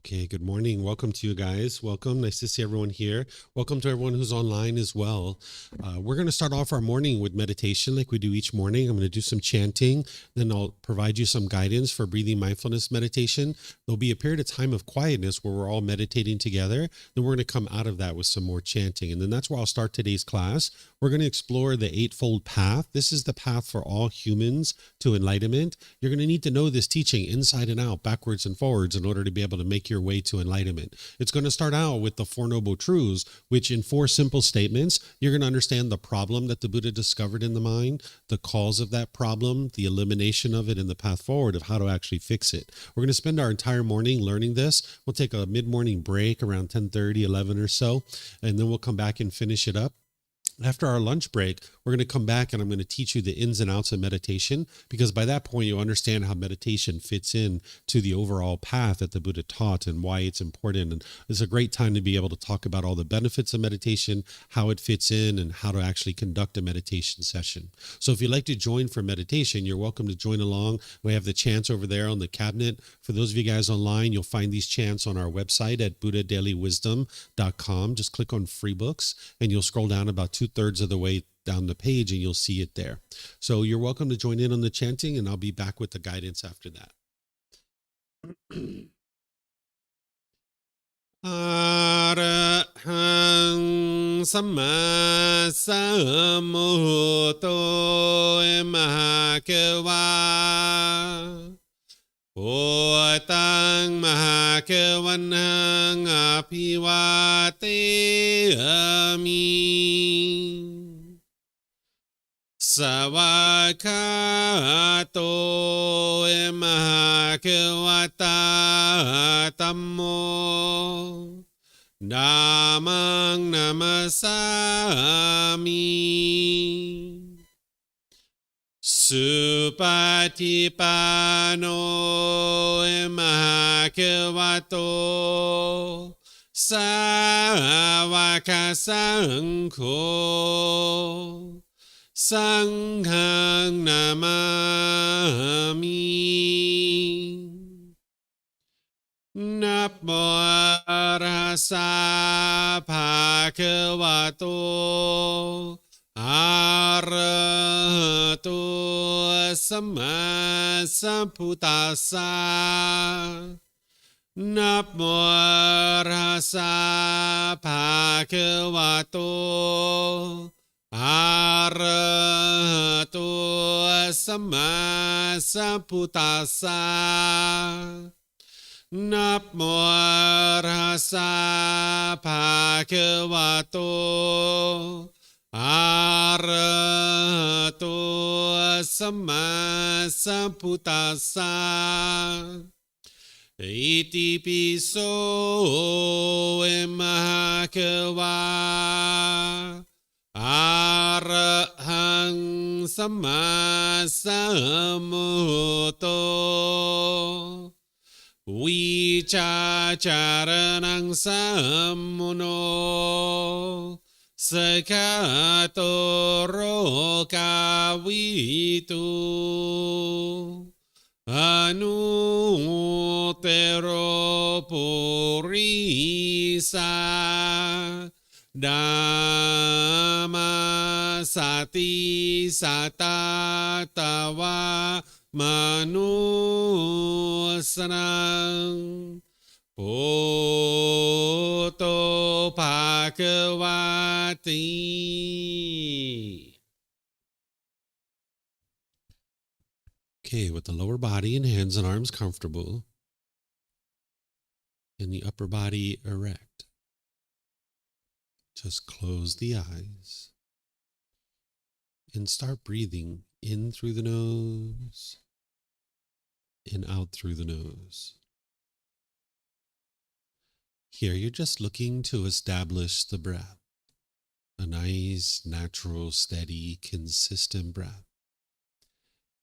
Okay, good morning. Welcome to you guys. Welcome. Nice to see everyone here. Welcome to everyone who's online as well. We're going to start off our morning with meditation like we do each morning. I'm going to do some chanting, then I'll provide you some guidance for breathing mindfulness meditation. There'll be a period of time of quietness where we're all meditating together. Then we're going to come out of that with some more chanting. And then that's where I'll start today's class. We're going to explore the Eightfold Path. This is the path for all humans to enlightenment. You're going to need to know this teaching inside and out, backwards and forwards, in order to be able to make your way to enlightenment. It's going to start out with the Four Noble Truths, which in four simple statements, you're going to understand the problem that the Buddha discovered in the mind, the cause of that problem, the elimination of it, and the path forward of how to actually fix it. We're going to spend our entire morning learning this. We'll take a mid-morning break around 10:30, 11 or so, and then we'll come back and finish it up. After our lunch break, we're going to come back and I'm going to teach you the ins and outs of meditation, because by that point, you understand how meditation fits in to the overall path that the Buddha taught and why it's important. And it's a great time to be able to talk about all the benefits of meditation, how it fits in, and how to actually conduct a meditation session. So if you'd like to join for meditation, you're welcome to join along. We have the chants over there on the cabinet. For those of you guys online, you'll find these chants on our website at buddhadailywisdom.com. Just click on free books and you'll scroll down about 2/3 of the way down the page and you'll see it there. So you're welcome to join in on the chanting, and I'll be back with the guidance after that. Arahang Samma Sambuddho Mahakeva Otang Mahakavanang Apivate Ami Savakato Mahakavata Tammo Namang Namasami Supatipano Mahakavato Savaka Sangho Sanghang Namami Namo Rasa Bhagavato Arahato Samma Sambuddhassa Namo Rasa Bhagavato Arahato Samma Sambuddhassa Namo Rasa Bhagavato Arahato Samma Sambuddhassa Iti piso Mahakava Arahang Samma Sambuddho Vicacaranang Sammuno Sakato Rokavitu Anutero Purisa Dhamma Sati Satatawa Manusanang Poto Bhagavati. Okay, with the lower body and hands and arms comfortable, and the upper body erect, just close the eyes and start breathing in through the nose and out through the nose. Here you're just looking to establish the breath, a nice, natural, steady, consistent breath.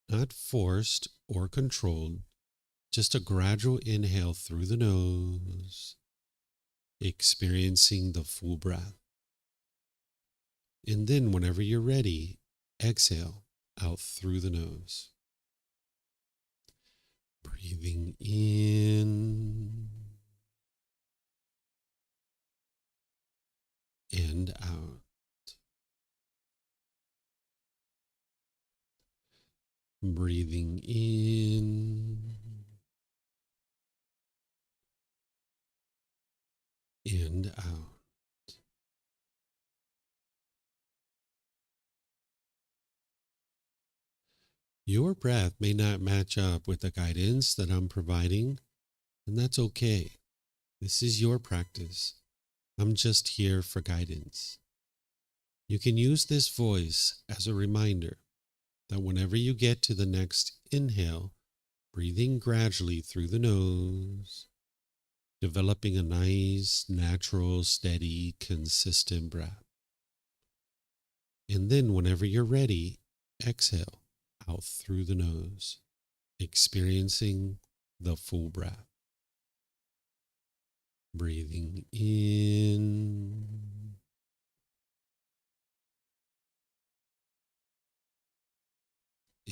Not forced or controlled, just a gradual inhale through the nose, experiencing the full breath. And then whenever you're ready, exhale out through the nose. Breathing in and out. Breathing in and out. Your breath may not match up with the guidance that I'm providing, and that's okay. This is your practice. I'm just here for guidance. You can use this voice as a reminder that whenever you get to the next inhale, breathing gradually through the nose, developing a nice, natural, steady, consistent breath. And then whenever you're ready, exhale out through the nose, experiencing the full breath. Breathing in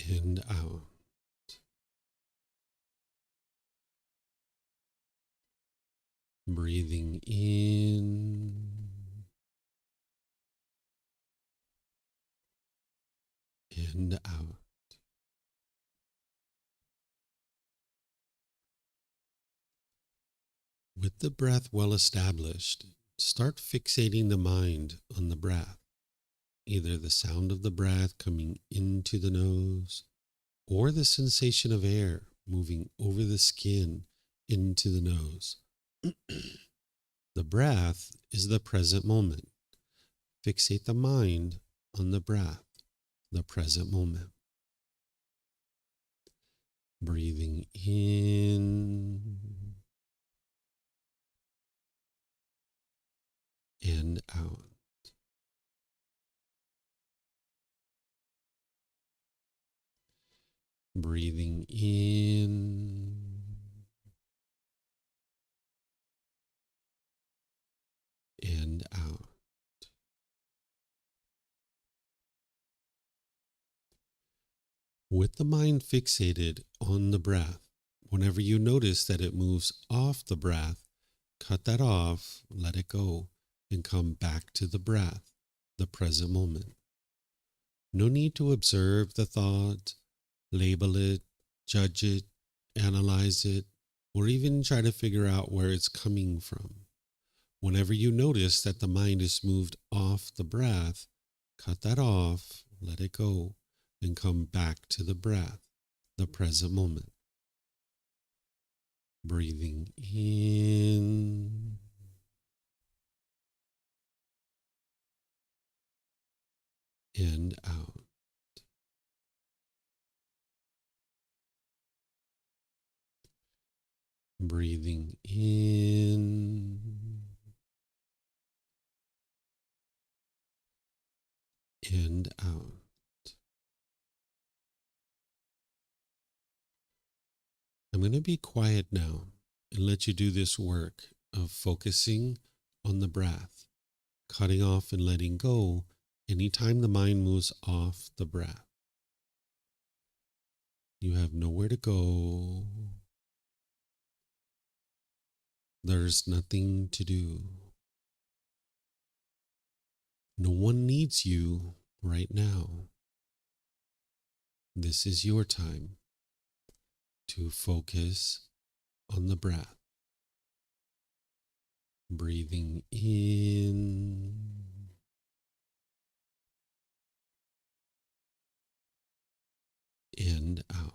and out. Breathing in and out. With the breath well established, start fixating the mind on the breath, either the sound of the breath coming into the nose or the sensation of air moving over the skin into the nose. The breath is the present moment. Fixate the mind on the breath, the present moment. Breathing in and out. Breathing in and out. With the mind fixated on the breath, whenever you notice that it moves off the breath, cut that off, let it go, and come back to the breath, the present moment. No need to observe the thought, label it, judge it, analyze it, or even try to figure out where it's coming from. Whenever you notice that the mind is moved off the breath, cut that off, let it go, and come back to the breath, the present moment. Breathing in and out. Breathing in and out. I'm going to be quiet now and let you do this work of focusing on the breath, cutting off and letting go anytime the mind moves off the breath. You have nowhere to go. There's nothing to do. No one needs you right now. This is your time to focus on the breath. Breathing in and out.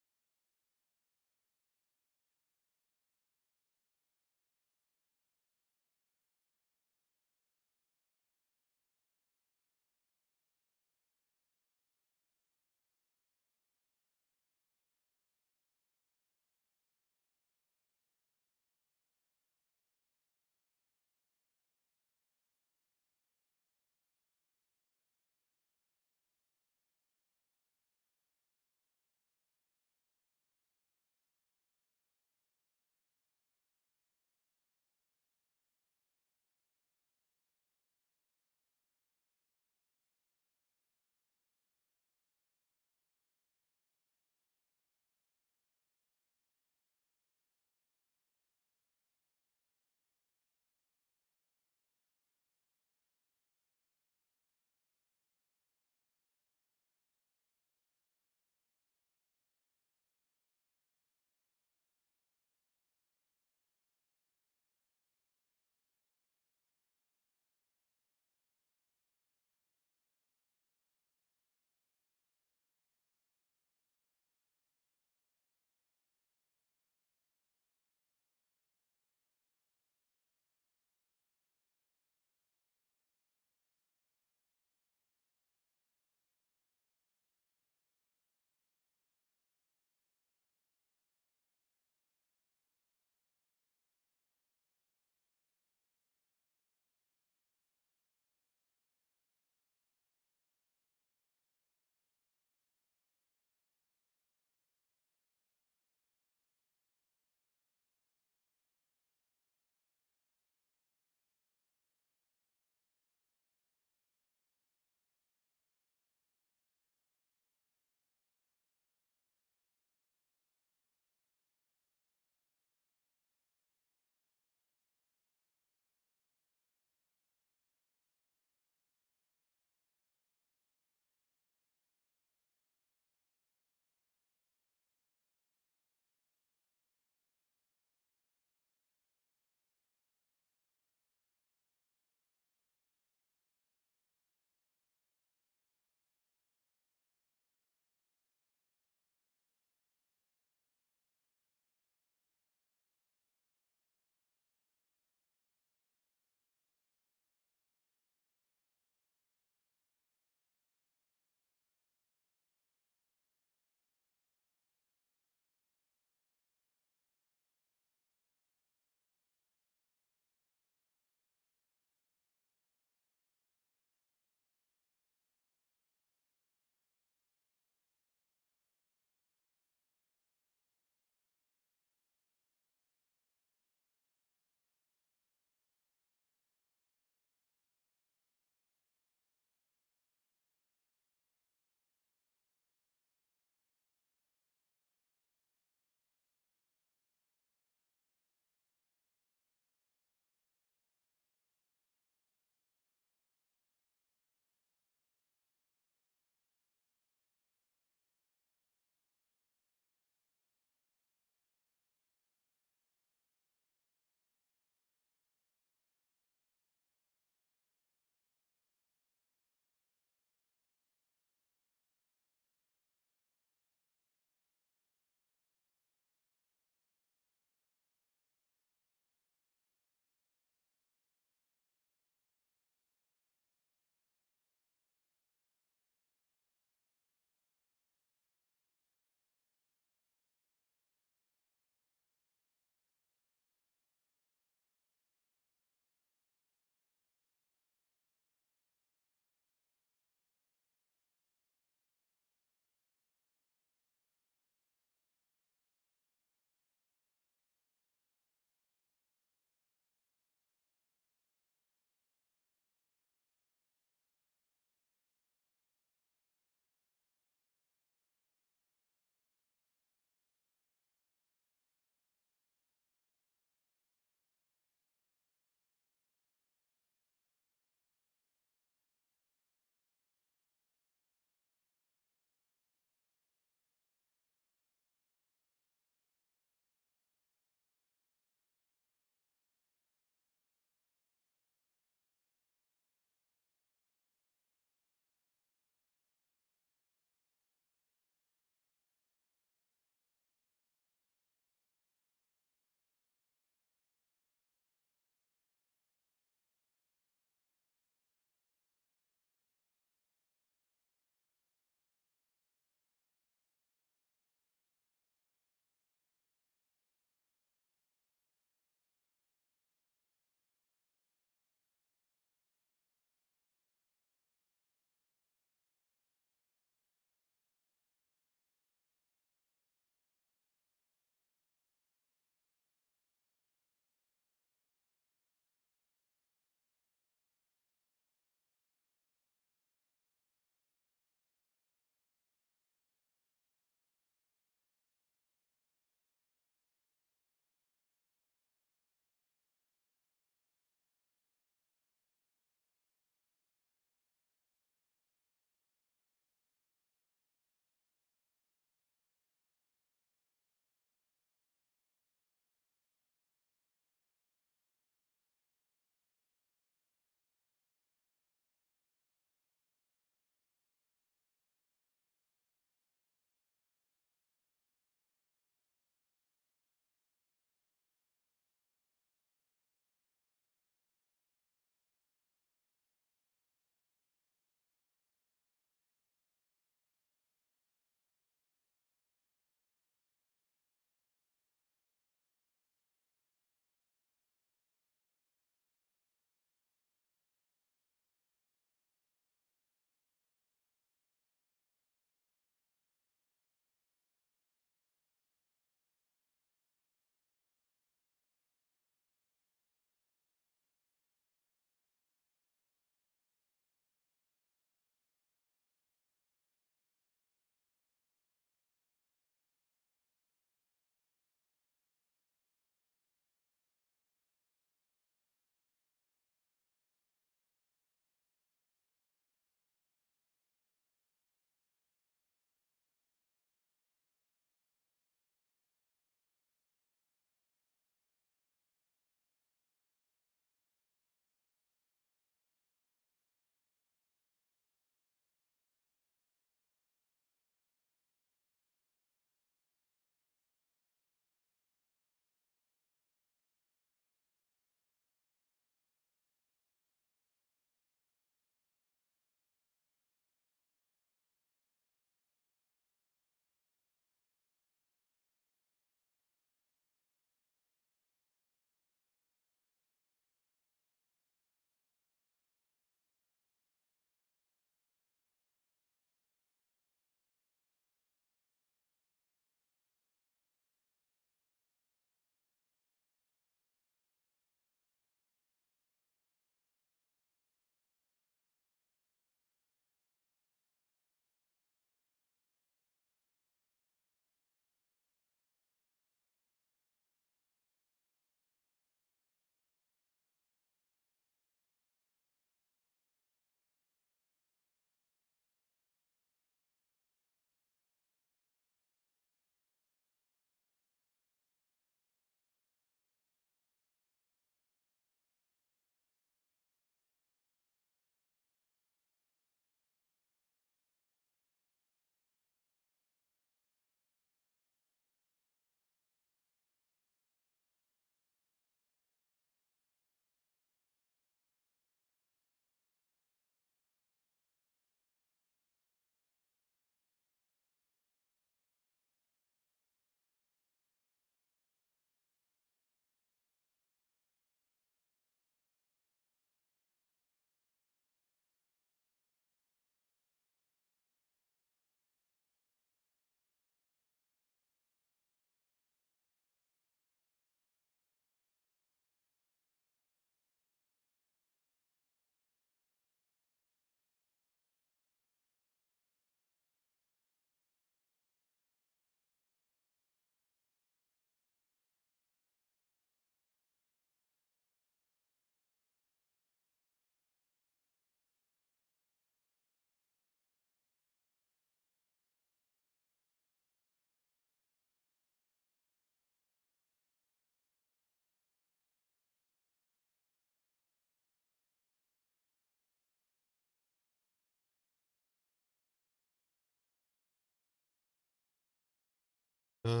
อะ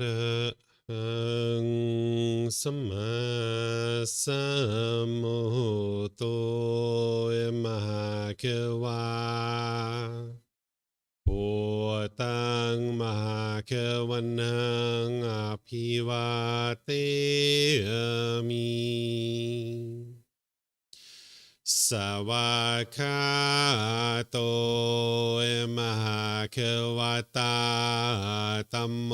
ระหังสัมมาสัมพุทโธมหาเกวาพุทธังมหาเกวันนังอภิวาเตมิสวากขาโตมหาเกวตาธัมโม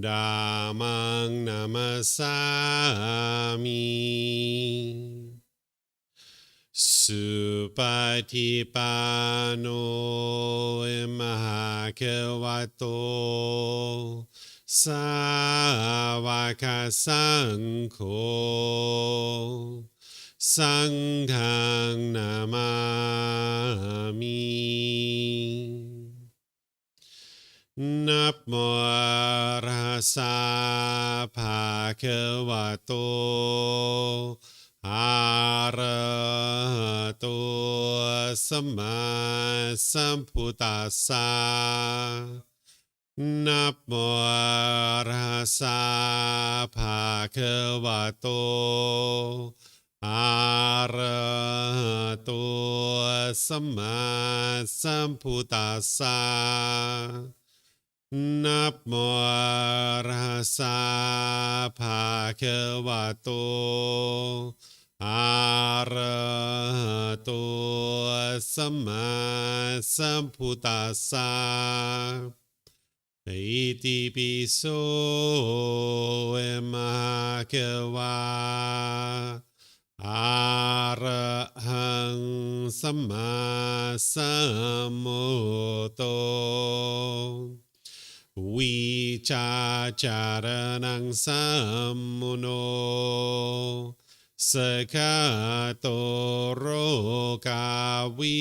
ธัมมังนามัสสามิสุปฏิปันโนมหาเกวโตสาวกสังโฆสังฆังนามามินับโมรัสสะภะคะวะโตอะระหะโตสัมมาสัมพุทธัสสะนับโมรัสสะภะคะวะโตอะระหะโตสัมมาสัมพุทธัสสะนับโมรัสสะภะคะวะโตอะระหะโตสัมมาสัมพุทธัสสะอิติปิโสมหาเกวาอะระหังสัมมาสัมพุทโธวิชาจารนังสัมมุโนสกาโตโรกาวิ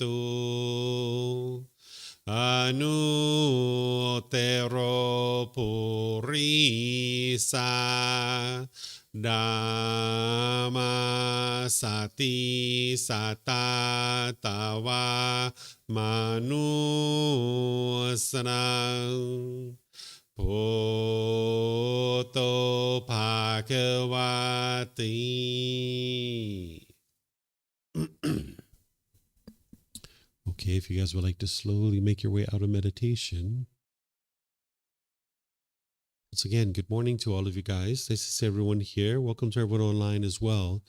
ตุอนุเตโรปุริสาดามาสติสัตตาตาวามนุสนังพุทโธภะคะวะติ Okay, if you guys would like to slowly make your way out of meditation. Once again, good morning to all of you guys. Nice to see everyone here. Welcome to everyone online as well.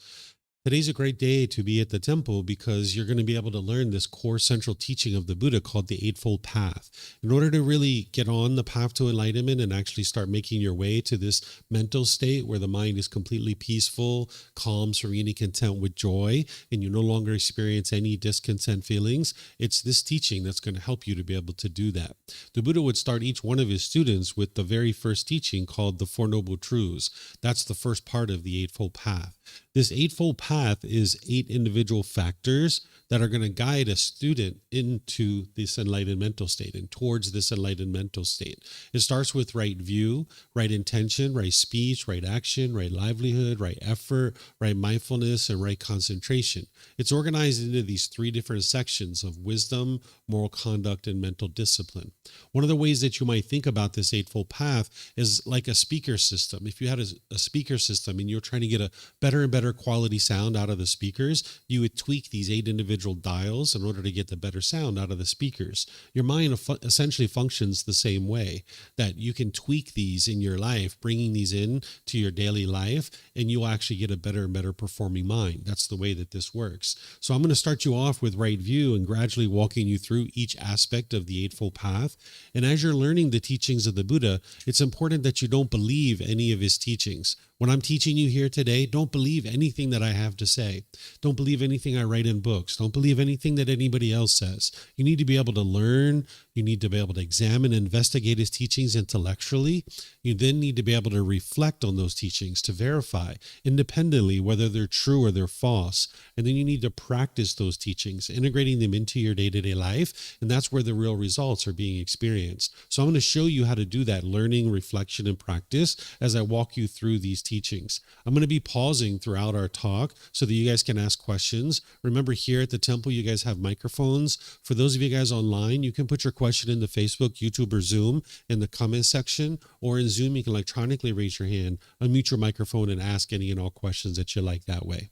Today's a great day to be at the temple because you're going to be able to learn this core central teaching of the Buddha called the Eightfold Path. In order to really get on the path to enlightenment and actually start making your way to this mental state where the mind is completely peaceful, calm, serene, and content with joy, and you no longer experience any discontent feelings, it's this teaching that's going to help you to be able to do that. The Buddha would start each one of his students with the very first teaching called the Four Noble Truths. That's the first part of the Eightfold Path. This Eightfold Path is 8 individual factors that are going to guide a student into this enlightened mental state and towards this enlightened mental state. It starts with right view, right intention, right speech, right action, right livelihood, right effort, right mindfulness, and right concentration. It's organized into these 3 different sections of wisdom, moral conduct, and mental discipline. One of the ways that you might think about this Eightfold Path is like a speaker system. If you had a speaker system and you're trying to get a better and better quality sound out of the speakers, you would tweak these 8 individual dials in order to get the better sound out of the speakers. Your mind essentially functions the same way, that you can tweak these in your life, bringing these in to your daily life, and you'll actually get a better and better performing mind. That's the way that this works. So I'm going to start you off with right view and gradually walking you through each aspect of the Eightfold Path. And as you're learning the teachings of the Buddha, it's important that you don't believe any of his teachings. When I'm teaching you here today, don't believe anything that I have to say. Don't believe anything I write in books. Don't believe anything that anybody else says. You need to be able to learn. You need to be able to examine and investigate his teachings intellectually. You then need to be able to reflect on those teachings to verify independently whether they're true or they're false. And then you need to practice those teachings, integrating them into your day-to-day life. And that's where the real results are being experienced. So I'm going to show you how to do that learning, reflection, and practice as I walk you through these teachings. I'm going to be pausing throughout our talk so that you guys can ask questions. Remember, here at the temple, you guys have microphones. For those of you guys online, you can put your question in the Facebook, YouTube, or Zoom in the comment section, or in Zoom, you can electronically raise your hand, unmute your microphone, and ask any and all questions that you like that way.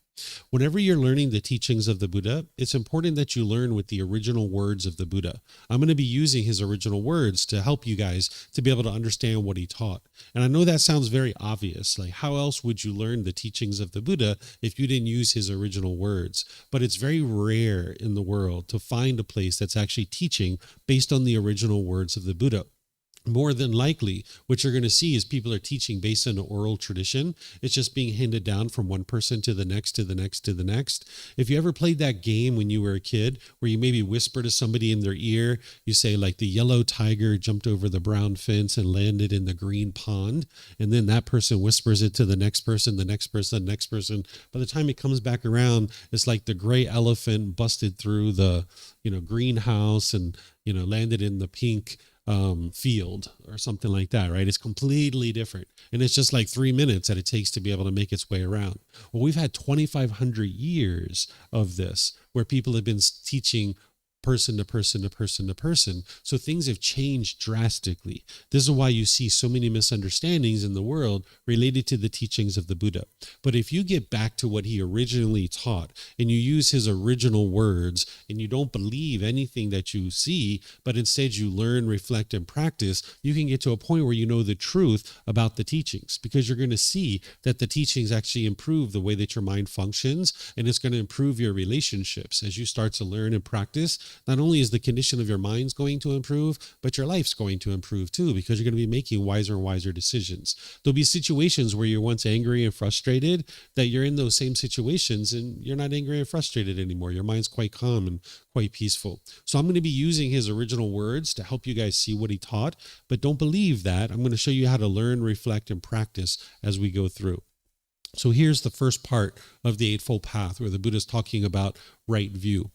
Whenever you're learning the teachings of the Buddha, it's important that you learn with the original words of the Buddha. I'm going to be using his original words to help you guys to be able to understand what he taught. And I know that sounds very obvious. Like, how else would you learn the teachings of the Buddha if you didn't use his original words? But it's very rare in the world to find a place that's actually teaching based on the original words of the Buddha. More than likely, what you're going to see is people are teaching based on an oral tradition. It's just being handed down from one person to the next, to the next, to the next. If you ever played that game when you were a kid where you maybe whisper to somebody in their ear, you say like the yellow tiger jumped over the brown fence and landed in the green pond. And then that person whispers it to the next person, the next person, the next person. By the time it comes back around, it's like the gray elephant busted through the, greenhouse and, landed in the pink field or something like that, right? It's completely different. And it's just like 3 minutes that it takes to be able to make its way around. Well, we've had 2,500 years of this where people have been teaching person to person to person to person. So things have changed drastically. This is why you see so many misunderstandings in the world related to the teachings of the Buddha. But if you get back to what he originally taught and you use his original words and you don't believe anything that you see, but instead you learn, reflect, and practice, you can get to a point where you know the truth about the teachings, because you're going to see that the teachings actually improve the way that your mind functions, and it's going to improve your relationships as you start to learn and practice. Not only is the condition of your mind's going to improve, but your life's going to improve too, because you're going to be making wiser and wiser decisions. There'll be situations where you're once angry and frustrated, that you're in those same situations and you're not angry and frustrated anymore. Your mind's quite calm and quite peaceful. So I'm going to be using his original words to help you guys see what he taught, but don't believe that. I'm going to show you how to learn, reflect, and practice as we go through. So here's the first part of the Eightfold Path, where the Buddha is talking about right view.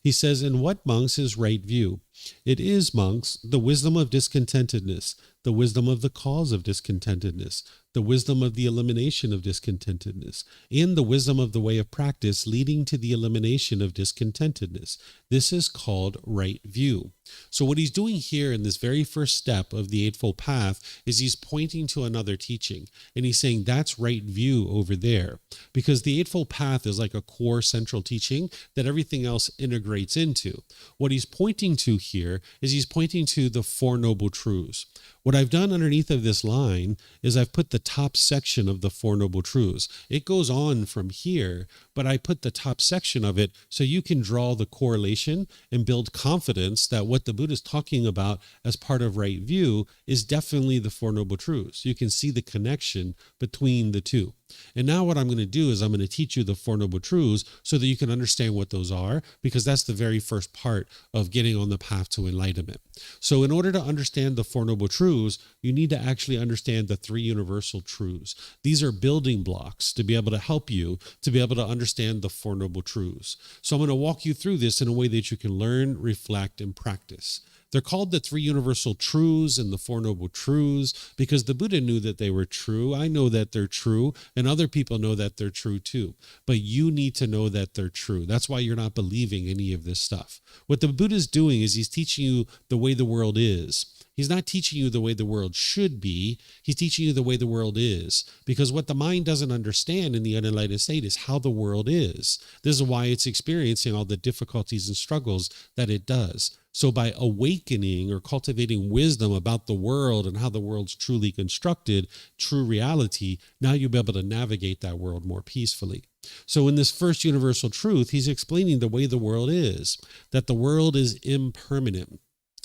He says, "And what, monks, is right view? It is, monks, the wisdom of discontentedness, the wisdom of the cause of discontentedness, the wisdom of the elimination of discontentedness, and the wisdom of the way of practice leading to the elimination of discontentedness. This is called right view." So what he's doing here in this very first step of the Eightfold Path is he's pointing to another teaching, and he's saying that's right view over there, because the Eightfold Path is like a core central teaching that everything else integrates into. What he's pointing to here is he's pointing to the Four Noble Truths. What I've done underneath of this line is I've put the top section of the Four Noble Truths. It goes on from here, but I put the top section of it so you can draw the correlation and build confidence that what the Buddha is talking about as part of right view is definitely the Four Noble Truths. You can see the connection between the two. And now what I'm going to do is I'm going to teach you the Four Noble Truths so that you can understand what those are, because that's the very first part of getting on the path to enlightenment. So in order to understand the Four Noble Truths, you need to actually understand the three universal truths. These are building blocks to be able to help you to be able to understand the Four Noble Truths. So I'm going to walk you through this in a way that you can learn, reflect, and practice. They're called the three universal truths and the Four Noble Truths because the Buddha knew that they were true. I know that they're true, and other people know that they're true too. But you need to know that they're true. That's why you're not believing any of this stuff. What the Buddha is doing is he's teaching you the way the world is. He's not teaching you the way the world should be. He's teaching you the way the world is. Because what the mind doesn't understand in the unenlightened state is how the world is. This is why it's experiencing all the difficulties and struggles that it does. So by awakening or cultivating wisdom about the world and how the world's truly constructed, true reality, now you'll be able to navigate that world more peacefully. So in this first universal truth, he's explaining the way the world is, that the world is impermanent,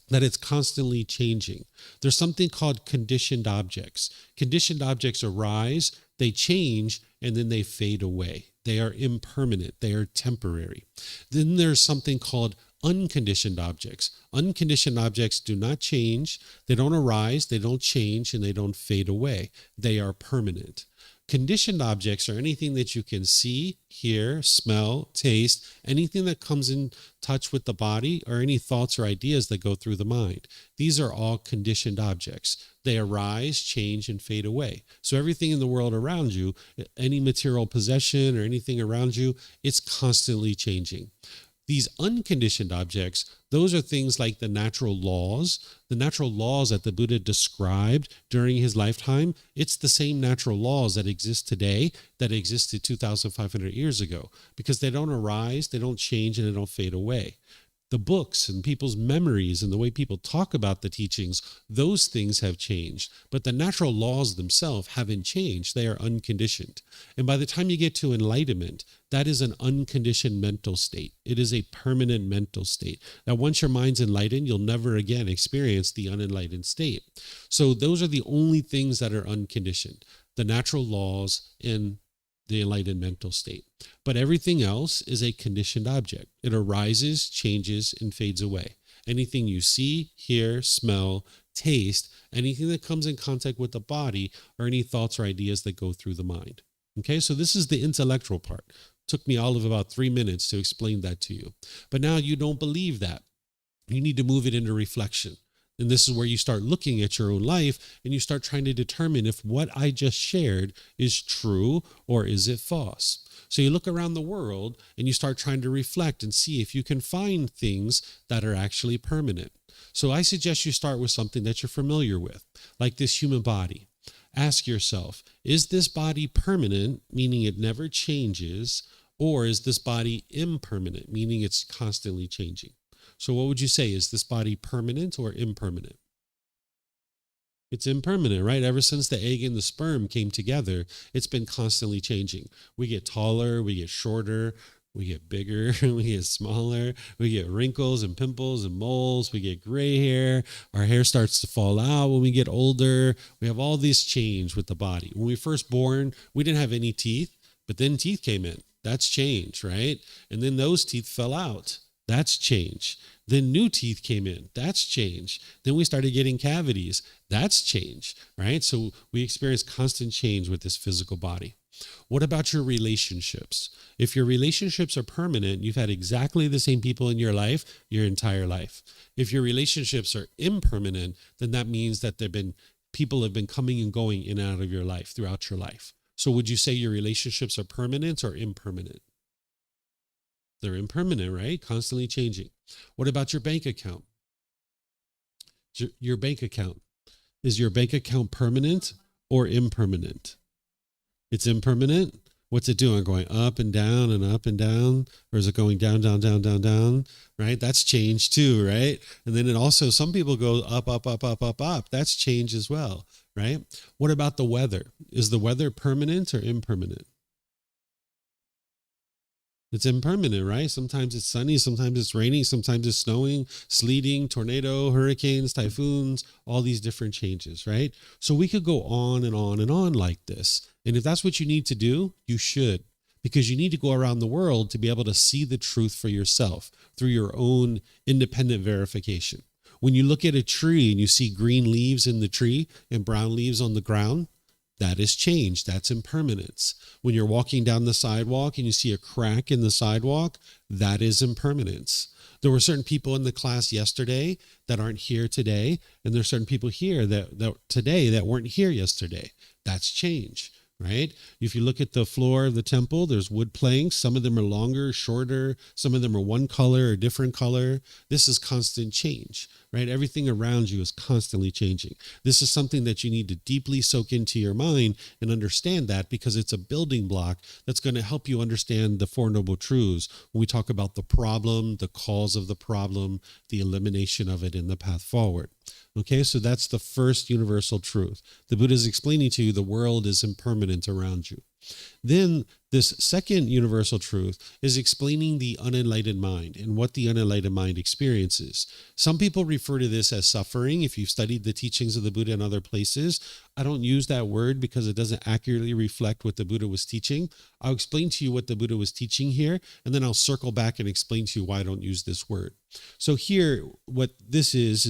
that it's constantly changing. There's something called conditioned objects. Conditioned objects arise, they change, and then they fade away. They are impermanent. They are temporary. Then there's something called unconditioned objects. Unconditioned objects do not change, they don't arise, they don't change, and they don't fade away. They are permanent. Conditioned objects are anything that you can see, hear, smell, taste, anything that comes in touch with the body, or any thoughts or ideas that go through the mind. These are all conditioned objects. They arise, change, and fade away. So everything in the world around you, any material possession or anything around you, it's constantly changing. These unconditioned objects, those are things like the natural laws that the Buddha described during his lifetime. It's the same natural laws that exist today that existed 2,500 years ago, because they don't arise, they don't change, and they don't fade away. The books and people's memories and the way people talk about the teachings, those things have changed. But the natural laws themselves haven't changed. They are unconditioned. And by the time you get to enlightenment, that is an unconditioned mental state. It is a permanent mental state. That once your mind's enlightened, you'll never again experience the unenlightened state. So those are the only things that are unconditioned: the natural laws and the enlightened mental state. But everything else is a conditioned object. It arises, changes, and fades away. Anything you see, hear, smell, taste, anything that comes in contact with the body, or any thoughts or ideas that go through the mind. Okay, so this is the intellectual part. Took me all of about 3 minutes to explain that to you. But now you don't believe that. You need to move it into reflection. And this is where you start looking at your own life and you start trying to determine if what I just shared is true or is it false. So you look around the world and you start trying to reflect and see if you can find things that are actually permanent. So I suggest you start with something that you're familiar with, like this human body. Ask yourself, is this body permanent, meaning it never changes, or is this body impermanent, meaning it's constantly changing? So what would you say? Is this body permanent or impermanent? It's impermanent, right? Ever since the egg and the sperm came together, it's been constantly changing. We get taller, we get shorter, we get bigger, we get smaller, we get wrinkles and pimples and moles, we get gray hair, our hair starts to fall out when we get older. We have all this change with the body. When we were first born, we didn't have any teeth, but then teeth came in. That's change, right? And then those teeth fell out. That's change. Then new teeth came in. That's change. Then we started getting cavities. That's change, right? So we experience constant change with this physical body. What about your relationships? If your relationships are permanent, you've had exactly the same people in your life your entire life. If your relationships are impermanent, then that means that people have been coming and going in and out of your life throughout your life. So would you say your relationships are permanent or impermanent? They're impermanent, right? Constantly changing. What about your bank account? Your bank account. Is your bank account permanent or impermanent? It's impermanent. What's it doing? Going up and down and up and down? Or is it going down, down, down, down, down? Right? That's change too, right? And then it also, some people go up, up, up, up, up, up. That's change as well, right? What about the weather? Is the weather permanent or impermanent? It's impermanent, right? Sometimes it's sunny, sometimes it's raining, sometimes it's snowing, sleeting, tornado, hurricanes, typhoons, all these different changes, right? So we could go on and on and on like this. And if that's what you need to do, you should, because you need to go around the world to be able to see the truth for yourself through your own independent verification. When you look at a tree and you see green leaves in the tree and brown leaves on the ground, that is change. That's impermanence. When you're walking down the sidewalk and you see a crack in the sidewalk, that is impermanence. There were certain people in the class yesterday that aren't here today, and there's certain people here that today that weren't here yesterday. That's change, right? If you look at the floor of the temple, there's wood planks. Some of them are longer, shorter. Some of them are one color or different color. This is constant change, right? Everything around you is constantly changing. This is something that you need to deeply soak into your mind and understand that, because it's a building block that's going to help you understand the Four Noble Truths when we talk about the problem, the cause of the problem, the elimination of it, and the path forward. Okay, so that's the first universal truth. The Buddha is explaining to you the world is impermanent around you. Then this second universal truth is explaining the unenlightened mind and what the unenlightened mind experiences. Some people refer to this as suffering. If you've studied the teachings of the Buddha in other places, I don't use that word because it doesn't accurately reflect what the Buddha was teaching. I'll explain to you what the Buddha was teaching here, and then I'll circle back and explain to you why I don't use this word. So here, what this is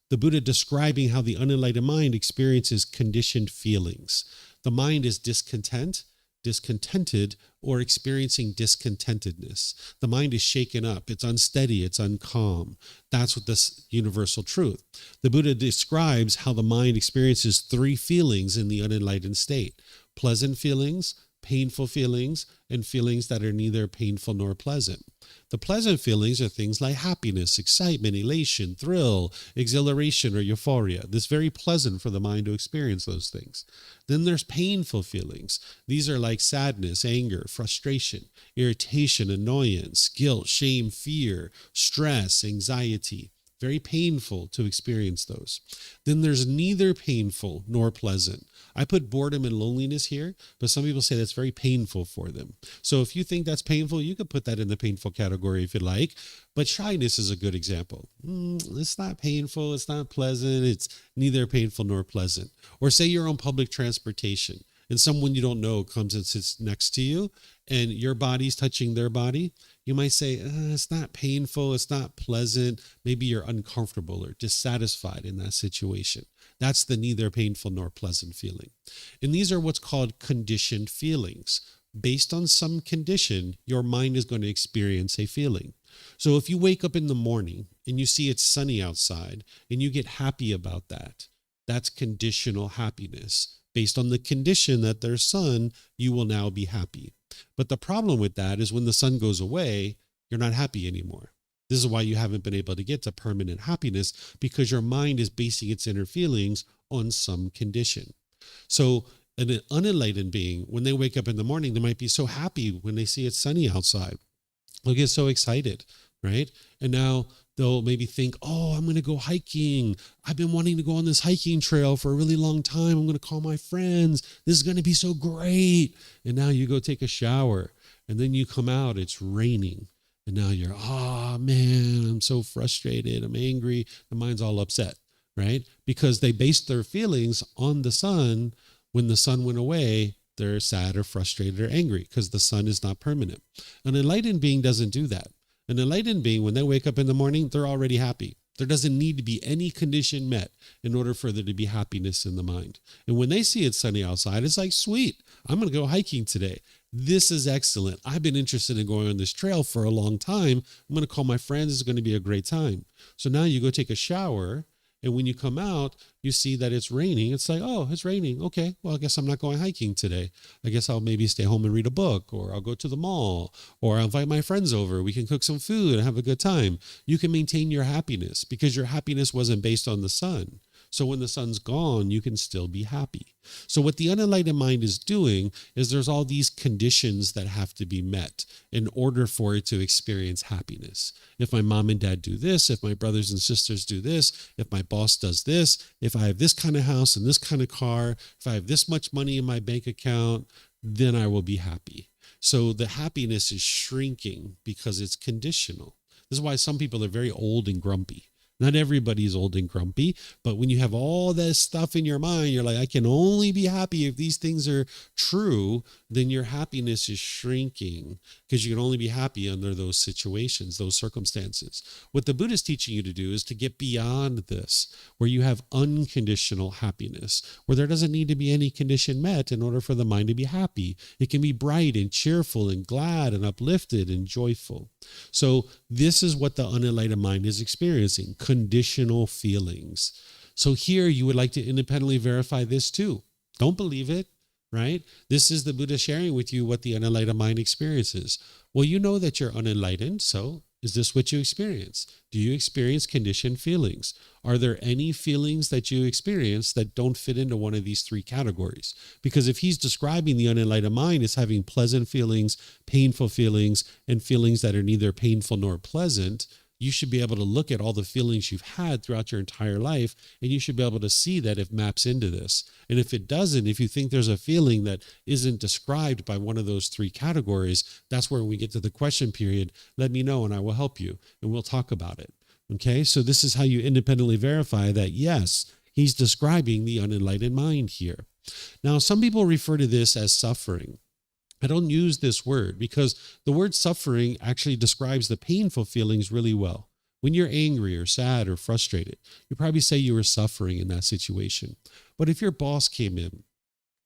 the Buddha describing how the unenlightened mind experiences conditioned feelings. The mind is discontented, or experiencing discontentedness. The mind is shaken up. It's unsteady. It's uncalm. That's what this universal truth. The Buddha describes how the mind experiences three feelings in the unenlightened state: pleasant feelings, painful feelings and feelings that are neither painful nor pleasant. The pleasant feelings are things like happiness, excitement, elation, thrill, exhilaration, or euphoria. This is very pleasant for the mind to experience those things. Then there's painful feelings. These are like sadness, anger, frustration, irritation, annoyance, guilt, shame, fear, stress, anxiety. Very painful to experience those. Then there's neither painful nor pleasant. I put boredom and loneliness here, but some people say that's very painful for them. So if you think that's painful, you could put that in the painful category if you like. But shyness is a good example. It's not painful. It's not pleasant. It's neither painful nor pleasant. Or say you're on public transportation and someone you don't know comes and sits next to you and your body's touching their body. You might say, it's not painful, it's not pleasant. Maybe you're uncomfortable or dissatisfied in that situation. That's the neither painful nor pleasant feeling. And these are what's called conditioned feelings. Based on some condition, your mind is going to experience a feeling. So if you wake up in the morning and you see it's sunny outside and you get happy about that, that's conditional happiness. Based on the condition that there's sun, you will now be happy. But the problem with that is when the sun goes away, you're not happy anymore. This is why you haven't been able to get to permanent happiness, because your mind is basing its inner feelings on some condition. So an unenlightened being, when they wake up in the morning, they might be so happy when they see it's sunny outside. They'll get so excited, right? And now they'll maybe think, oh, I'm going to go hiking. I've been wanting to go on this hiking trail for a really long time. I'm going to call my friends. This is going to be so great. And now you go take a shower and then you come out, it's raining. And now you're, oh man, I'm so frustrated. I'm angry. The mind's all upset, right? Because they based their feelings on the sun. When the sun went away, they're sad or frustrated or angry because the sun is not permanent. An enlightened being doesn't do that. An enlightened being, when they wake up in the morning, they're already happy. There doesn't need to be any condition met in order for there to be happiness in the mind. And when they see it's sunny outside, it's like, sweet, I'm going to go hiking today. This is excellent. I've been interested in going on this trail for a long time. I'm going to call my friends. It's going to be a great time. So now you go take a shower. And when you come out, you see that it's raining. It's like, oh, it's raining. Okay, well, I guess I'm not going hiking today. I guess I'll maybe stay home and read a book, or I'll go to the mall, or I'll invite my friends over. We can cook some food and have a good time. You can maintain your happiness because your happiness wasn't based on the sun. So when the sun's gone, you can still be happy. So what the unenlightened mind is doing is there's all these conditions that have to be met in order for it to experience happiness. If my mom and dad do this, if my brothers and sisters do this, if my boss does this, if I have this kind of house and this kind of car, if I have this much money in my bank account, then I will be happy. So the happiness is shrinking because it's conditional. This is why some people are very old and grumpy. Not everybody is old and grumpy, but when you have all this stuff in your mind, you're like, I can only be happy if these things are true, then your happiness is shrinking because you can only be happy under those situations, those circumstances. What the Buddha is teaching you to do is to get beyond this, where you have unconditional happiness, where there doesn't need to be any condition met in order for the mind to be happy. It can be bright and cheerful and glad and uplifted and joyful. So this is what the unenlightened mind is experiencing. Conditional feelings. So here you would like to independently verify this too. Don't believe it, right? This is the Buddha sharing with you what the unenlightened mind experiences. Well, you know that you're unenlightened, so is this what you experience? Do you experience conditioned feelings? Are there any feelings that you experience that don't fit into one of these three categories? Because if he's describing the unenlightened mind as having pleasant feelings, painful feelings, and feelings that are neither painful nor pleasant, you should be able to look at all the feelings you've had throughout your entire life, and you should be able to see that it maps into this. And if it doesn't, if you think there's a feeling that isn't described by one of those three categories, that's where we get to the question period. Let me know and I will help you, and we'll talk about it. Okay, so this is how you independently verify that, yes, he's describing the unenlightened mind here. Now, some people refer to this as suffering. I don't use this word because the word suffering actually describes the painful feelings really well. When you're angry or sad or frustrated, you probably say you were suffering in that situation. But if your boss came in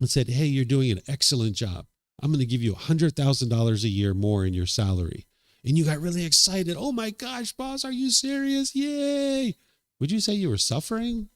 and said, hey, you're doing an excellent job, I'm going to give you $100,000 a year more in your salary. And you got really excited. Oh my gosh, boss, are you serious? Yay. Would you say you were suffering?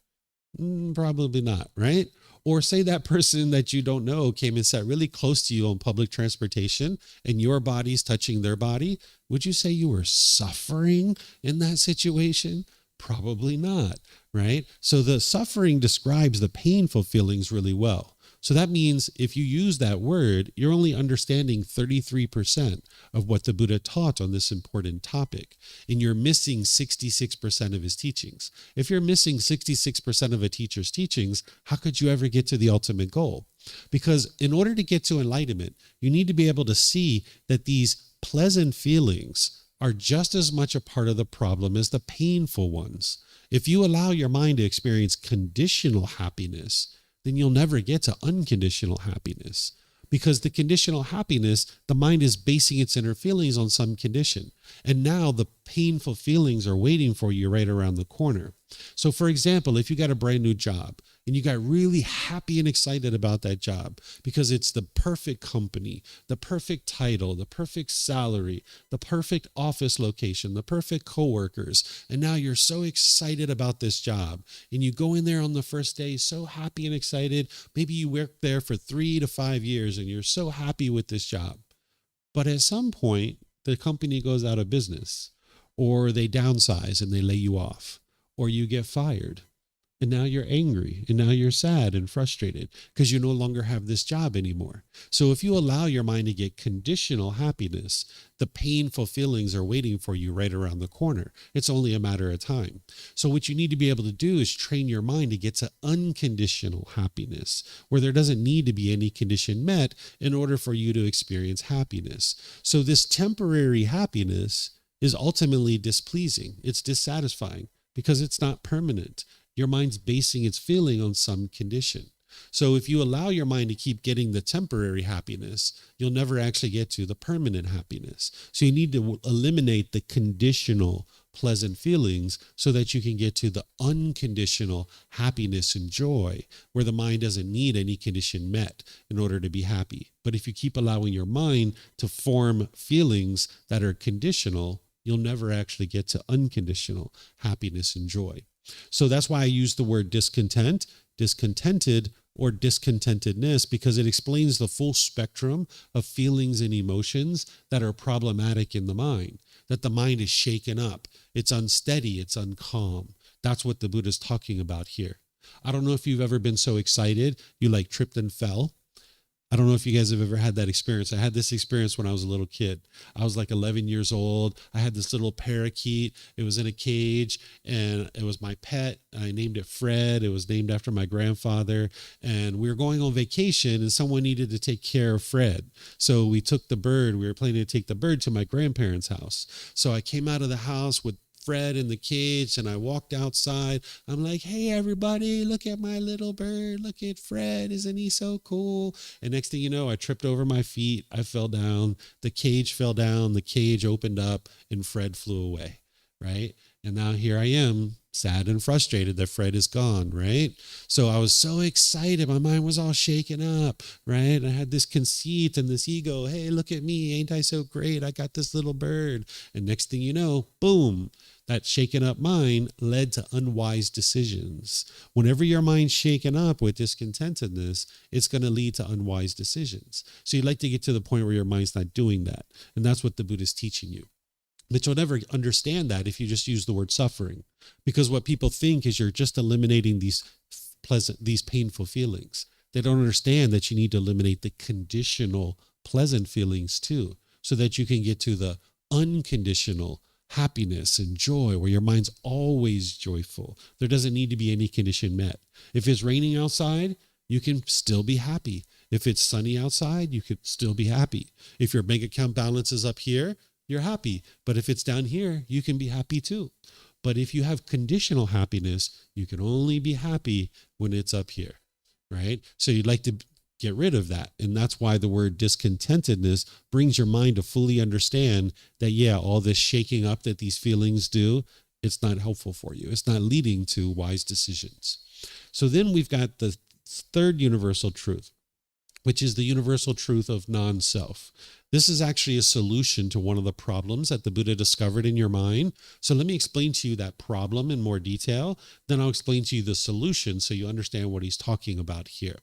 Probably not, right? Or say that person that you don't know came and sat really close to you on public transportation and your body's touching their body. Would you say you were suffering in that situation? Probably not, right? So the suffering describes the painful feelings really well. So that means if you use that word, you're only understanding 33% of what the Buddha taught on this important topic, and you're missing 66% of his teachings. If you're missing 66% of a teacher's teachings, how could you ever get to the ultimate goal? Because in order to get to enlightenment, you need to be able to see that these pleasant feelings are just as much a part of the problem as the painful ones. If you allow your mind to experience conditional happiness, then you'll never get to unconditional happiness. Because the conditional happiness, the mind is basing its inner feelings on some condition. And now the painful feelings are waiting for you right around the corner. So for example, if you got a brand new job and you got really happy and excited about that job because it's the perfect company, the perfect title, the perfect salary, the perfect office location, the perfect coworkers, and now you're so excited about this job and you go in there on the first day so happy and excited. Maybe you work there for 3 to 5 years and you're so happy with this job. But at some point, the company goes out of business, or they downsize and they lay you off, or you get fired. And now you're angry, and now you're sad and frustrated because you no longer have this job anymore. So if you allow your mind to get conditional happiness, the painful feelings are waiting for you right around the corner. It's only a matter of time. So what you need to be able to do is train your mind to get to unconditional happiness, where there doesn't need to be any condition met in order for you to experience happiness. So this temporary happiness is ultimately displeasing. It's dissatisfying because it's not permanent. Your mind's basing its feeling on some condition. So if you allow your mind to keep getting the temporary happiness, you'll never actually get to the permanent happiness. So you need to eliminate the conditional pleasant feelings so that you can get to the unconditional happiness and joy, where the mind doesn't need any condition met in order to be happy. But if you keep allowing your mind to form feelings that are conditional, you'll never actually get to unconditional happiness and joy. So that's why I use the word discontent, discontented, or discontentedness, because it explains the full spectrum of feelings and emotions that are problematic in the mind, that the mind is shaken up, it's unsteady, it's uncalm. That's what the Buddha's talking about here. I don't know if you've ever been so excited, you like tripped and fell. I don't know if you guys have ever had that experience. I had this experience when I was a little kid. I was like 11 years old. I had this little parakeet. It was in a cage, and it was my pet. I named it Fred. It was named after my grandfather. And we were going on vacation, and someone needed to take care of Fred. So we took the bird. We were planning to take the bird to my grandparents' house. So I came out of the house with Fred in the cage, and I walked outside. I'm like, hey, everybody, look at my little bird. Look at Fred. Isn't he so cool? And next thing you know, I tripped over my feet. I fell down. The cage fell down. The cage opened up, and Fred flew away, right? And now here I am, sad and frustrated that Fred is gone, right? So I was so excited. My mind was all shaken up, right? I had this conceit and this ego. Hey, look at me. Ain't I so great? I got this little bird. And next thing you know, boom, that shaken up mind led to unwise decisions. Whenever your mind's shaken up with discontentedness, it's going to lead to unwise decisions. So you'd like to get to the point where your mind's not doing that. And that's what the Buddha is teaching you. But you'll never understand that if you just use the word suffering, because what people think is you're just eliminating these painful feelings. They don't understand that you need to eliminate the conditional pleasant feelings too, so that you can get to the unconditional happiness and joy, where your mind's always joyful. There doesn't need to be any condition met. If it's raining outside, you can still be happy. If it's sunny outside, you could still be happy. If your bank account balance is up here, you're happy. But if it's down here, you can be happy too. But if you have conditional happiness, you can only be happy when it's up here, right? So you'd like to get rid of that. And that's why the word discontentedness brings your mind to fully understand that, yeah, all this shaking up that these feelings do, it's not helpful for you. It's not leading to wise decisions. So then we've got the third universal truth. which is the universal truth of non-self. This is actually a solution to one of the problems that the Buddha discovered in your mind. So let me explain to you that problem in more detail. Then I'll explain to you the solution so you understand what he's talking about here.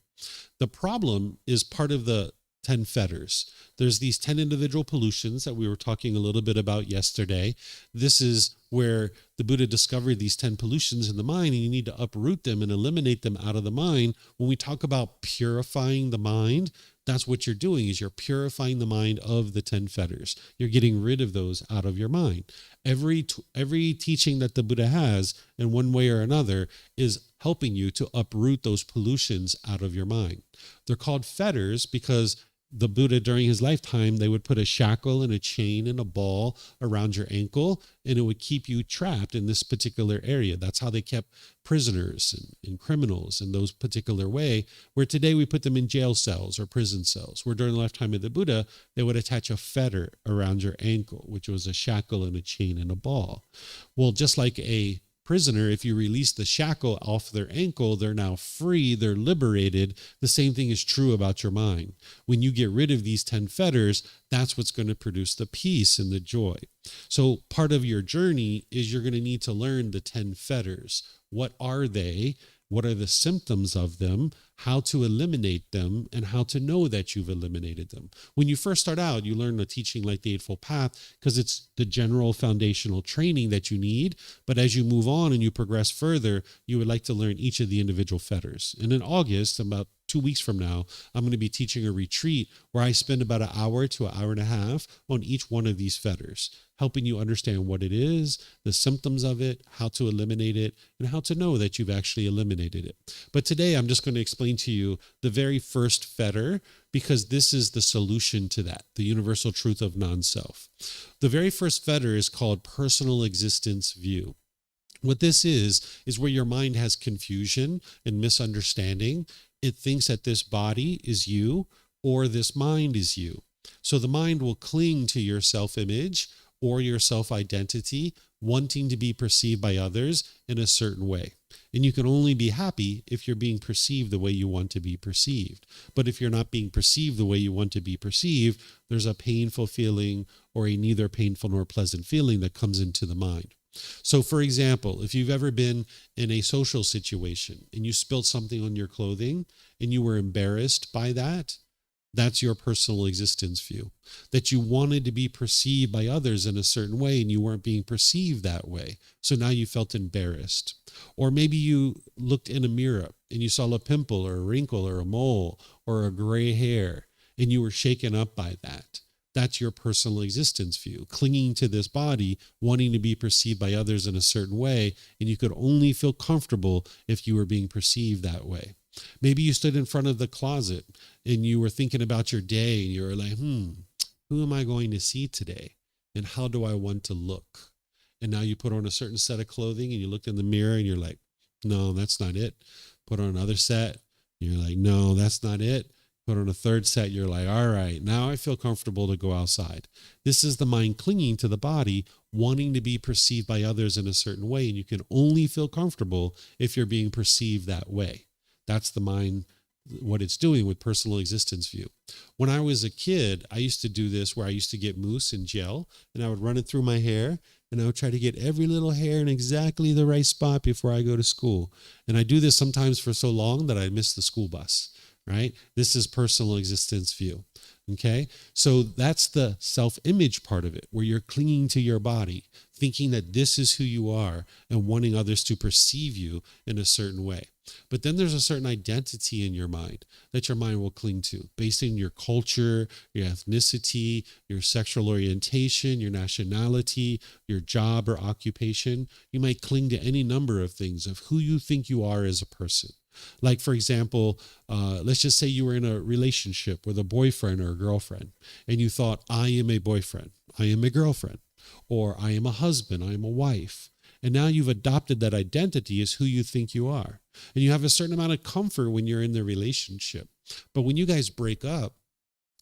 The problem is part of the 10 fetters. There's these 10 individual pollutions that we were talking a little bit about yesterday. This is where the Buddha discovered these 10 pollutions in the mind, and you need to uproot them and eliminate them out of the mind. When we talk about purifying the mind, that's what you're doing, is you're purifying the mind of the 10 fetters. You're getting rid of those out of your mind. Every teaching that the Buddha has in one way or another is helping you to uproot those pollutions out of your mind. They're called fetters because the Buddha, during his lifetime, they would put a shackle and a chain and a ball around your ankle, and it would keep you trapped in this particular area. That's how they kept prisoners and criminals in those particular way, where today we put them in jail cells or prison cells, where during the lifetime of the Buddha, they would attach a fetter around your ankle, which was a shackle and a chain and a ball. Well, just like a prisoner, if you release the shackle off their ankle, they're now free, they're liberated. The same thing is true about your mind. When you get rid of these 10 fetters, that's what's going to produce the peace and the joy. So part of your journey is you're going to need to learn the 10 fetters. What are they? What are the symptoms of them, how to eliminate them, and how to know that you've eliminated them. When you first start out, you learn a teaching like the Eightfold Path because it's the general foundational training that you need. But as you move on and you progress further, you would like to learn each of the individual fetters. And in August, about 2 weeks from now, I'm going to be teaching a retreat where I spend about an hour to an hour and a half on each one of these fetters, helping you understand what it is, the symptoms of it, how to eliminate it, and how to know that you've actually eliminated it. But today I'm just going to explain to you the very first fetter, because this is the solution to that, the universal truth of non-self. The very first fetter is called personal existence view. What this is where your mind has confusion and misunderstanding. It thinks that this body is you or this mind is you. So the mind will cling to your self-image or your self-identity, wanting to be perceived by others in a certain way. And you can only be happy if you're being perceived the way you want to be perceived. But if you're not being perceived the way you want to be perceived, there's a painful feeling or a neither painful nor pleasant feeling that comes into the mind. So for example, if you've ever been in a social situation and you spilled something on your clothing and you were embarrassed by that, that's your personal existence view. That you wanted to be perceived by others in a certain way and you weren't being perceived that way. So now you felt embarrassed. Or maybe you looked in a mirror and you saw a pimple or a wrinkle or a mole or a gray hair and you were shaken up by that. That's your personal existence view, clinging to this body, wanting to be perceived by others in a certain way, and you could only feel comfortable if you were being perceived that way. Maybe you stood in front of the closet and you were thinking about your day and you were like, who am I going to see today? And how do I want to look? And now you put on a certain set of clothing and you looked in the mirror and you're like, no, that's not it. Put on another set. And you're like, no, that's not it. Put on a third set, you're like, all right, now I feel comfortable to go outside. This is the mind clinging to the body, wanting to be perceived by others in a certain way, and you can only feel comfortable if you're being perceived that way. That's the mind, what it's doing with personal existence view. When I was a kid, I used to do this where I used to get mousse and gel, and I would run it through my hair, and I would try to get every little hair in exactly the right spot before I go to school. And I do this sometimes for so long that I miss the school bus. Right? This is personal existence view. Okay. So that's the self-image part of it, where you're clinging to your body, thinking that this is who you are and wanting others to perceive you in a certain way. But then there's a certain identity in your mind that your mind will cling to based on your culture, your ethnicity, your sexual orientation, your nationality, your job or occupation. You might cling to any number of things of who you think you are as a person. Like, for example, let's just say you were in a relationship with a boyfriend or a girlfriend, and you thought, I am a boyfriend, I am a girlfriend, or I am a husband, I am a wife. And now you've adopted that identity as who you think you are. And you have a certain amount of comfort when you're in the relationship. But when you guys break up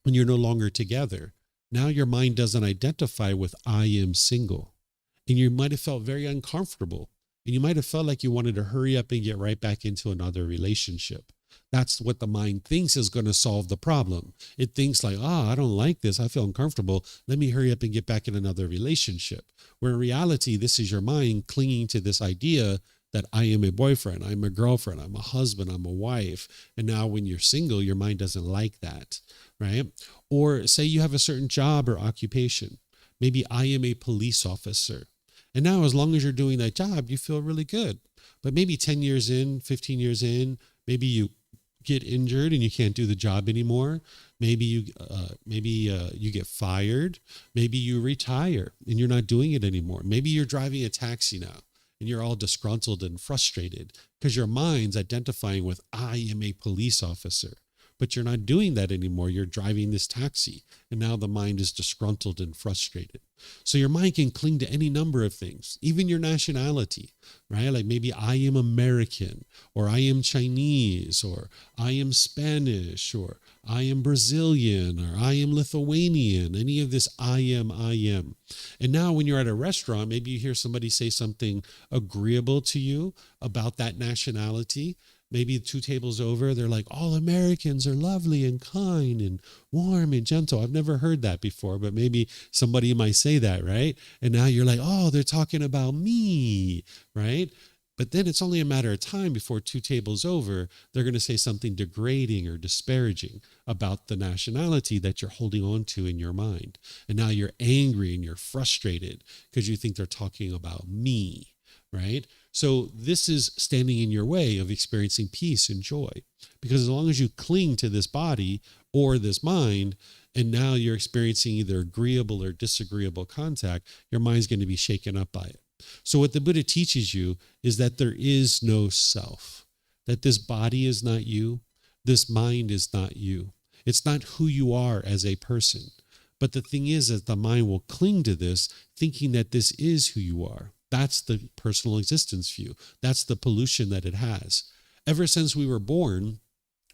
and you're no longer together, now your mind doesn't identify with I am single. And you might have felt very uncomfortable. And you might have felt like you wanted to hurry up and get right back into another relationship. That's what the mind thinks is going to solve the problem. It thinks like, I don't like this. I feel uncomfortable. Let me hurry up and get back in another relationship. Where in reality, this is your mind clinging to this idea that I am a boyfriend, I'm a girlfriend, I'm a husband, I'm a wife. And now when you're single, your mind doesn't like that, right? Or say you have a certain job or occupation. Maybe I am a police officer. And now as long as you're doing that job, you feel really good. But maybe 10 years in, 15 years in, maybe you get injured and you can't do the job anymore. Maybe you get fired. Maybe you retire and you're not doing it anymore. Maybe you're driving a taxi now and you're all disgruntled and frustrated because your mind's identifying with, I am a police officer. But you're not doing that anymore. You're driving this taxi, and now the mind is disgruntled and frustrated. So your mind can cling to any number of things, even your nationality, right? Like maybe I am American, or I am Chinese, or I am Spanish, or I am Brazilian, or I am Lithuanian, any of this I am. And now when you're at a restaurant, maybe you hear somebody say something agreeable to you about that nationality. Maybe 2 tables over, they're like, all Americans are lovely and kind and warm and gentle. I've never heard that before, but maybe somebody might say that, right? And now you're like, oh, they're talking about me, right? But then it's only a matter of time before 2 tables over, they're going to say something degrading or disparaging about the nationality that you're holding on to in your mind. And now you're angry and you're frustrated because you think they're talking about me, right? So this is standing in your way of experiencing peace and joy, because as long as you cling to this body or this mind, and now you're experiencing either agreeable or disagreeable contact, your mind's going to be shaken up by it. So what the Buddha teaches you is that there is no self, that this body is not you, this mind is not you. It's not who you are as a person. But the thing is that the mind will cling to this, thinking that this is who you are. That's the personal existence view. That's the pollution that it has. Ever since we were born,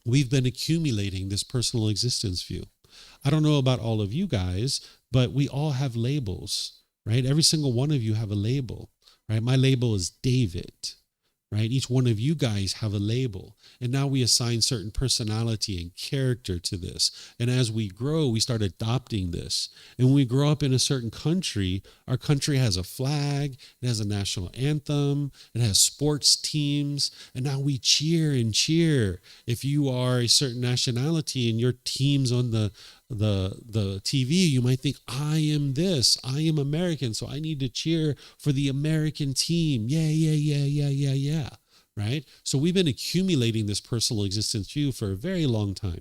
we've been accumulating this personal existence view. I don't know about all of you guys, but we all have labels, right? Every single one of you have a label, right? My label is David, right? Each one of you guys have a label. And now we assign certain personality and character to this. And as we grow, we start adopting this. And when we grow up in a certain country, our country has a flag, it has a national anthem, it has sports teams, and now we cheer and cheer. If you are a certain nationality and your team's on the TV, you might think, I am this, I am American, so I need to cheer for the American team. Yeah. Right? So we've been accumulating this personal existence view for a very long time.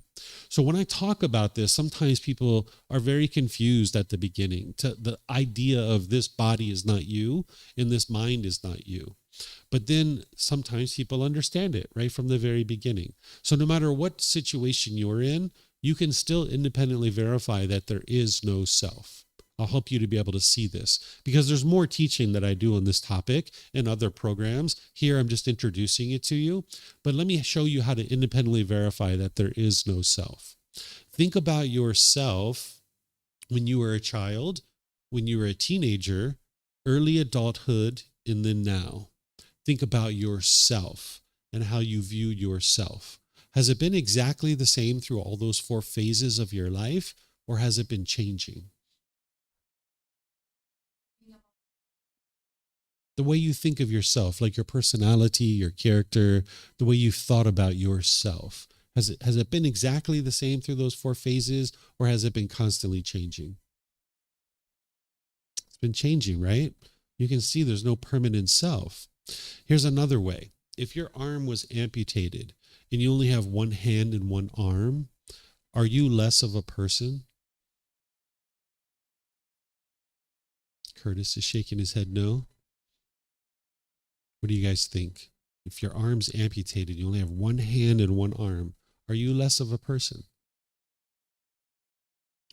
So when I talk about this, sometimes people are very confused at the beginning to the idea of this body is not you and this mind is not you. But then sometimes people understand it right from the very beginning. So no matter what situation you're in, you can still independently verify that there is no self. I'll help you to be able to see this because there's more teaching that I do on this topic in other programs. Here, I'm just introducing it to you, but let me show you how to independently verify that there is no self. Think about yourself when you were a child, when you were a teenager, early adulthood, and then now. Think about yourself and how you view yourself. Has it been exactly the same through all those 4 phases of your life, or has it been changing? The way you think of yourself, like your personality, your character, the way you've thought about yourself, has it been exactly the same through those 4 phases, or has it been constantly changing? It's been changing, right? You can see there's no permanent self. Here's another way. If your arm was amputated and you only have 1 hand and 1 arm, are you less of a person? Curtis is shaking his head no. What do you guys think? If your arm's amputated, you only have 1 hand and 1 arm, are you less of a person?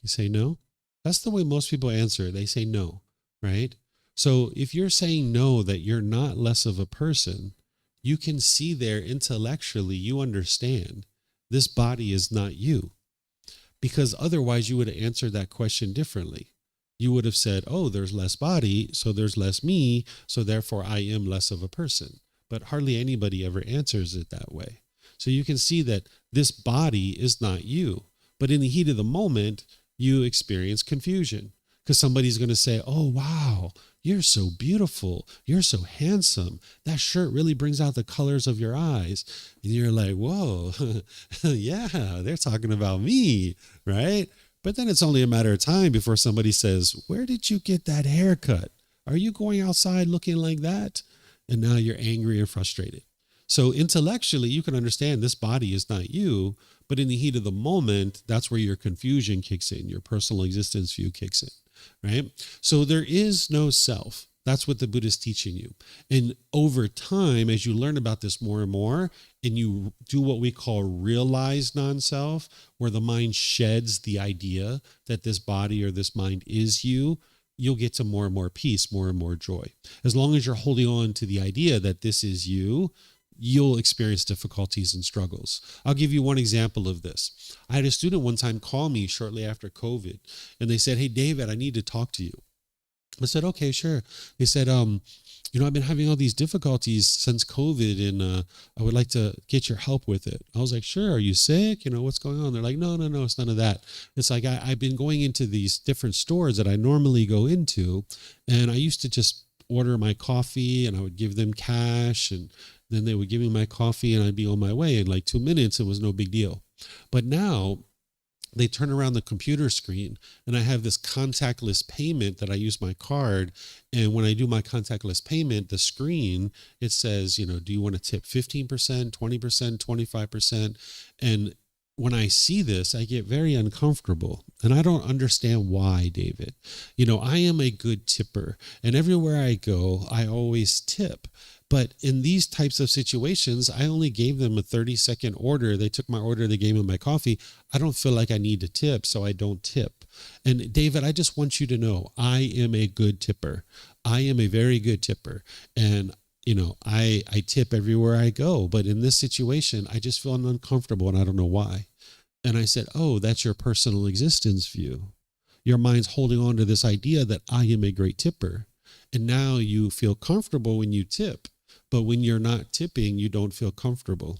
You say no? That's the way most people answer. They say no, right? So if you're saying no, that you're not less of a person, you can see there intellectually, you understand this body is not you. Because otherwise you would have answered that question differently. You would have said, oh, there's less body, so there's less me, so therefore I am less of a person. But hardly anybody ever answers it that way. So you can see that this body is not you. But in the heat of the moment, you experience confusion because somebody's going to say, oh, wow, you're so beautiful. You're so handsome. That shirt really brings out the colors of your eyes. And you're like, whoa, yeah, they're talking about me, right? But then it's only a matter of time before somebody says, where did you get that haircut? Are you going outside looking like that? And now you're angry and frustrated. So intellectually, you can understand this body is not you, but in the heat of the moment, that's where your confusion kicks in, your personal existence view kicks in, right? So there is no self. That's what the Buddha is teaching you. And over time, as you learn about this more and more, and you do what we call realized non-self, where the mind sheds the idea that this body or this mind is you, you'll get to more and more peace, more and more joy. As long as you're holding on to the idea that this is you, you'll experience difficulties and struggles. I'll give you one example of this. I had a student one time call me shortly after COVID, and they said, hey, David, I need to talk to you. I said, okay, sure. They said, I've been having all these difficulties since COVID, and I would like to get your help with it. I was like, sure. Are you sick? What's going on? They're like, no, it's none of that. It's like, I've been going into these different stores that I normally go into, and I used to just order my coffee, and I would give them cash, and then they would give me my coffee, and I'd be on my way. In like 2 minutes, it was no big deal. But now they turn around the computer screen, and I have this contactless payment that I use my card. And when I do my contactless payment, the screen, it says, do you want to tip 15%, 20%, 25%? And when I see this, I get very uncomfortable, and I don't understand why, David. I am a good tipper, and everywhere I go, I always tip. But in these types of situations, I only gave them a 30-second order. They took my order, they gave me my coffee. I don't feel like I need to tip, so I don't tip. And David, I just want you to know, I am a good tipper. I am a very good tipper. And I tip everywhere I go, but in this situation, I just feel uncomfortable, and I don't know why. And I said, oh, that's your personal existence view. Your mind's holding on to this idea that I am a great tipper. And now you feel comfortable when you tip, but when you're not tipping, you don't feel comfortable.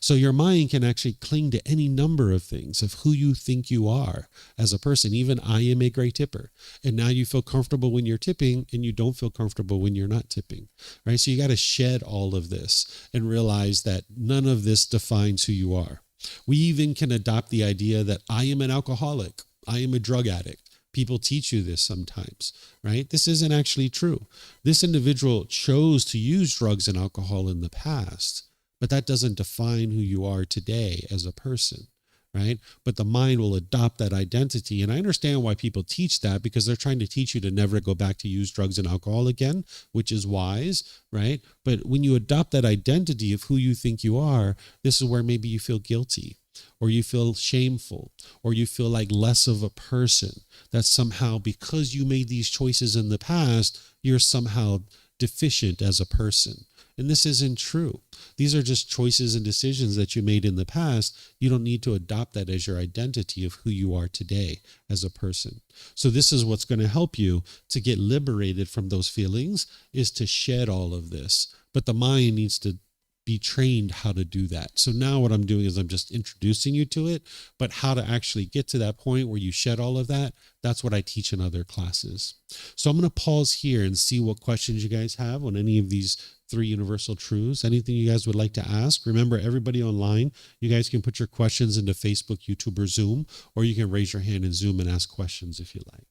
So your mind can actually cling to any number of things of who you think you are as a person. Even I am a great tipper. And now you feel comfortable when you're tipping, and you don't feel comfortable when you're not tipping, right? So you got to shed all of this and realize that none of this defines who you are. We even can adopt the idea that I am an alcoholic. I am a drug addict. People teach you this sometimes, right? This isn't actually true. This individual chose to use drugs and alcohol in the past, but that doesn't define who you are today as a person, right? But the mind will adopt that identity. And I understand why people teach that, because they're trying to teach you to never go back to use drugs and alcohol again, which is wise, right? But when you adopt that identity of who you think you are, this is where maybe you feel guilty, or you feel shameful, or you feel like less of a person, that somehow because you made these choices in the past, you're somehow deficient as a person. And this isn't true. These are just choices and decisions that you made in the past. You don't need to adopt that as your identity of who you are today as a person. So this is what's going to help you to get liberated from those feelings, is to shed all of this. But the mind needs to be trained how to do that. So now what I'm doing is I'm just introducing you to it, but how to actually get to that point where you shed all of that, that's what I teach in other classes. So I'm going to pause here and see what questions you guys have on any of these 3 universal truths. Anything you guys would like to ask. Remember, everybody online, you guys can put your questions into Facebook, YouTube, or Zoom, or you can raise your hand in Zoom and ask questions if you like.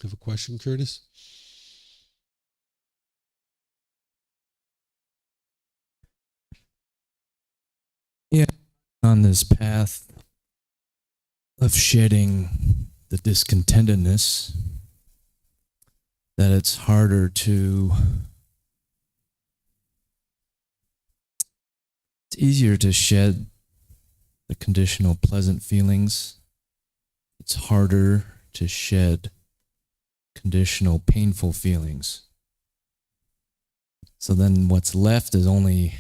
Have a question, Curtis? Yeah, on this path of shedding the discontentedness, that it's harder to, it's easier to shed the conditional pleasant feelings. It's harder to shed conditional painful feelings. So then what's left is only,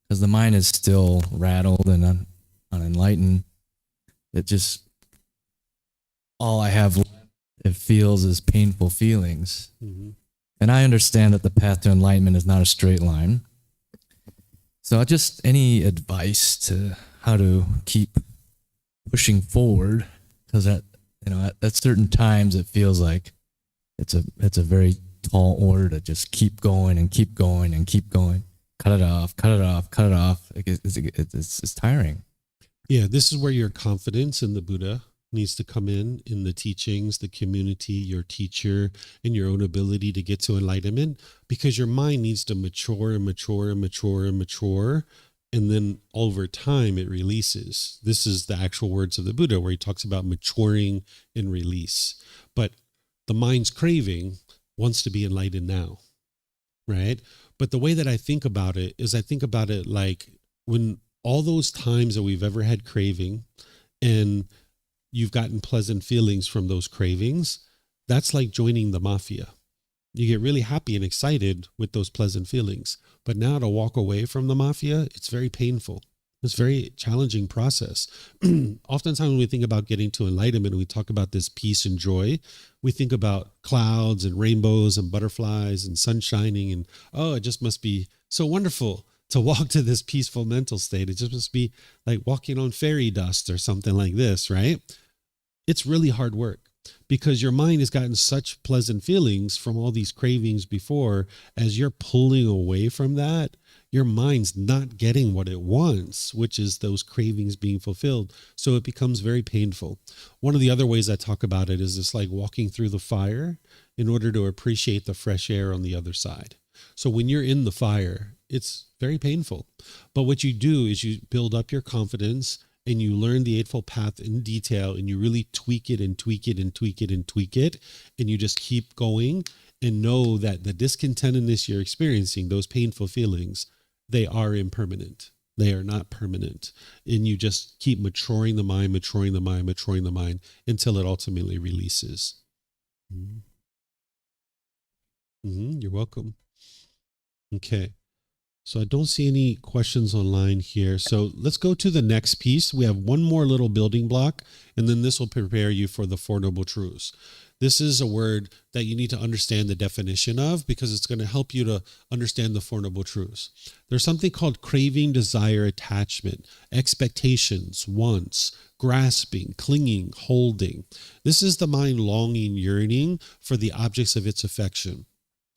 because the mind is still rattled and unenlightened, it just, all I have left, it feels is painful feelings. Mm-hmm. And I understand that the path to enlightenment is not a straight line. So just any advice to how to keep pushing forward, because at certain times it feels like it's a very tall order to just keep going and keep going and keep going. Cut it off, cut it off, cut it off. It's tiring. Yeah, this is where your confidence in the Buddha needs to come in the teachings, the community, your teacher, and your own ability to get to enlightenment, because your mind needs to mature and mature and mature and mature. And then over time it releases. This is the actual words of the Buddha, where he talks about maturing and release. But the mind's craving wants to be enlightened now, right? But the way that I think about it is, I think about it like when all those times that we've ever had craving and you've gotten pleasant feelings from those cravings, that's like joining the mafia. You get really happy and excited with those pleasant feelings. But now to walk away from the mafia, it's very painful. It's a very challenging process. Oftentimes when we think about getting to enlightenment, we talk about this peace and joy. We think about clouds and rainbows and butterflies and sun shining, and oh, it just must be so wonderful to walk to this peaceful mental state. It just must be like walking on fairy dust or something like this, right? It's really hard work, because your mind has gotten such pleasant feelings from all these cravings before. As you're pulling away from that, your mind's not getting what it wants, which is those cravings being fulfilled. So it becomes very painful. One of the other ways I talk about it is it's like walking through the fire in order to appreciate the fresh air on the other side. So when you're in the fire, it's very painful. But what you do is you build up your confidence and you learn the Eightfold Path in detail, and you really tweak it and tweak it and tweak it and tweak it. And you just keep going and know that the discontentedness you're experiencing, those painful feelings, they are impermanent. They are not permanent. And you just keep maturing the mind, maturing the mind, maturing the mind until it ultimately releases. You're welcome. Okay. So I don't see any questions online here. So let's go to the next piece. We have one more little building block, and then this will prepare you for the Four Noble Truths. This is a word that you need to understand the definition of, because it's going to help you to understand the Four Noble Truths. There's something called craving, desire, attachment, expectations, wants, grasping, clinging, holding. This is the mind longing, yearning for the objects of its affection.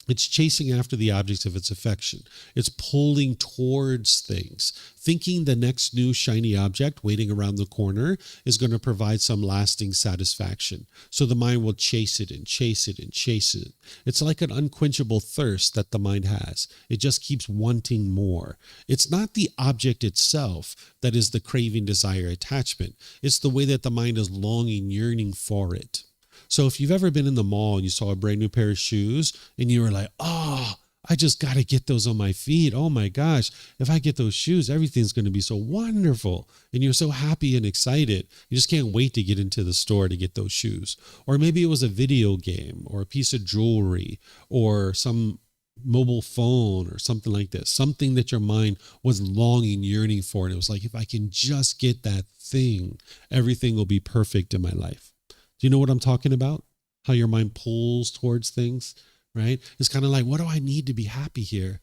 It's chasing after the objects of its affection. It's pulling towards things, thinking the next new shiny object waiting around the corner is going to provide some lasting satisfaction. So the mind will chase it and chase it and chase it. It's like an unquenchable thirst that the mind has. It just keeps wanting more. It's not the object itself that is the craving, desire, attachment. It's the way that the mind is longing, yearning for it. So if you've ever been in the mall and you saw a brand new pair of shoes and you were like, oh, I just got to get those on my feet. Oh my gosh, if I get those shoes, everything's going to be so wonderful. And you're so happy and excited. You just can't wait to get into the store to get those shoes. Or maybe it was a video game or a piece of jewelry or some mobile phone or something like this, something that your mind was longing, yearning for. And it was like, if I can just get that thing, everything will be perfect in my life. Do you know what I'm talking about? How your mind pulls towards things, right? It's kind of like, what do I need to be happy here?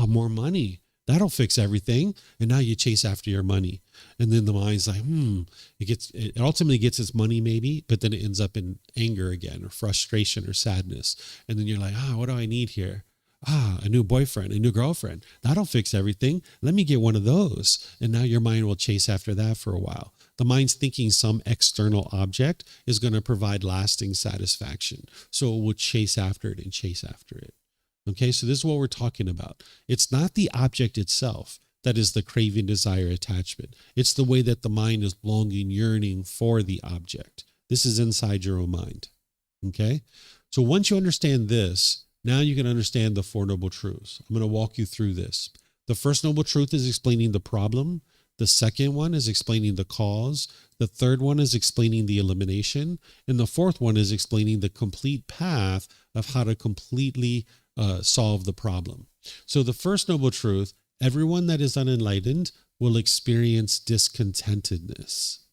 More money. That'll fix everything. And now you chase after your money. And then the mind's like, it ultimately gets its money maybe, but then it ends up in anger again, or frustration or sadness. And then you're like, what do I need here? A new boyfriend, a new girlfriend. That'll fix everything. Let me get one of those. And now your mind will chase after that for a while. The mind's thinking some external object is going to provide lasting satisfaction. So it will chase after it and chase after it. Okay, so this is what we're talking about. It's not the object itself that is the craving, desire, attachment. It's the way that the mind is longing, yearning for the object. This is inside your own mind. Okay, so once you understand this, now you can understand the Four Noble Truths. I'm going to walk you through this. The first noble truth is explaining the problem. The second one is explaining the cause. The third one is explaining the elimination. And the fourth one is explaining the complete path of how to completely solve the problem. So the first noble truth, everyone that is unenlightened will experience discontentedness.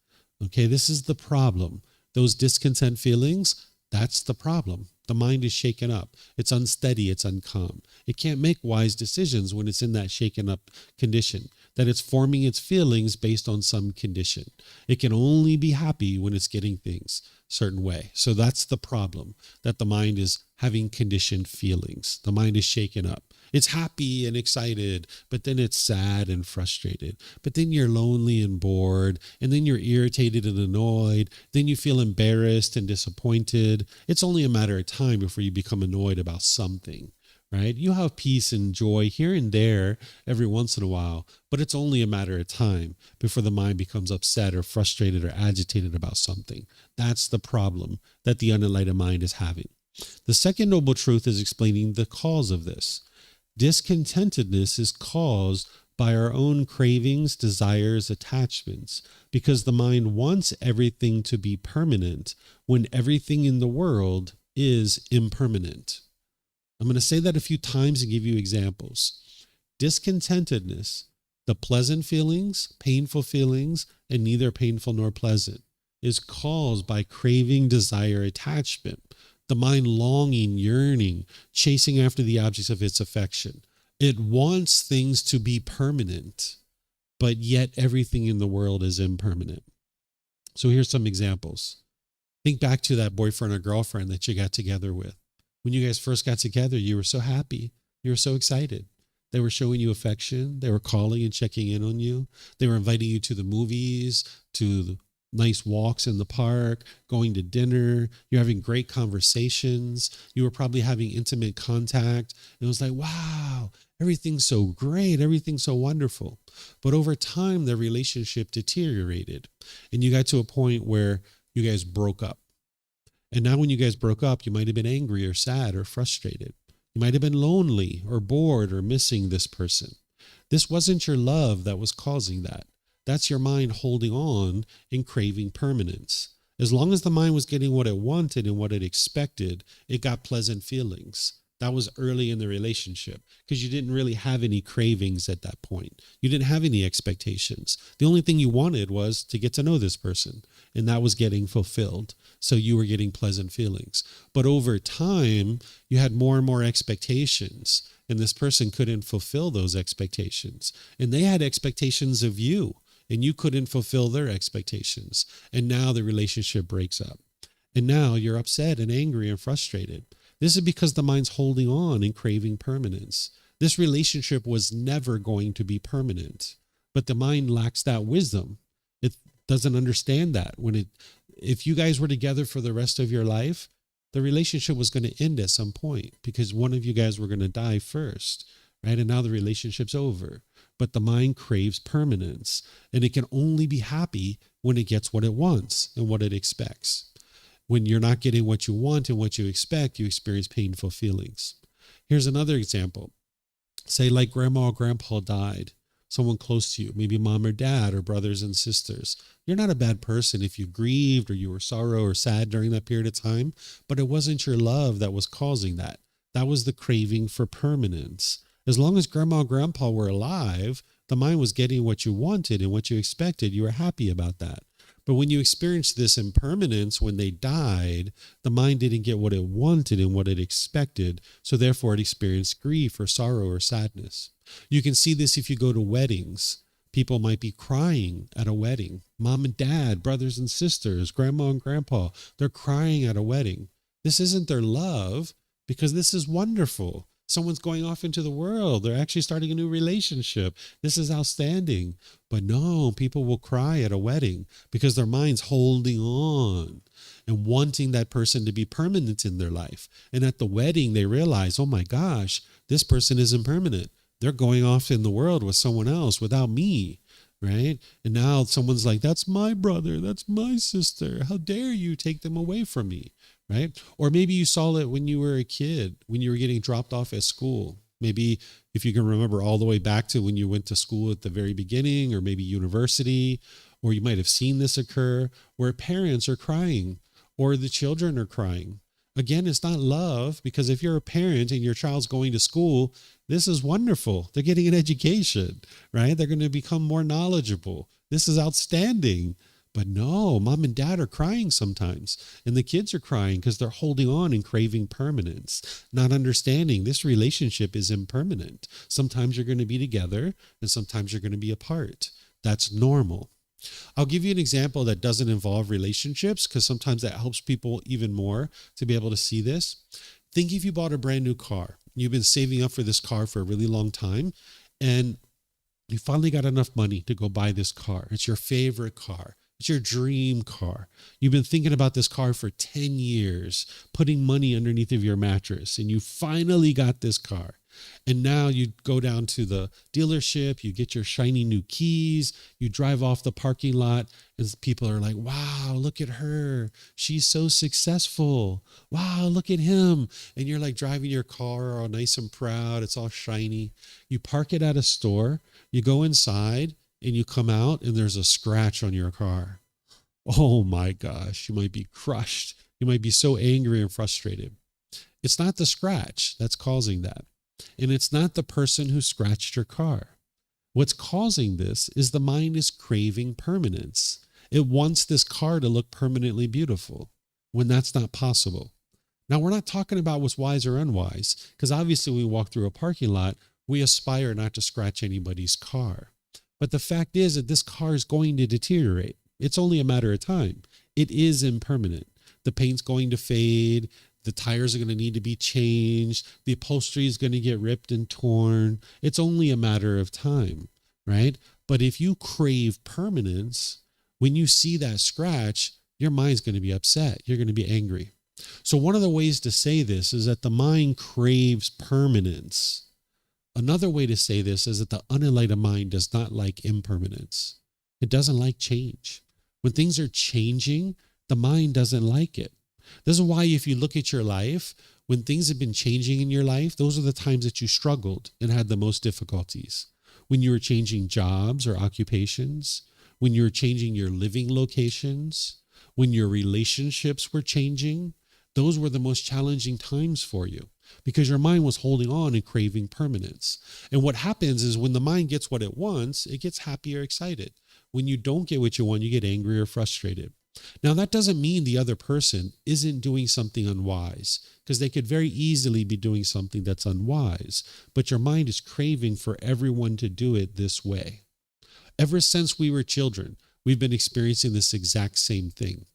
Okay, this is the problem. Those discontent feelings, that's the problem. The mind is shaken up. It's unsteady. It's uncalm. It can't make wise decisions when it's in that shaken up condition, that it's forming its feelings based on some condition. It can only be happy when it's getting things a certain way. So that's the problem, that the mind is having conditioned feelings. The mind is shaken up. It's happy and excited, but then it's sad and frustrated. But then you're lonely and bored, and then you're irritated and annoyed. Then you feel embarrassed and disappointed. It's only a matter of time before you become annoyed about something, right? You have peace and joy here and there every once in a while, but it's only a matter of time before the mind becomes upset or frustrated or agitated about something. That's the problem that the unenlightened mind is having. The second noble truth is explaining the cause of this. Discontentedness is caused by our own cravings, desires, attachments, because the mind wants everything to be permanent when everything in the world is impermanent. I'm going to say that a few times and give you examples. Discontentedness, the pleasant feelings, painful feelings, and neither painful nor pleasant, is caused by craving, desire, attachment. The mind longing, yearning, chasing after the objects of its affection. It wants things to be permanent, but yet everything in the world is impermanent. So here's some examples. Think back to that boyfriend or girlfriend that you got together with. When you guys first got together, you were so happy. You were so excited. They were showing you affection. They were calling and checking in on you. They were inviting you to the movies, to the nice walks in the park, going to dinner. You're having great conversations. You were probably having intimate contact. It was like, wow, everything's so great. Everything's so wonderful. But over time, the relationship deteriorated. And you got to a point where you guys broke up. And now when you guys broke up, you might have been angry or sad or frustrated. You might have been lonely or bored or missing this person. This wasn't your love that was causing that. That's your mind holding on and craving permanence. As long as the mind was getting what it wanted and what it expected, it got pleasant feelings. That was early in the relationship because you didn't really have any cravings at that point. You didn't have any expectations. The only thing you wanted was to get to know this person, and that was getting fulfilled. So you were getting pleasant feelings. But over time, you had more and more expectations, and this person couldn't fulfill those expectations. And they had expectations of you, and you couldn't fulfill their expectations. And now the relationship breaks up. And now you're upset and angry and frustrated. This is because the mind's holding on and craving permanence. This relationship was never going to be permanent, but the mind lacks that wisdom. It doesn't understand that. If you guys were together for the rest of your life, the relationship was going to end at some point because one of you guys were going to die first, right? And now the relationship's over. But the mind craves permanence, and it can only be happy when it gets what it wants and what it expects. When you're not getting what you want and what you expect, you experience painful feelings. Here's another example. Say like grandma or grandpa died, someone close to you, maybe mom or dad or brothers and sisters. You're not a bad person if you grieved or you were sorrow or sad during that period of time, but it wasn't your love that was causing that. That was the craving for permanence. As long as grandma and grandpa were alive, the mind was getting what you wanted and what you expected. You were happy about that. But when you experienced this impermanence, when they died, the mind didn't get what it wanted and what it expected. So therefore it experienced grief or sorrow or sadness. You can see this if you go to weddings. People might be crying at a wedding. Mom and dad, brothers and sisters, grandma and grandpa, they're crying at a wedding. This isn't their love because this is wonderful. Someone's going off into the world. They're actually starting a new relationship. This is outstanding. But no, people will cry at a wedding because their mind's holding on and wanting that person to be permanent in their life. And at the wedding, they realize, oh my gosh, this person isn't permanent. They're going off in the world with someone else without me, right? And now someone's like, that's my brother. That's my sister. How dare you take them away from me? Right? Or maybe you saw it when you were a kid, when you were getting dropped off at school. Maybe if you can remember all the way back to when you went to school at the very beginning, or maybe university, or you might have seen this occur where parents are crying or the children are crying. Again, it's not love, because if you're a parent and your child's going to school, this is wonderful. They're getting an education, right? They're going to become more knowledgeable. This is outstanding. But no, mom and dad are crying sometimes, and the kids are crying because they're holding on and craving permanence, not understanding this relationship is impermanent. Sometimes you're going to be together, and sometimes you're going to be apart. That's normal. I'll give you an example that doesn't involve relationships, because sometimes that helps people even more to be able to see this. Think if you bought a brand new car. You've been saving up for this car for a really long time, and you finally got enough money to go buy this car. It's your favorite car. It's your dream car. You've been thinking about this car for 10 years, putting money underneath of your mattress, and you finally got this car. And now you go down to the dealership, you get your shiny new keys, you drive off the parking lot, and people are like, wow, look at her. She's so successful. Wow, look at him. And you're like driving your car all nice and proud. It's all shiny. You park it at a store, you go inside, and you come out, and there's a scratch on your car. Oh my gosh, you might be crushed. You might be so angry and frustrated. It's not the scratch that's causing that. And it's not the person who scratched your car. What's causing this is the mind is craving permanence. It wants this car to look permanently beautiful when that's not possible. Now, we're not talking about what's wise or unwise, because obviously when we walk through a parking lot, we aspire not to scratch anybody's car. But the fact is that this car is going to deteriorate. It's only a matter of time. It is impermanent. The paint's going to fade. The tires are going to need to be changed. The upholstery is going to get ripped and torn. It's only a matter of time, right? But if you crave permanence, when you see that scratch, your mind's going to be upset. You're going to be angry. So one of the ways to say this is that the mind craves permanence. Another way to say this is that the unenlightened mind does not like impermanence. It doesn't like change. When things are changing, the mind doesn't like it. This is why if you look at your life, when things have been changing in your life, those are the times that you struggled and had the most difficulties. When you were changing jobs or occupations, when you were changing your living locations, when your relationships were changing, those were the most challenging times for you because your mind was holding on and craving permanence. And what happens is when the mind gets what it wants, it gets happy or excited. When you don't get what you want, you get angry or frustrated. Now, that doesn't mean the other person isn't doing something unwise, because they could very easily be doing something that's unwise, but your mind is craving for everyone to do it this way. Ever since we were children, we've been experiencing this exact same thing.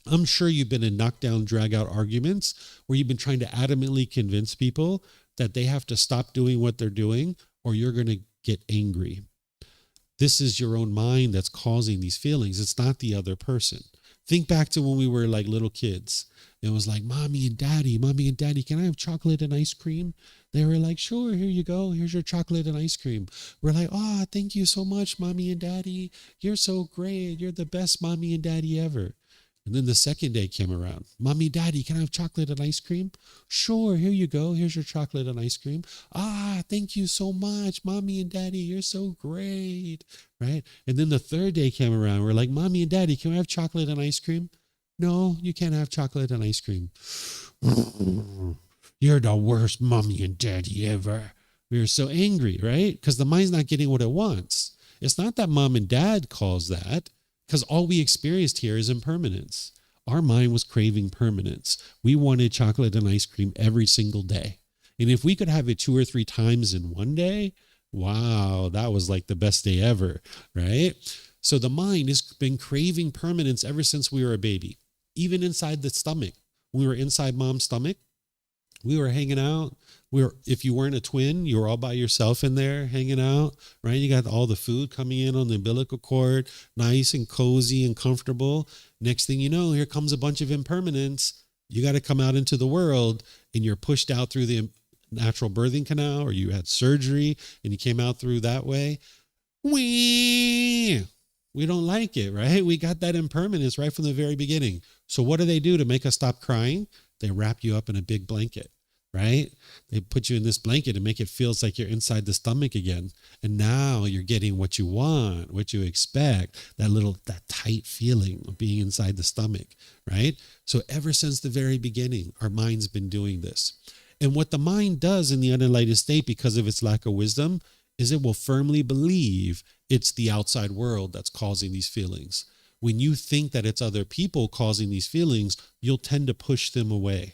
I'm sure you've been in knockdown, drag-out arguments where you've been trying to adamantly convince people that they have to stop doing what they're doing or you're going to get angry. This is your own mind that's causing these feelings. It's not the other person. Think back to when we were like little kids. It was like, mommy and daddy, can I have chocolate and ice cream? They were like, sure, here you go. Here's your chocolate and ice cream. We're like, oh, thank you so much, mommy and daddy. You're so great. You're the best mommy and daddy ever. And then the second day came around. Mommy, daddy, can I have chocolate and ice cream? Sure, here you go. Here's your chocolate and ice cream. Ah, thank you so much, mommy and daddy. You're so great, right? And then the third day came around. We're like, mommy and daddy, can I have chocolate and ice cream? No, you can't have chocolate and ice cream. You're the worst mommy and daddy ever. We were so angry, right? Because the mind's not getting what it wants. It's not that mom and dad calls that. Because all we experienced here is impermanence. Our mind was craving permanence. We wanted chocolate and ice cream every single day. And if we could have it 2 or 3 times in one day, wow, that was like the best day ever, right? So the mind has been craving permanence ever since we were a baby, even inside the stomach. When we were inside mom's stomach, we were hanging out. If you weren't a twin, you were all by yourself in there hanging out, right? You got all the food coming in on the umbilical cord, nice and cozy and comfortable. Next thing you know, here comes a bunch of impermanence. You got to come out into the world and you're pushed out through the natural birthing canal, or you had surgery and you came out through that way. We don't like it, right? We got that impermanence right from the very beginning. So what do they do to make us stop crying? They wrap you up in a big blanket, right? They put you in this blanket and make it feel like you're inside the stomach again. And now you're getting what you want, what you expect, that tight feeling of being inside the stomach, right? So ever since the very beginning, our mind's been doing this. And what the mind does in the unenlightened state, because of its lack of wisdom, is it will firmly believe it's the outside world that's causing these feelings. When you think that it's other people causing these feelings, you'll tend to push them away.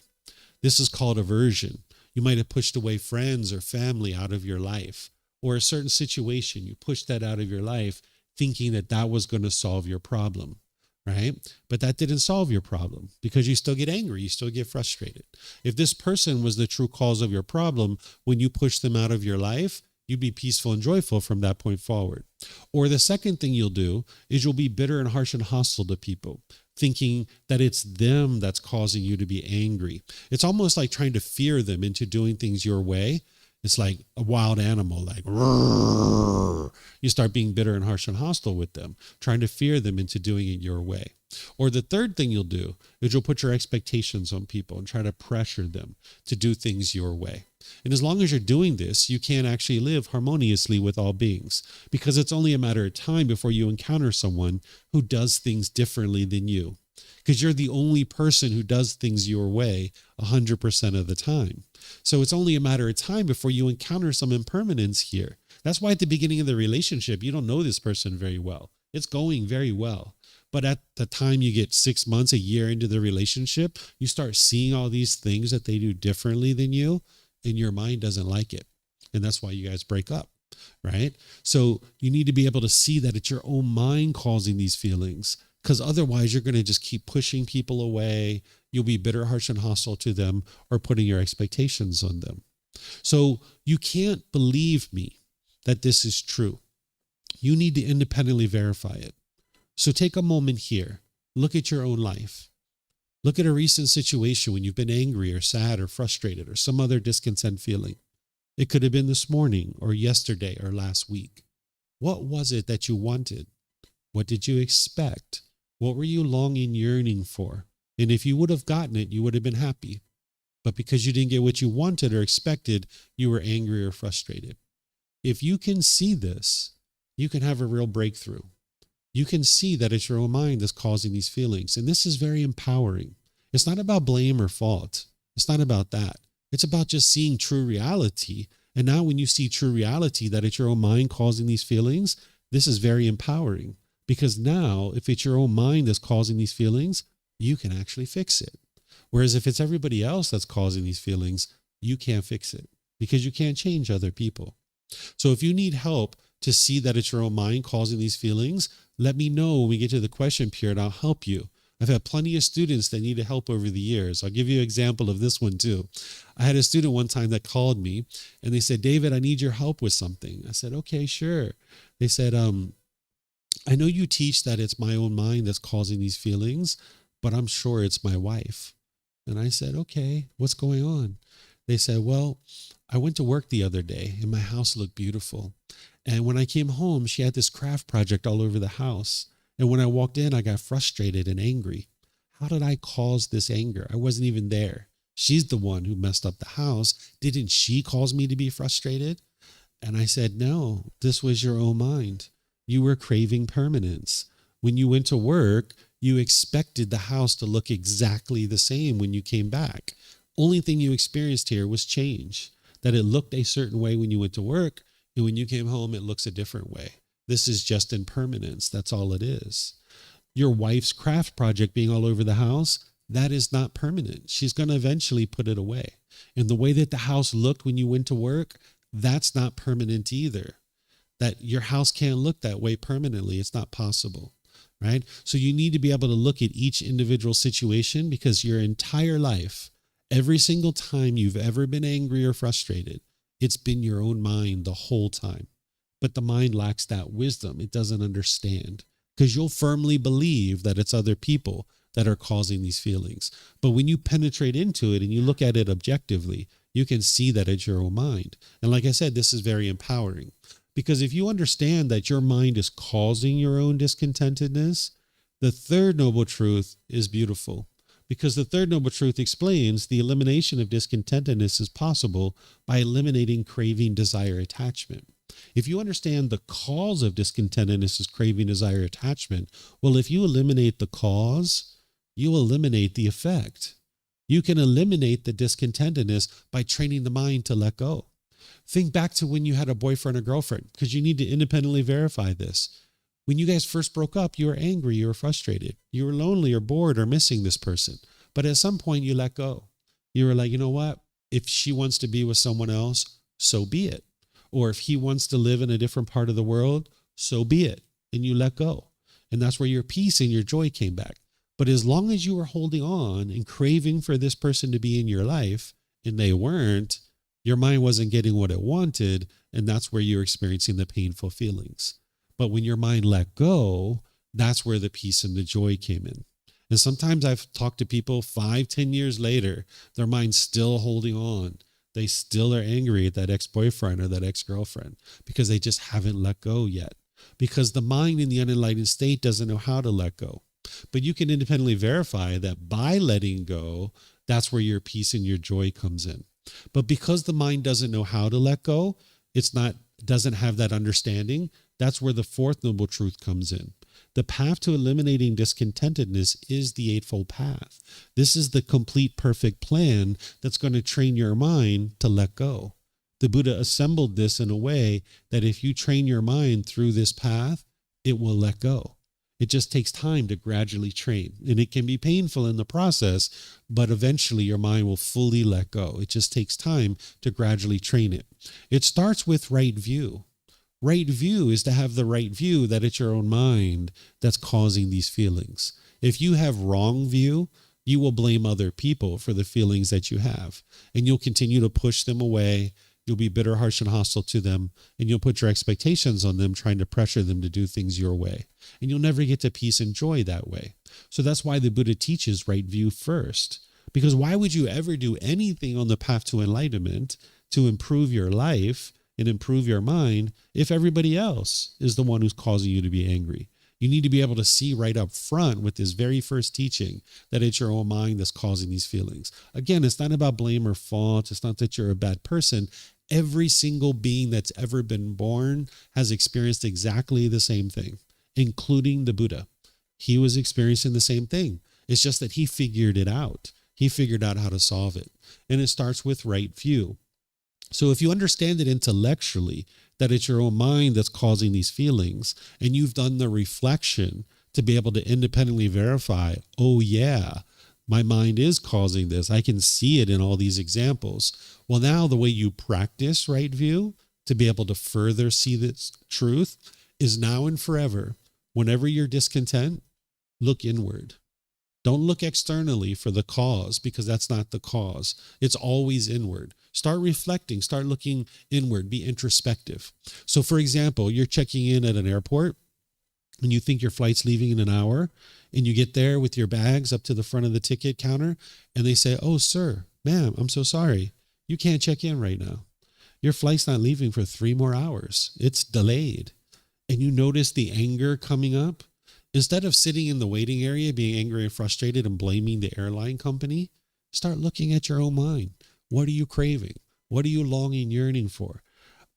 This is called aversion. You might have pushed away friends or family out of your life, or a certain situation. You pushed that out of your life thinking that that was going to solve your problem, right? But that didn't solve your problem because you still get angry. You still get frustrated. If this person was the true cause of your problem, when you push them out of your life, you'd be peaceful and joyful from that point forward. Or the second thing you'll do is you'll be bitter and harsh and hostile to people, thinking that it's them that's causing you to be angry. It's almost like trying to fear them into doing things your way. It's like a wild animal, like roar. You start being bitter and harsh and hostile with them, trying to fear them into doing it your way. Or the third thing you'll do is you'll put your expectations on people and try to pressure them to do things your way. And as long as you're doing this, you can't actually live harmoniously with all beings, because it's only a matter of time before you encounter someone who does things differently than you, because you're the only person who does things your way 100% of the time. So it's only a matter of time before you encounter some impermanence here. That's why at the beginning of the relationship, you don't know this person very well. It's going very well. But at the time you get 6 months, a year into the relationship, you start seeing all these things that they do differently than you, and your mind doesn't like it. And that's why you guys break up, right? So you need to be able to see that it's your own mind causing these feelings, because otherwise you're going to just keep pushing people away. You'll be bitter, harsh, and hostile to them, or putting your expectations on them. So you can't believe me that this is true. You need to independently verify it. So take a moment here. Look at your own life. Look at a recent situation when you've been angry or sad or frustrated or some other discontent feeling. It could have been this morning or yesterday or last week. What was it that you wanted? What did you expect? What were you longing, yearning for? And if you would have gotten it, you would have been happy. But because you didn't get what you wanted or expected, you were angry or frustrated. If you can see this, you can have a real breakthrough. You can see that it's your own mind that's causing these feelings. And this is very empowering. It's not about blame or fault. It's not about that. It's about just seeing true reality. And now when you see true reality that it's your own mind causing these feelings, this is very empowering. Because now, if it's your own mind that's causing these feelings, you can actually fix it. Whereas if it's everybody else that's causing these feelings, you can't fix it because you can't change other people. So if you need help to see that it's your own mind causing these feelings, let me know when we get to the question period. I'll help you. I've had plenty of students that needed help over the years. I'll give you an example of this one too. I had a student one time that called me and they said, David, I need your help with something. I said, okay, sure. They said, I know you teach that it's my own mind that's causing these feelings, but I'm sure it's my wife. And I said, okay, what's going on? They said, well, I went to work the other day and my house looked beautiful. And when I came home, she had this craft project all over the house. And when I walked in, I got frustrated and angry. How did I cause this anger? I wasn't even there. She's the one who messed up the house. Didn't she cause me to be frustrated? And I said, no, this was your own mind. You were craving permanence. When you went to work, you expected the house to look exactly the same when you came back. Only thing you experienced here was change, that it looked a certain way when you went to work, and when you came home, it looks a different way. This is just impermanence. That's all it is. Your wife's craft project being all over the house, that is not permanent. She's going to eventually put it away. And the way that the house looked when you went to work, that's not permanent either. That your house can't look that way permanently. It's not possible, right? So you need to be able to look at each individual situation, because your entire life, every single time you've ever been angry or frustrated, it's been your own mind the whole time. But the mind lacks that wisdom. It doesn't understand, because you'll firmly believe that it's other people that are causing these feelings. But when you penetrate into it and you look at it objectively, you can see that it's your own mind. And like I said, this is very empowering, because if you understand that your mind is causing your own discontentedness, the third noble truth is beautiful. Because the third noble truth explains the elimination of discontentedness is possible by eliminating craving, desire, attachment. If you understand the cause of discontentedness is craving, desire, attachment, well, if you eliminate the cause, you eliminate the effect. You can eliminate the discontentedness by training the mind to let go. Think back to when you had a boyfriend or girlfriend, because you need to independently verify this. When you guys first broke up, you were angry, you were frustrated, you were lonely or bored or missing this person. But at some point you let go. You were like, you know what? If she wants to be with someone else, so be it. Or if he wants to live in a different part of the world, so be it. And you let go. And that's where your peace and your joy came back. But as long as you were holding on and craving for this person to be in your life and they weren't, your mind wasn't getting what it wanted. And that's where you're experiencing the painful feelings. But when your mind let go, that's where the peace and the joy came in. And sometimes I've talked to people 5-10 years later, their mind's still holding on. They still are angry at that ex-boyfriend or that ex-girlfriend because they just haven't let go yet. Because the mind in the unenlightened state doesn't know how to let go. But you can independently verify that by letting go, that's where your peace and your joy comes in. But because the mind doesn't know how to let go, doesn't have that understanding, that's where the fourth noble truth comes in. The path to eliminating discontentedness is the Eightfold Path. This is the complete perfect plan that's going to train your mind to let go. The Buddha assembled this in a way that if you train your mind through this path, it will let go. It just takes time to gradually train. And it can be painful in the process, but eventually your mind will fully let go. It just takes time to gradually train it. It starts with right view. Right view is to have the right view that it's your own mind that's causing these feelings. If you have wrong view, you will blame other people for the feelings that you have. And you'll continue to push them away. You'll be bitter, harsh, and hostile to them. And you'll put your expectations on them, trying to pressure them to do things your way. And you'll never get to peace and joy that way. So that's why the Buddha teaches right view first. Because why would you ever do anything on the path to enlightenment to improve your life and improve your mind if everybody else is the one who's causing you to be angry? You need to be able to see right up front with this very first teaching that it's your own mind that's causing these feelings. Again, it's not about blame or fault. It's not that you're a bad person. Every single being that's ever been born has experienced exactly the same thing, including the Buddha. He was experiencing the same thing. It's just that he figured it out. He figured out how to solve it. And it starts with right view. So if you understand it intellectually, that it's your own mind that's causing these feelings, and you've done the reflection to be able to independently verify, oh yeah, my mind is causing this. I can see it in all these examples. Well, now the way you practice right view to be able to further see this truth is now and forever. Whenever you're discontent, look inward. Don't look externally for the cause, because that's not the cause. It's always inward. Start reflecting, start looking inward, be introspective. So for example, you're checking in at an airport and you think your flight's leaving in an hour, and you get there with your bags up to the front of the ticket counter and they say, oh, sir, ma'am, I'm so sorry. You can't check in right now. Your flight's not leaving for 3 more hours. It's delayed. And you notice the anger coming up. Instead of sitting in the waiting area, being angry and frustrated and blaming the airline company, start looking at your own mind. What are you craving? What are you longing, yearning for?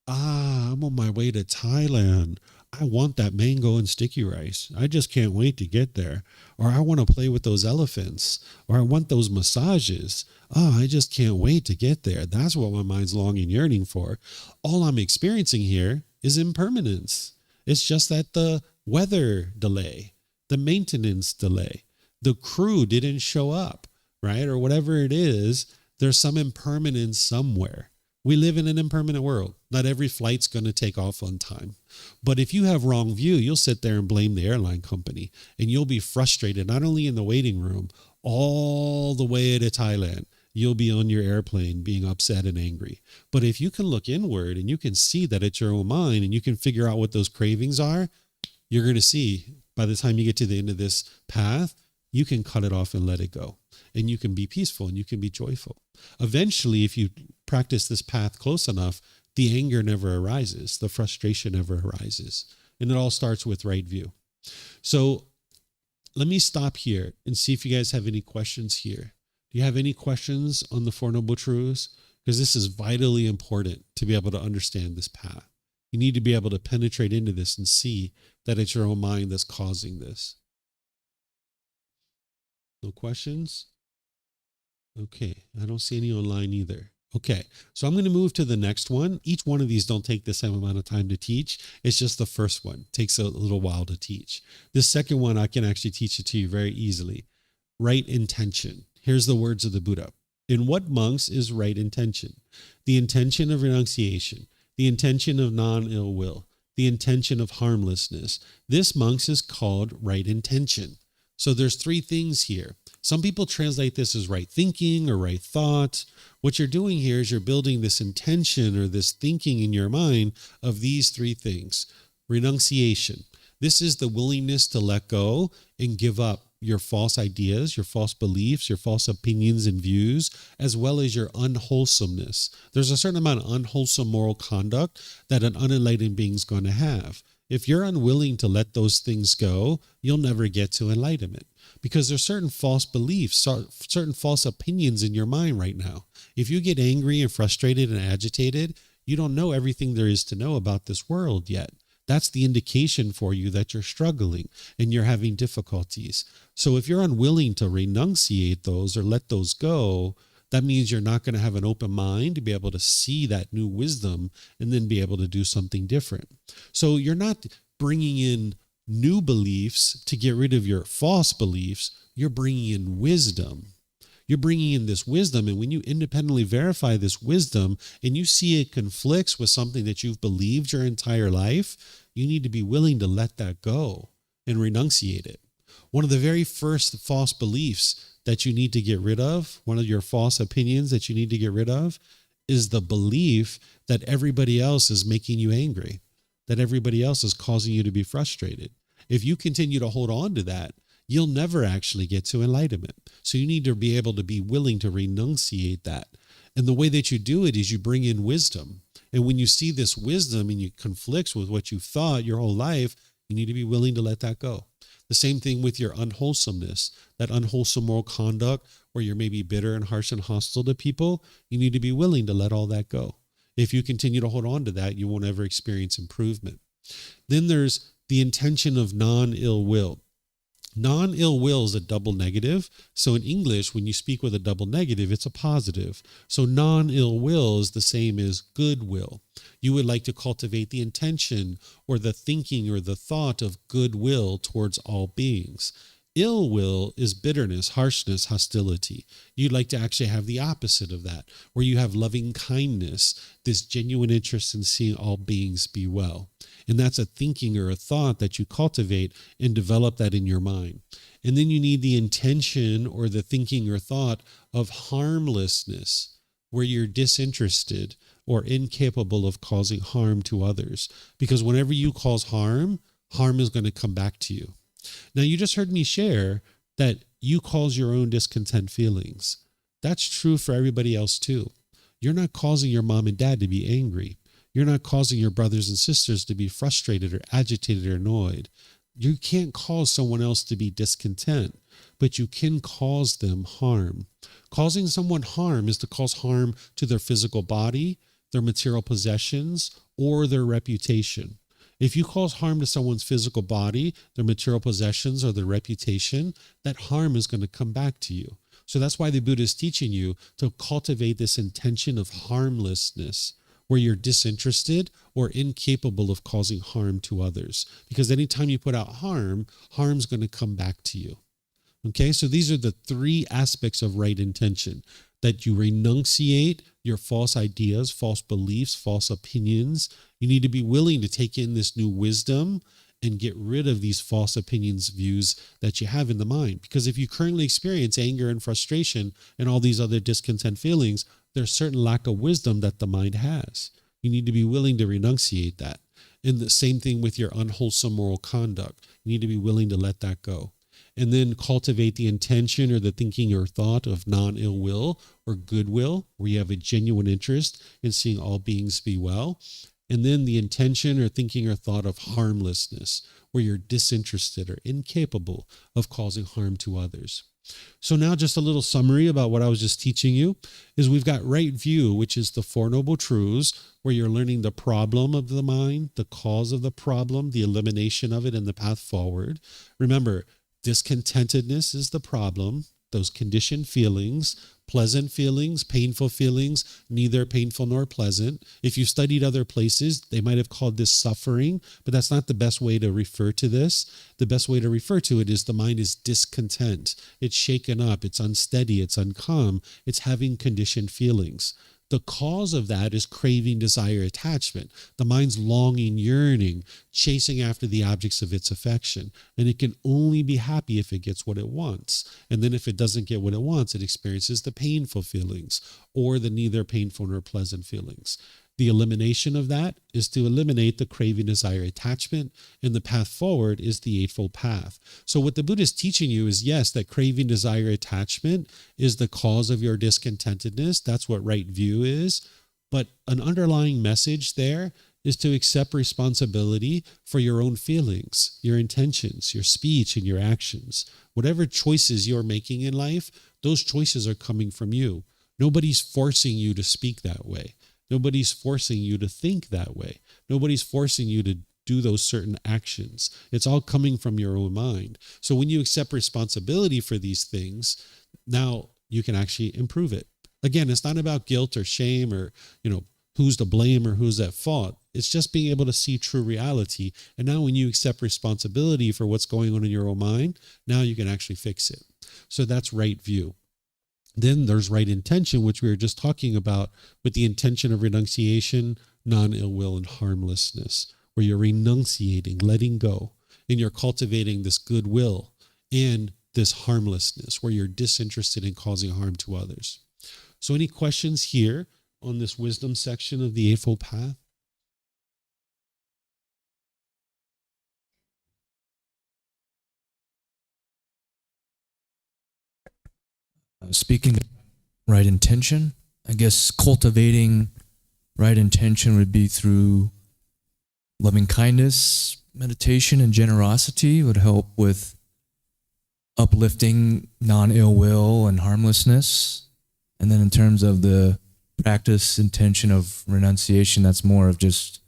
I'm on my way to Thailand. I want that mango and sticky rice. I just can't wait to get there. Or I want to play with those elephants. Or I want those massages. I just can't wait to get there. That's what my mind's longing, yearning for. All I'm experiencing here is impermanence. It's just that the weather delay, the maintenance delay, the crew didn't show up, right? Or whatever it is, there's some impermanence somewhere. We live in an impermanent world. Not every flight's going to take off on time. But if you have wrong view, you'll sit there and blame the airline company, and you'll be frustrated, not only in the waiting room, all the way to Thailand. You'll be on your airplane being upset and angry. But if you can look inward and you can see that it's your own mind and you can figure out what those cravings are, you're going to see by the time you get to the end of this path, you can cut it off and let it go. And you can be peaceful and you can be joyful. Eventually, if you practice this path close enough, the anger never arises. The frustration never arises. And it all starts with right view. So let me stop here and see if you guys have any questions here. Do you have any questions on the Four Noble Truths? Because this is vitally important to be able to understand this path. You need to be able to penetrate into this and see that it's your own mind that's causing this. No questions? Okay, I don't see any online either. Okay, so I'm going to move to the next one. Each one of these don't take the same amount of time to teach. It's just the first one takes a little while to teach. This second one, I can actually teach it to you very easily. Right intention. Here's the words of the Buddha. In what monks is right intention? The intention of renunciation, the intention of non-ill will, the intention of harmlessness. This, monks, is called right intention. So there's three things here. Some people translate this as right thinking or right thought. What you're doing here is you're building this intention or this thinking in your mind of these three things. Renunciation. This is the willingness to let go and give up your false ideas, your false beliefs, your false opinions and views, as well as your unwholesomeness. There's a certain amount of unwholesome moral conduct that an unenlightened being is going to have. If you're unwilling to let those things go, you'll never get to enlightenment, because there's certain false beliefs, certain false opinions in your mind right now. If you get angry and frustrated and agitated, you don't know everything there is to know about this world yet. That's the indication for you that you're struggling and you're having difficulties. So if you're unwilling to renunciate those or let those go, that means you're not going to have an open mind to be able to see that new wisdom and then be able to do something different. So you're not bringing in new beliefs to get rid of your false beliefs. You're bringing in wisdom. You're bringing in this wisdom, and when you independently verify this wisdom and you see it conflicts with something that you've believed your entire life, you need to be willing to let that go and renunciate it. One of the very first false beliefs that you need to get rid of, one of your false opinions that you need to get rid of, is the belief that everybody else is making you angry, that everybody else is causing you to be frustrated. If you continue to hold on to that, you'll never actually get to enlightenment. So you need to be able to be willing to renunciate that. And the way that you do it is you bring in wisdom. And when you see this wisdom and it conflicts with what you've thought your whole life, you need to be willing to let that go. The same thing with your unwholesomeness, that unwholesome moral conduct where you're maybe bitter and harsh and hostile to people. You need to be willing to let all that go. If you continue to hold on to that, you won't ever experience improvement. Then there's the intention of non-ill will. Non-ill will is a double negative. So in English, when you speak with a double negative, it's a positive. So non-ill will is the same as goodwill. You would like to cultivate the intention or the thinking or the thought of goodwill towards all beings. Ill will is bitterness, harshness, hostility. You'd like to actually have the opposite of that, where you have loving kindness, this genuine interest in seeing all beings be well. And that's a thinking or a thought that you cultivate and develop that in your mind. And then you need the intention or the thinking or thought of harmlessness, where you're disinterested or incapable of causing harm to others. Because whenever you cause harm, harm is going to come back to you. Now, you just heard me share that you cause your own discontent feelings. That's true for everybody else too. You're not causing your mom and dad to be angry. You're not causing your brothers and sisters to be frustrated or agitated or annoyed. You can't cause someone else to be discontent, but you can cause them harm. Causing someone harm is to cause harm to their physical body, their material possessions, or their reputation. If you cause harm to someone's physical body, their material possessions, or their reputation, that harm is going to come back to you. So that's why the Buddha is teaching you to cultivate this intention of harmlessness, where you're disinterested or incapable of causing harm to others. Because anytime you put out harm, harm's going to come back to you. Okay, so these are the three aspects of right intention: that you renunciate your false ideas, false beliefs, false opinions. You need to be willing to take in this new wisdom and get rid of these false opinions, views that you have in the mind. Because if you currently experience anger and frustration and all these other discontent feelings, there's certain lack of wisdom that the mind has. You need to be willing to renunciate that. And the same thing with your unwholesome moral conduct. You need to be willing to let that go. And then cultivate the intention or the thinking or thought of non-ill will or goodwill, where you have a genuine interest in seeing all beings be well. And then the intention or thinking or thought of harmlessness, where you're disinterested or incapable of causing harm to others. So now just a little summary about what I was just teaching you is we've got right view, which is the Four Noble Truths, where you're learning the problem of the mind, the cause of the problem, the elimination of it, and the path forward. Remember, discontentedness is the problem. those conditioned feelings, pleasant feelings, painful feelings, neither painful nor pleasant. If you studied other places, they might have called this suffering, but that's not the best way to refer to this. The best way to refer to it is the mind is discontent. It's shaken up. It's unsteady. It's uncalm. It's having conditioned feelings. The cause of that is craving, desire, attachment. The mind's longing, yearning, chasing after the objects of its affection. And it can only be happy if it gets what it wants. And then if it doesn't get what it wants, it experiences the painful feelings or the neither painful nor pleasant feelings. The elimination of that is to eliminate the craving, desire, attachment, and the path forward is the Eightfold Path. So what the Buddha is teaching you is, yes, that craving, desire, attachment is the cause of your discontentedness. That's what right view is. But an underlying message there is to accept responsibility for your own feelings, your intentions, your speech, and your actions. Whatever choices you're making in life, those choices are coming from you. Nobody's forcing you to speak that way. Nobody's forcing you to think that way. Nobody's forcing you to do those certain actions. It's all coming from your own mind. So when you accept responsibility for these things, now you can actually improve it. Again, it's not about guilt or shame or, who's to blame or who's at fault. It's just being able to see true reality. And now when you accept responsibility for what's going on in your own mind, now you can actually fix it. So that's right view. Then there's right intention, which we were just talking about, with the intention of renunciation, non-ill will, and harmlessness, where you're renunciating, letting go, and you're cultivating this goodwill and this harmlessness, where you're disinterested in causing harm to others. So any questions here on this wisdom section of the Eightfold Path? Speaking of right intention, I guess cultivating right intention would be through loving kindness, meditation, and generosity would help with uplifting non-ill will and harmlessness. And then in terms of the practice intention of renunciation, that's more of just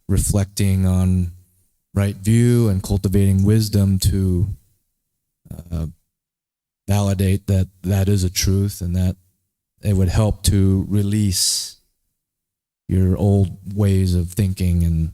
reflecting on right view and cultivating wisdom to validate that that is a truth, and that it would help to release your old ways of thinking and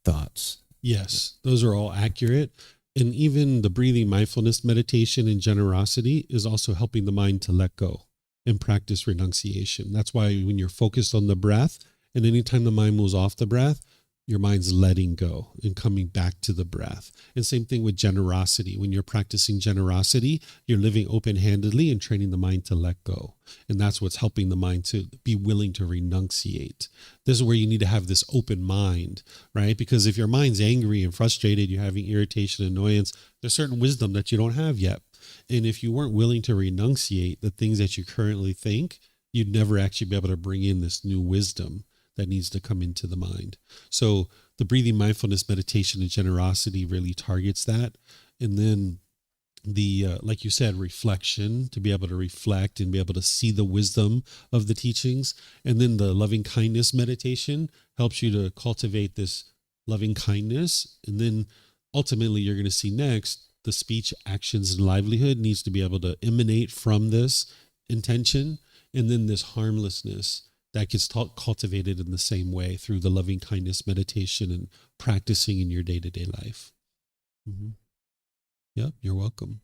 thoughts. Yes, those are all accurate. And even the breathing mindfulness meditation and generosity is also helping the mind to let go and practice renunciation. That's why when you're focused on the breath, and anytime the mind moves off the breath, your mind's letting go and coming back to the breath. And same thing with generosity. When you're practicing generosity, you're living open-handedly and training the mind to let go. And that's what's helping the mind to be willing to renunciate. This is where you need to have this open mind, right? Because if your mind's angry and frustrated, you're having irritation, annoyance, there's certain wisdom that you don't have yet. And if you weren't willing to renunciate the things that you currently think, you'd never actually be able to bring in this new wisdom that needs to come into the mind. So the breathing mindfulness meditation and generosity really targets that. And then the, like you said, reflection, to be able to reflect and be able to see the wisdom of the teachings. And then the loving kindness meditation helps you to cultivate this loving kindness. And then ultimately you're going to see next, the speech, actions, and livelihood needs to be able to emanate from this intention. And then this harmlessness that gets cultivated in the same way through the loving kindness meditation and practicing in your day-to-day life. Mm-hmm. Yep, you're welcome.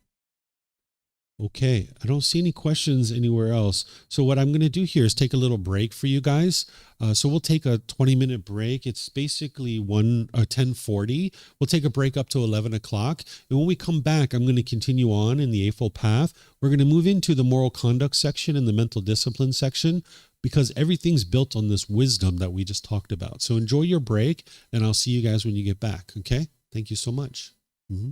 Okay, I don't see any questions anywhere else. So what I'm going to do here is take a little break for you guys. So we'll take a 20-minute break. It's basically 10:40. We'll take a break up to 11 o'clock. And when we come back, I'm going to continue on in the Eightfold Path. We're going to move into the moral conduct section and the mental discipline section, because everything's built on this wisdom that we just talked about. So enjoy your break, and I'll see you guys when you get back. Okay? Thank you so much. Mm-hmm.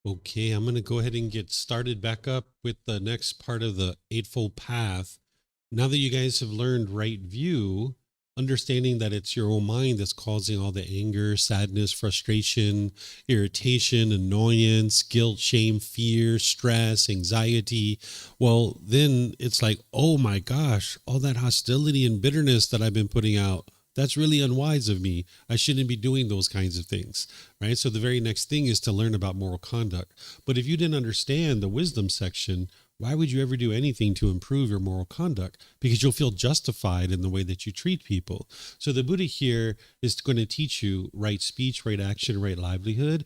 Okay, I'm going to go ahead and get started back up with the next part of the Eightfold Path. Now that you guys have learned right view, understanding that it's your own mind that's causing all the anger, sadness, frustration, irritation, annoyance, guilt, shame, fear, stress, anxiety, well, then it's like, oh my gosh, all that hostility and bitterness that I've been putting out. That's really unwise of me. I shouldn't be doing those kinds of things, right? So the very next thing is to learn about moral conduct. But if you didn't understand the wisdom section, why would you ever do anything to improve your moral conduct? Because you'll feel justified in the way that you treat people. So the Buddha here is going to teach you right speech, right action, right livelihood.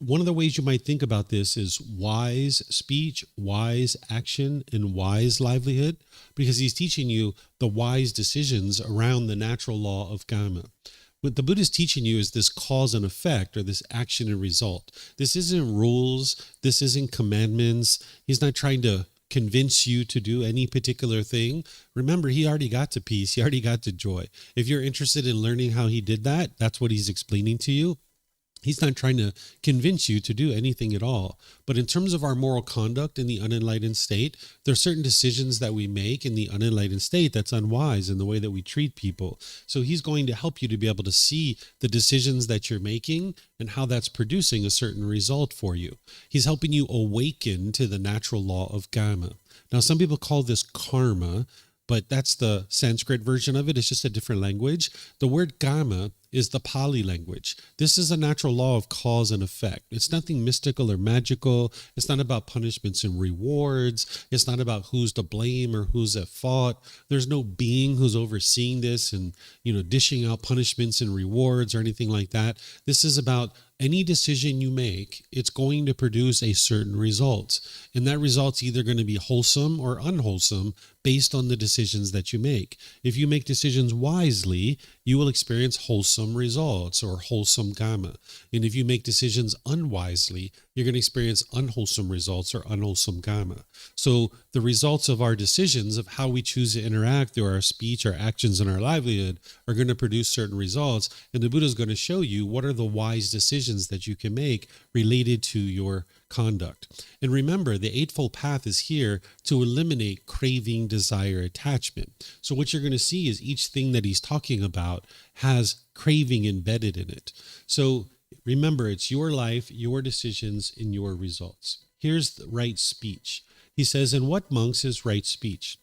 One of the ways you might think about this is wise speech, wise action, and wise livelihood, because he's teaching you the wise decisions around the natural law of karma. What the Buddha is teaching you is this cause and effect, or this action and result. This isn't rules. This isn't commandments. He's not trying to convince you to do any particular thing. Remember, he already got to peace. He already got to joy. If you're interested in learning how he did that, that's what he's explaining to you. He's not trying to convince you to do anything at all. But in terms of our moral conduct in the unenlightened state, there are certain decisions that we make in the unenlightened state that's unwise in the way that we treat people. So he's going to help you to be able to see the decisions that you're making and how that's producing a certain result for you. He's helping you awaken to the natural law of karma. Now, some people call this karma, but that's the Sanskrit version of it. It's just a different language. The word karma is the Pali language. This is a natural law of cause and effect. It's nothing mystical or magical. It's not about punishments and rewards. It's not about who's to blame or who's at fault. There's no being who's overseeing this and, dishing out punishments and rewards or anything like that. This is about any decision you make, it's going to produce a certain result. And that result's either going to be wholesome or unwholesome based on the decisions that you make. If you make decisions wisely, you will experience wholesome results or wholesome karma. And if you make decisions unwisely, you're going to experience unwholesome results or unwholesome karma. So the results of our decisions of how we choose to interact through our speech, our actions, and our livelihood are going to produce certain results. And the Buddha is going to show you what are the wise decisions that you can make related to your conduct. And remember, the Eightfold Path is here to eliminate craving, desire, attachment. So what you're going to see is each thing that he's talking about has craving embedded in it. So remember, it's your life, your decisions, and your results. Here's the right speech. He says, "And what, monks, is right speech?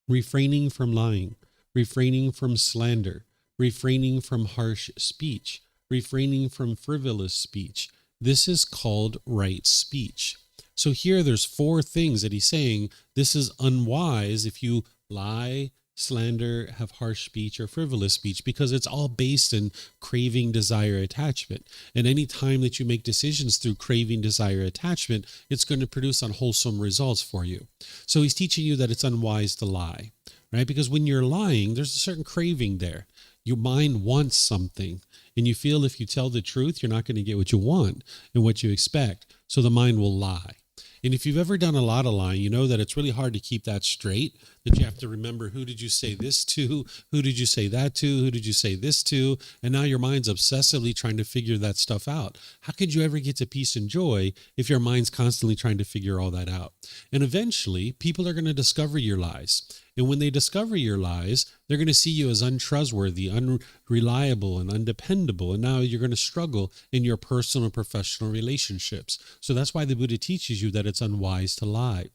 Refraining from lying, refraining from slander, refraining from harsh speech, refraining from frivolous speech. This is called right speech." So here there's four things that he's saying. This is unwise if you lie, slander, have harsh speech, or frivolous speech, because it's all based in craving, desire, attachment. And any time that you make decisions through craving, desire, attachment, it's going to produce unwholesome results for you. So he's teaching you that it's unwise to lie, right? Because when you're lying, there's a certain craving there. Your mind wants something, and you feel if you tell the truth, you're not going to get what you want and what you expect. So the mind will lie. And if you've ever done a lot of lying, you know that it's really hard to keep that straight, that you have to remember, who did you say this to? Who did you say that to? Who did you say this to? And now your mind's obsessively trying to figure that stuff out. How could you ever get to peace and joy if your mind's constantly trying to figure all that out? And eventually, people are going to discover your lies. And when they discover your lies, they're going to see you as untrustworthy, unreliable, and undependable. And now you're going to struggle in your personal and professional relationships. So that's why the Buddha teaches you that it's unwise to lie.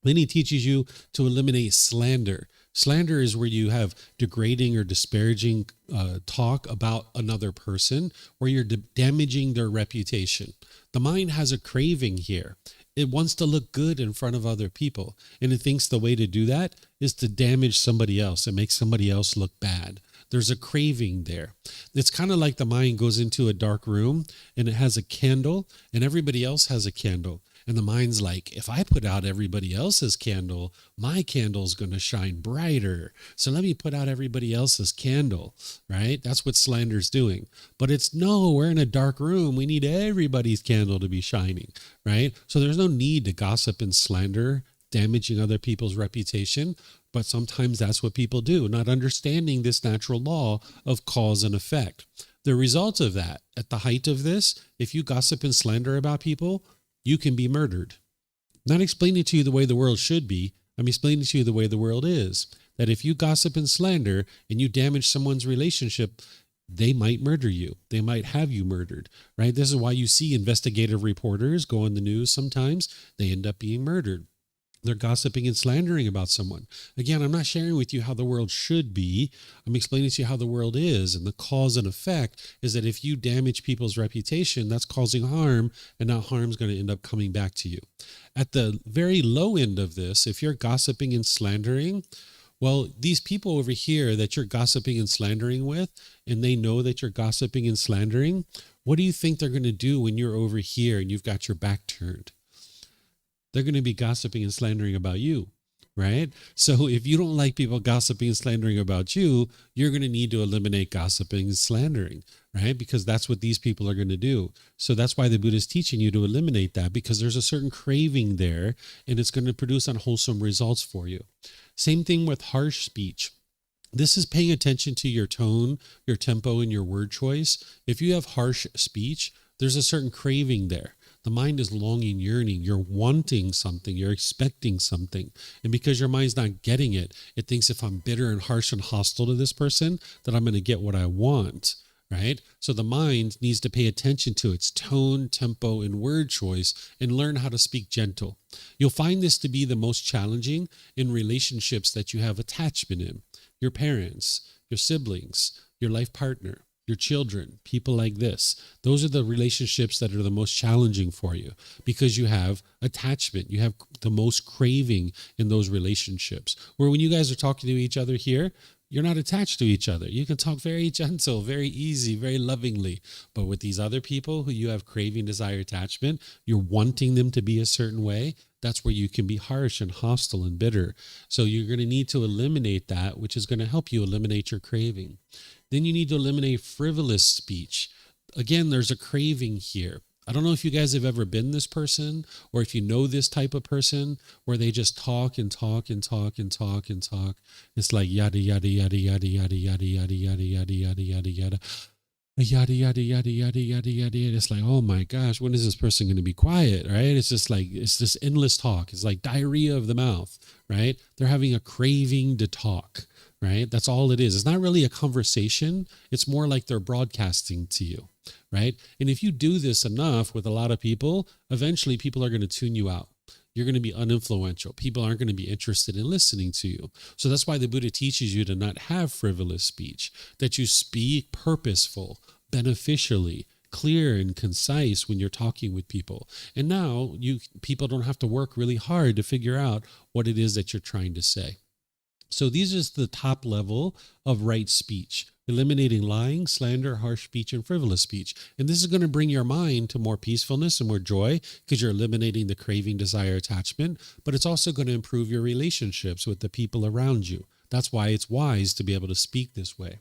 Then he teaches you to eliminate slander. Slander is where you have degrading or disparaging talk about another person, where you're damaging their reputation. The mind has a craving here. It wants to look good in front of other people. And it thinks the way to do that is to damage somebody else and make somebody else look bad. There's a craving there. It's kind of like the mind goes into a dark room and it has a candle and everybody else has a candle. And the mind's like, if I put out everybody else's candle, my candle's going to shine brighter. So let me put out everybody else's candle, right? That's what slander's doing. But it's, no, we're in a dark room. We need everybody's candle to be shining, right? So there's no need to gossip and slander, damaging other people's reputation. But sometimes that's what people do, not understanding this natural law of cause and effect. The results of that, at the height of this, if you gossip and slander about people, you can be murdered. Not explaining to you the way the world should be. I'm explaining to you the way the world is. That if you gossip and slander and you damage someone's relationship, they might murder you. They might have you murdered, right? This is why you see investigative reporters go on the news sometimes. They end up being murdered. They're gossiping and slandering about someone. Again, I'm not sharing with you how the world should be. I'm explaining to you how the world is. And the cause and effect is that if you damage people's reputation, that's causing harm, and that harm's going to end up coming back to you. At the very low end of this, if you're gossiping and slandering, well, these people over here that you're gossiping and slandering with, and they know that you're gossiping and slandering, what do you think they're going to do when you're over here and you've got your back turned? They're going to be gossiping and slandering about you, right? So if you don't like people gossiping and slandering about you, you're going to need to eliminate gossiping and slandering, right? Because that's what these people are going to do. So that's why the Buddha is teaching you to eliminate that, because there's a certain craving there, and it's going to produce unwholesome results for you. Same thing with harsh speech. This is paying attention to your tone, your tempo, and your word choice. If you have harsh speech, there's a certain craving there. The mind is longing, yearning. You're wanting something. You're expecting something. And because your mind's not getting it, it thinks if I'm bitter and harsh and hostile to this person, that I'm going to get what I want, right? So the mind needs to pay attention to its tone, tempo, and word choice and learn how to speak gentle. You'll find this to be the most challenging in relationships that you have attachment in. Your parents, your siblings, your life partner, your children, people like this. Those are the relationships that are the most challenging for you because you have attachment. You have the most craving in those relationships. Where when you guys are talking to each other here, you're not attached to each other. You can talk very gentle, very easy, very lovingly. But with these other people who you have craving, desire, attachment, you're wanting them to be a certain way. That's where you can be harsh and hostile and bitter. So you're going to need to eliminate that, which is going to help you eliminate your craving. Then you need to eliminate frivolous speech. Again, there's a craving here. I don't know if you guys have ever been this person or if you know this type of person where they just talk and talk and talk and talk and talk. It's like yada, yada, yada, yada, yada, yada, yada, yada, yada, yada, yada, yada. Yada, yada, yada, yada, yada, yada. It's like, oh my gosh, when is this person going to be quiet, right? It's just like, it's this endless talk. It's like diarrhea of the mouth, right? They're having a craving to talk, right? That's all it is. It's not really a conversation. It's more like they're broadcasting to you, right? And if you do this enough with a lot of people, eventually people are going to tune you out. You're going to be uninfluential. People aren't going to be interested in listening to you. So that's why the Buddha teaches you to not have frivolous speech, that you speak purposeful, beneficially, clear and concise when you're talking with people. And now people don't have to work really hard to figure out what it is that you're trying to say. So these are the top level of right speech, eliminating lying, slander, harsh speech, and frivolous speech. And this is going to bring your mind to more peacefulness and more joy because you're eliminating the craving, desire, attachment, but it's also going to improve your relationships with the people around you. That's why it's wise to be able to speak this way.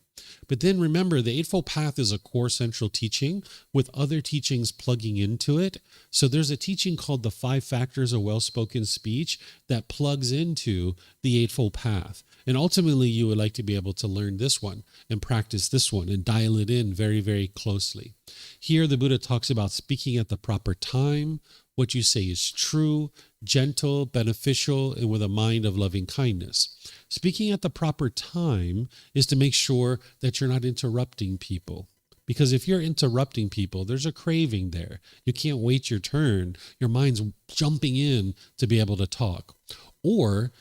But then remember, the Eightfold Path is a core central teaching with other teachings plugging into it. So there's a teaching called the 5 Factors of Well-Spoken Speech that plugs into the Eightfold Path. And ultimately, you would like to be able to learn this one and practice this one and dial it in very, very closely. Here, the Buddha talks about speaking at the proper time. What you say is true, gentle, beneficial, and with a mind of loving kindness. Speaking at the proper time is to make sure that you're not interrupting people. Because if you're interrupting people, there's a craving there. You can't wait your turn. Your mind's jumping in to be able to talk. Or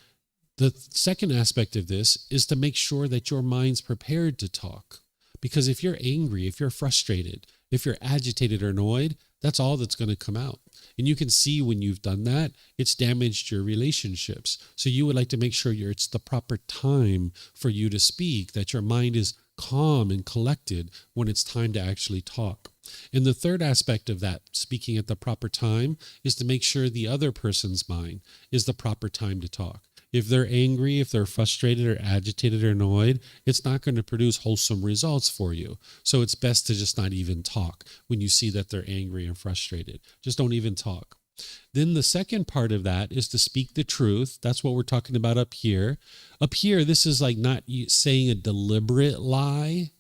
the second aspect of this is to make sure that your mind's prepared to talk. Because if you're angry, if you're frustrated, if you're agitated or annoyed, that's all that's going to come out. And you can see when you've done that, it's damaged your relationships. So you would like to make sure it's the proper time for you to speak, that your mind is calm and collected when it's time to actually talk. And the third aspect of that, speaking at the proper time, is to make sure the other person's mind is the proper time to talk. If they're angry, if they're frustrated or agitated or annoyed, it's not going to produce wholesome results for you. So it's best to just not even talk when you see that they're angry and frustrated. Just don't even talk. Then the second part of that is to speak the truth. That's what we're talking about up here. Up here, this is like not saying a deliberate lie,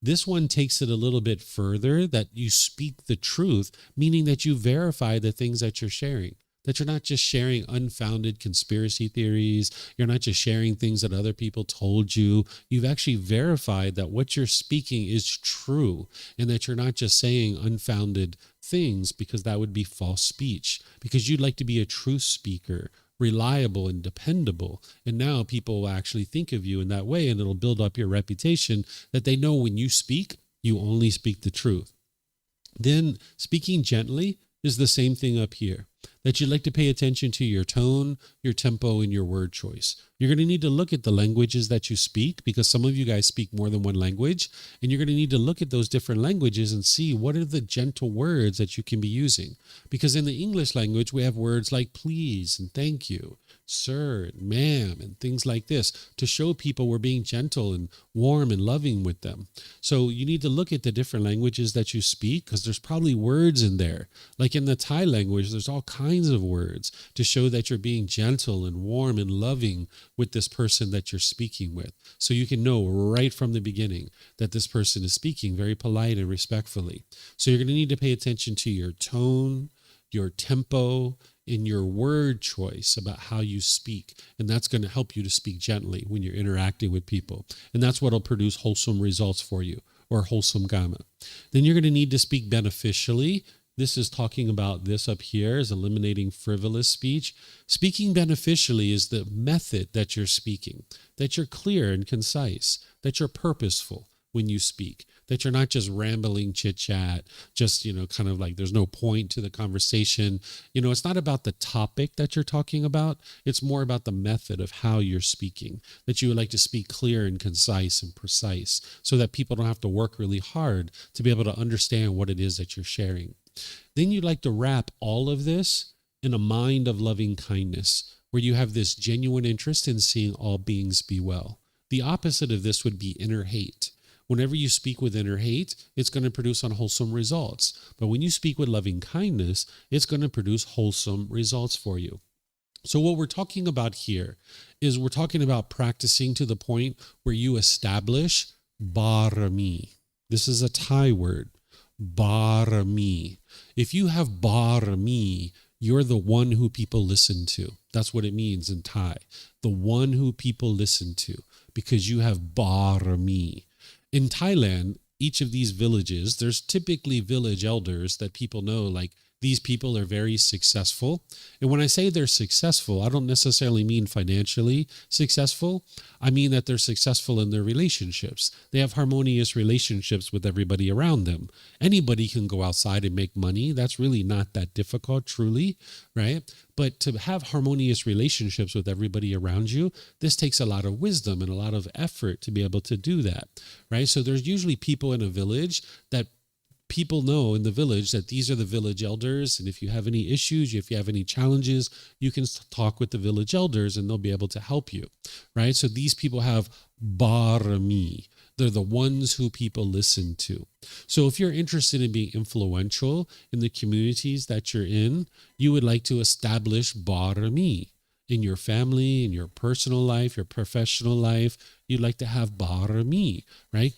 This one takes it a little bit further, that you speak the truth, meaning that you verify the things that you're sharing. That you're not just sharing unfounded conspiracy theories. You're not just sharing things that other people told you. You've actually verified that what you're speaking is true, and that you're not just saying unfounded things, because that would be false speech, because you'd like to be a truth speaker, reliable and dependable. And now people will actually think of you in that way, and it'll build up your reputation, that they know when you speak, you only speak the truth. Then speaking gently is the same thing up here, that you like to pay attention to your tone, your tempo, and your word choice. You're going to need to look at the languages that you speak, because some of you guys speak more than one language, and you're going to need to look at those different languages and see what are the gentle words that you can be using. Because in the English language, we have words like please and thank you, sir, and ma'am, and things like this, to show people we're being gentle and warm and loving with them. So you need to look at the different languages that you speak, because there's probably words in there. Like in the Thai language, there's all kinds of words to show that you're being gentle and warm and loving with this person that you're speaking with. So you can know right from the beginning that this person is speaking very polite and respectfully. So you're going to need to pay attention to your tone, your tempo, in your word choice about how you speak. And that's going to help you to speak gently when you're interacting with people. And that's what will produce wholesome results for you, or wholesome karma. Then you're going to need to speak beneficially. This is talking about this up here, is eliminating frivolous speech. Speaking beneficially is the method that you're speaking, that you're clear and concise, that you're purposeful when you speak, that you're not just rambling chit chat, just, kind of like there's no point to the conversation. It's not about the topic that you're talking about. It's more about the method of how you're speaking, that you would like to speak clear and concise and precise, so that people don't have to work really hard to be able to understand what it is that you're sharing. Then you'd like to wrap all of this in a mind of loving kindness, where you have this genuine interest in seeing all beings be well. The opposite of this would be inner hate. Whenever you speak with inner hate, it's going to produce unwholesome results. But when you speak with loving kindness, it's going to produce wholesome results for you. So what we're talking about here is we're talking about practicing to the point where you establish barami. This is a Thai word, barami. If you have barami, you're the one who people listen to. That's what it means in Thai. The one who people listen to, because you have barami. In Thailand, each of these villages, there's typically village elders that people know, like these people are very successful. And when I say they're successful, I don't necessarily mean financially successful. I mean that they're successful in their relationships. They have harmonious relationships with everybody around them. Anybody can go outside and make money. That's really not that difficult, truly, right? But to have harmonious relationships with everybody around you, this takes a lot of wisdom and a lot of effort to be able to do that, right? So there's usually people in a village that people know in the village that these are the village elders. And if you have any issues, if you have any challenges, you can talk with the village elders and they'll be able to help you, right? So these people have barami. They're the ones who people listen to. So if you're interested in being influential in the communities that you're in, you would like to establish barami in your family, in your personal life, your professional life. You'd like to have barami, right?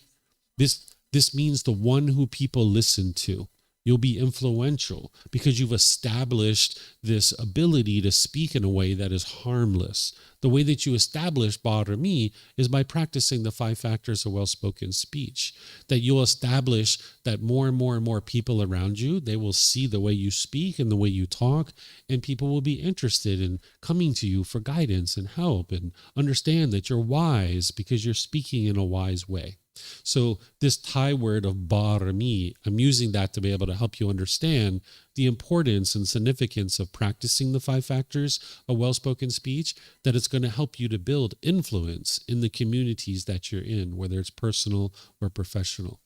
This means the one who people listen to. You'll be influential because you've established this ability to speak in a way that is harmless. The way that you establish barami is by practicing the 5 factors of well-spoken speech. That you'll establish that more and more and more people around you, they will see the way you speak and the way you talk, and people will be interested in coming to you for guidance and help and understand that you're wise because you're speaking in a wise way. So this Thai word of barami, I'm using that to be able to help you understand the importance and significance of practicing the 5 factors of well-spoken speech, that it's going to help you to build influence in the communities that you're in, whether it's personal or professional.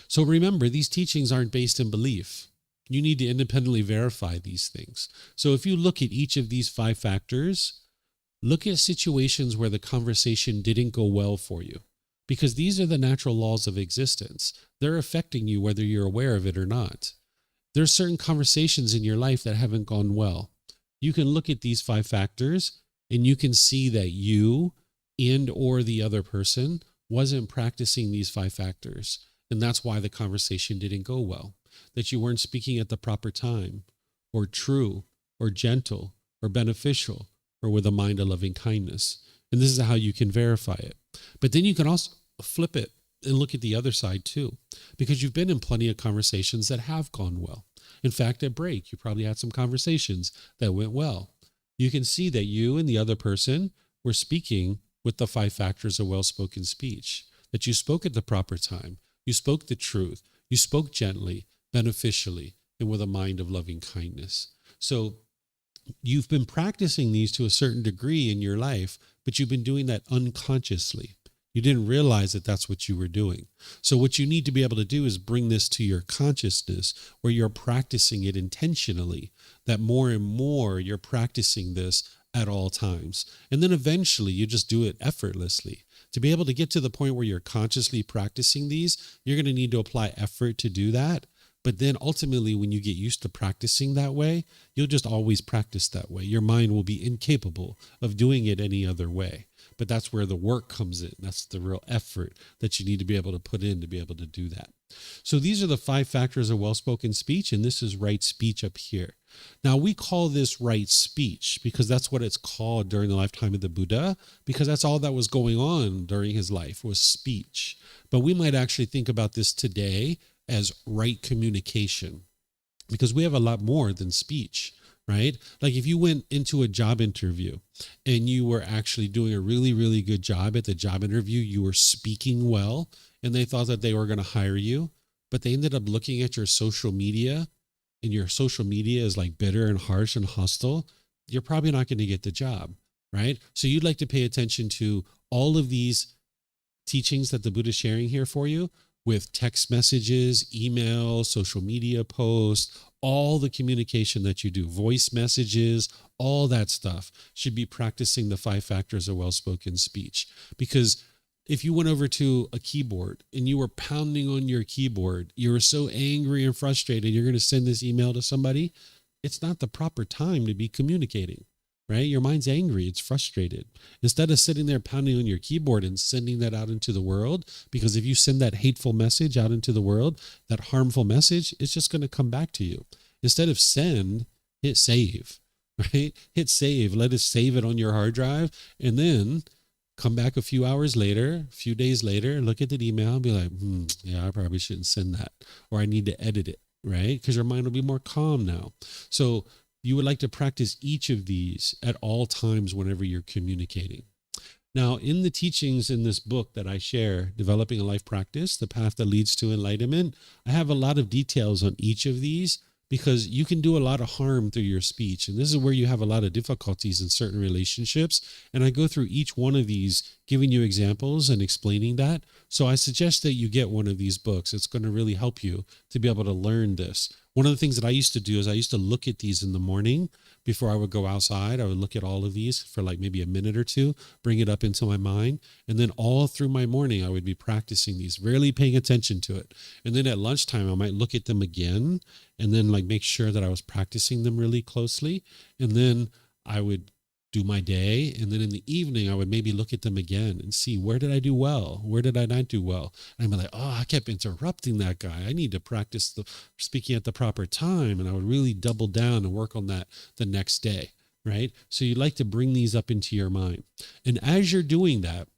So remember, these teachings aren't based in belief. You need to independently verify these things. So if you look at each of these 5 factors, look at situations where the conversation didn't go well for you. Because these are the natural laws of existence. They're affecting you whether you're aware of it or not. There's certain conversations in your life that haven't gone well. You can look at these 5 factors and you can see that you and or the other person wasn't practicing these 5 factors. And that's why the conversation didn't go well, that you weren't speaking at the proper time, or true, or gentle, or beneficial, or with a mind of loving kindness. And this is how you can verify it. But then you can also flip it and look at the other side too, because you've been in plenty of conversations that have gone well. In fact, at break, you probably had some conversations that went well. You can see that you and the other person were speaking with the 5 factors of well-spoken speech, that you spoke at the proper time, you spoke the truth, you spoke gently, beneficially, and with a mind of loving kindness. So you've been practicing these to a certain degree in your life, but you've been doing that unconsciously. You didn't realize that that's what you were doing. So what you need to be able to do is bring this to your consciousness where you're practicing it intentionally, that more and more you're practicing this at all times. And then eventually you just do it effortlessly. To be able to get to the point where you're consciously practicing these, you're going to need to apply effort to do that. But then ultimately, when you get used to practicing that way, you'll just always practice that way. Your mind will be incapable of doing it any other way. But that's where the work comes in. That's the real effort that you need to be able to put in to be able to do that. So these are the 5 factors of well-spoken speech, and this is right speech up here. Now, we call this right speech because that's what it's called during the lifetime of the Buddha, because that's all that was going on during his life was speech. But we might actually think about this today as right communication, because we have a lot more than speech, right? Like if you went into a job interview and you were actually doing a really, really good job at the job interview, you were speaking well, and they thought that they were going to hire you, but they ended up looking at your social media, and your social media is like bitter and harsh and hostile, you're probably not going to get the job, right? So you'd like to pay attention to all of these teachings that the Buddha is sharing here for you, with text messages, email, social media posts, all the communication that you do, voice messages, all that stuff should be practicing the 5 factors of well-spoken speech. Because if you went over to a keyboard and you were pounding on your keyboard, you were so angry and frustrated, you're going to send this email to somebody, it's not the proper time to be communicating. Right? Your mind's angry. It's frustrated. Instead of sitting there pounding on your keyboard and sending that out into the world, because if you send that hateful message out into the world, that harmful message, it's just going to come back to you. Instead of send, hit save, right? Hit save. Let it save it on your hard drive. And then come back a few hours later, a few days later, look at the email and be like, yeah, I probably shouldn't send that. Or I need to edit it, right? Because your mind will be more calm now. So you would like to practice each of these at all times whenever you're communicating. Now, in the teachings in this book that I share, Developing a Life Practice, The Path That Leads to Enlightenment, I have a lot of details on each of these because you can do a lot of harm through your speech. And this is where you have a lot of difficulties in certain relationships. And I go through each one of these, giving you examples and explaining that. So I suggest that you get one of these books. It's going to really help you to be able to learn this. One of the things that I used to do is I used to look at these in the morning before I would go outside. I would look at all of these for like maybe a minute or two, bring it up into my mind. And then all through my morning, I would be practicing these, really paying attention to it. And then at lunchtime, I might look at them again and then like make sure that I was practicing them really closely. And then I would do my day. And then in the evening, I would maybe look at them again and see, where did I do well? Where did I not do well? And I'd be like, oh, I kept interrupting that guy. I need to practice the speaking at the proper time. And I would really double down and work on that the next day, right? So you'd like to bring these up into your mind. And as you're doing that,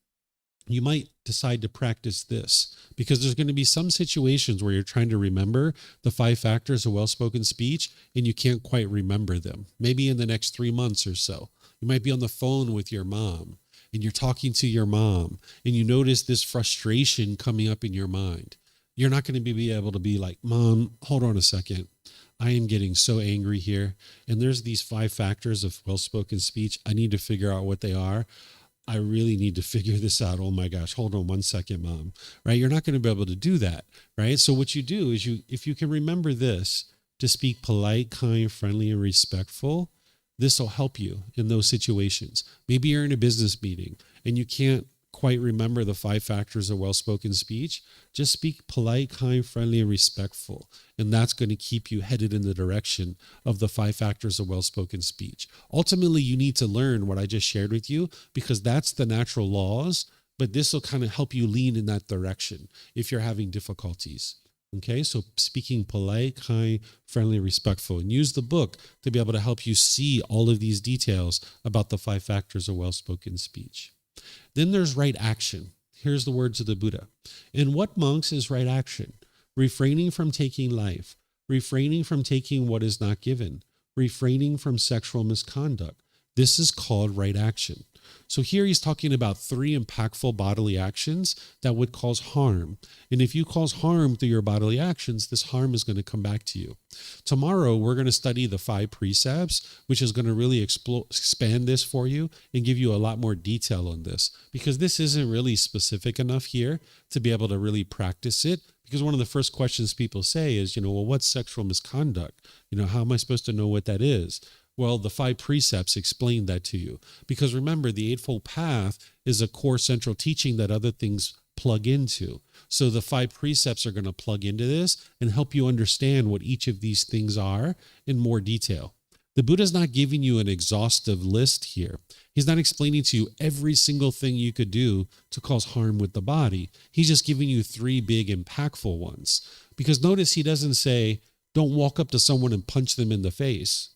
you might decide to practice this because there's going to be some situations where you're trying to remember the 5 factors of well-spoken speech and you can't quite remember them. Maybe in the next 3 months or so. You might be on the phone with your mom and you're talking to your mom and you notice this frustration coming up in your mind. You're not going to be able to be like, Mom, hold on a second. I am getting so angry here. And there's these 5 factors of well-spoken speech. I need to figure out what they are. I really need to figure this out. Oh my gosh, hold on one second, Mom, right? You're not going to be able to do that, right? So what you do is if you can remember this, to speak polite, kind, friendly, and respectful, this will help you in those situations. Maybe you're in a business meeting and you can't quite remember the 5 factors of well-spoken speech. Just speak polite, kind, friendly, and respectful. And that's going to keep you headed in the direction of the 5 factors of well-spoken speech. Ultimately, you need to learn what I just shared with you because that's the natural laws but this will kind of help you lean in that direction if you're having difficulties. Okay, so speaking polite, kind, friendly, respectful, and use the book to be able to help you see all of these details about the 5 factors of well-spoken speech. Then there's right action. Here's the words of the Buddha. In what, monks, is right action? Refraining from taking life, refraining from taking what is not given, refraining from sexual misconduct. This is called right action. So here he's talking about 3 impactful bodily actions that would cause harm. And if you cause harm through your bodily actions, this harm is going to come back to you. Tomorrow, we're going to study the 5 precepts, which is going to really expand this for you and give you a lot more detail on this, because this isn't really specific enough here to be able to really practice it. Because one of the first questions people say is, well, what's sexual misconduct? How am I supposed to know what that is? Well, the 5 precepts explain that to you. Because remember, the Eightfold Path is a core central teaching that other things plug into. So the 5 precepts are going to plug into this and help you understand what each of these things are in more detail. The Buddha's not giving you an exhaustive list here. He's not explaining to you every single thing you could do to cause harm with the body. He's just giving you 3 big impactful ones. Because notice he doesn't say, don't walk up to someone and punch them in the face.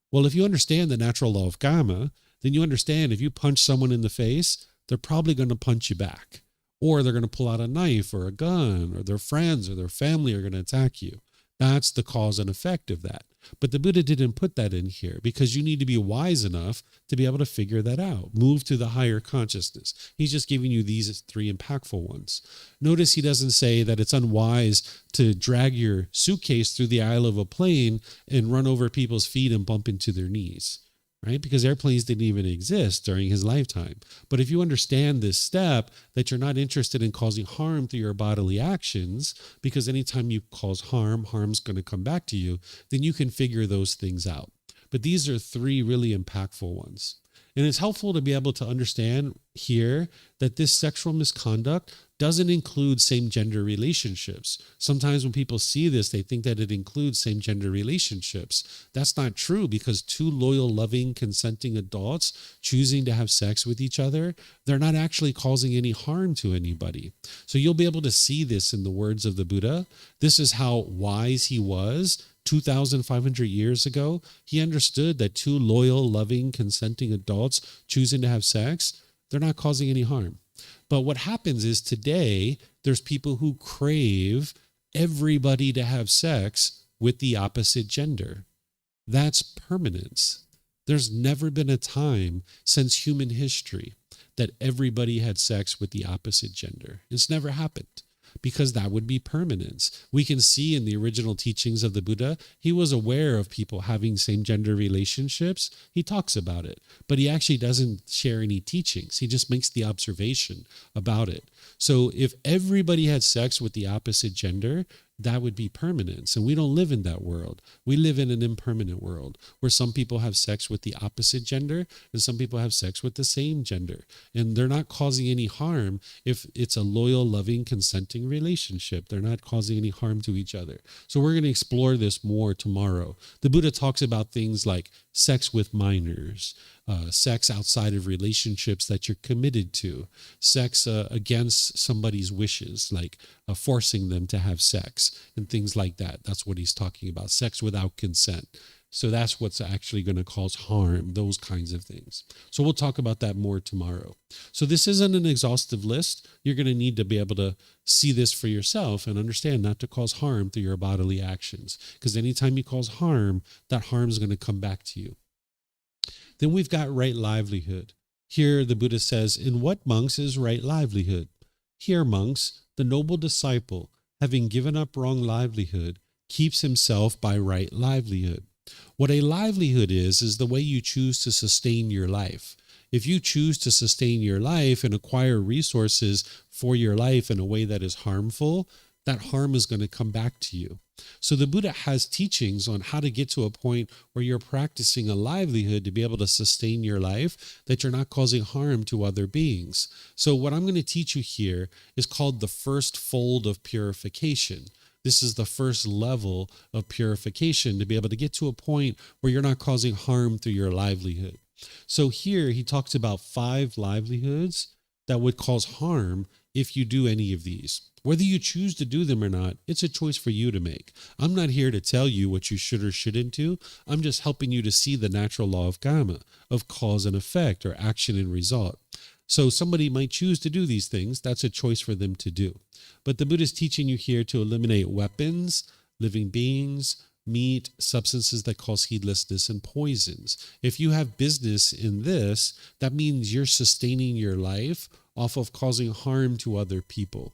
Well, if you understand the natural law of karma, then you understand if you punch someone in the face, they're probably going to punch you back. Or they're going to pull out a knife or a gun, or their friends or their family are going to attack you. That's the cause and effect of that. But the Buddha didn't put that in here because you need to be wise enough to be able to figure that out. Move to the higher consciousness. He's just giving you these 3 impactful ones. Notice he doesn't say that it's unwise to drag your suitcase through the aisle of a plane and run over people's feet and bump into their knees. Right? Because airplanes didn't even exist during his lifetime. But if you understand this step, that you're not interested in causing harm through your bodily actions, because anytime you cause harm, harm's going to come back to you, then you can figure those things out. But these are 3 really impactful ones. And it's helpful to be able to understand here that this sexual misconduct doesn't include same-gender relationships. Sometimes when people see this, they think that it includes same-gender relationships. That's not true, because 2 loyal, loving, consenting adults choosing to have sex with each other, they're not actually causing any harm to anybody. So you'll be able to see this in the words of the Buddha. This is how wise he was. 2,500 years ago, he understood that 2 loyal, loving, consenting adults choosing to have sex, they're not causing any harm. But what happens is today, there's people who crave everybody to have sex with the opposite gender. That's permanence. There's never been a time since human history that everybody had sex with the opposite gender. It's never happened, because that would be permanence. We can see in the original teachings of the Buddha, he was aware of people having same-gender relationships. He talks about it, but he actually doesn't share any teachings. He just makes the observation about it. So if everybody had sex with the opposite gender, that would be permanence. And we don't live in that world. We live in an impermanent world where some people have sex with the opposite gender and some people have sex with the same gender. And they're not causing any harm if it's a loyal, loving, consenting relationship. They're not causing any harm to each other. So we're going to explore this more tomorrow. The Buddha talks about things like sex with minors, sex outside of relationships that you're committed to, sex against somebody's wishes, like forcing them to have sex and things like that. That's what he's talking about, sex without consent. So that's what's actually going to cause harm, those kinds of things. So we'll talk about that more tomorrow. So this isn't an exhaustive list. You're going to need to be able to see this for yourself and understand not to cause harm through your bodily actions. Because anytime you cause harm, that harm is going to come back to you. Then we've got right livelihood. Here the Buddha says, in what, monks, is right livelihood? Here, monks, the noble disciple, having given up wrong livelihood, keeps himself by right livelihood. What a livelihood is the way you choose to sustain your life. If you choose to sustain your life and acquire resources for your life in a way that is harmful, that harm is going to come back to you. So the Buddha has teachings on how to get to a point where you're practicing a livelihood to be able to sustain your life, that you're not causing harm to other beings. So what I'm going to teach you here is called the first fold of purification. This is the first level of purification to be able to get to a point where you're not causing harm through your livelihood. So here he talks about 5 livelihoods that would cause harm if you do any of these. Whether you choose to do them or not, it's a choice for you to make. I'm not here to tell you what you should or shouldn't do. I'm just helping you to see the natural law of karma, of cause and effect, or action and result. So somebody might choose to do these things. That's a choice for them to do. But the Buddha is teaching you here to eliminate weapons, living beings, meat, substances that cause heedlessness, and poisons. If you have business in this, that means you're sustaining your life off of causing harm to other people.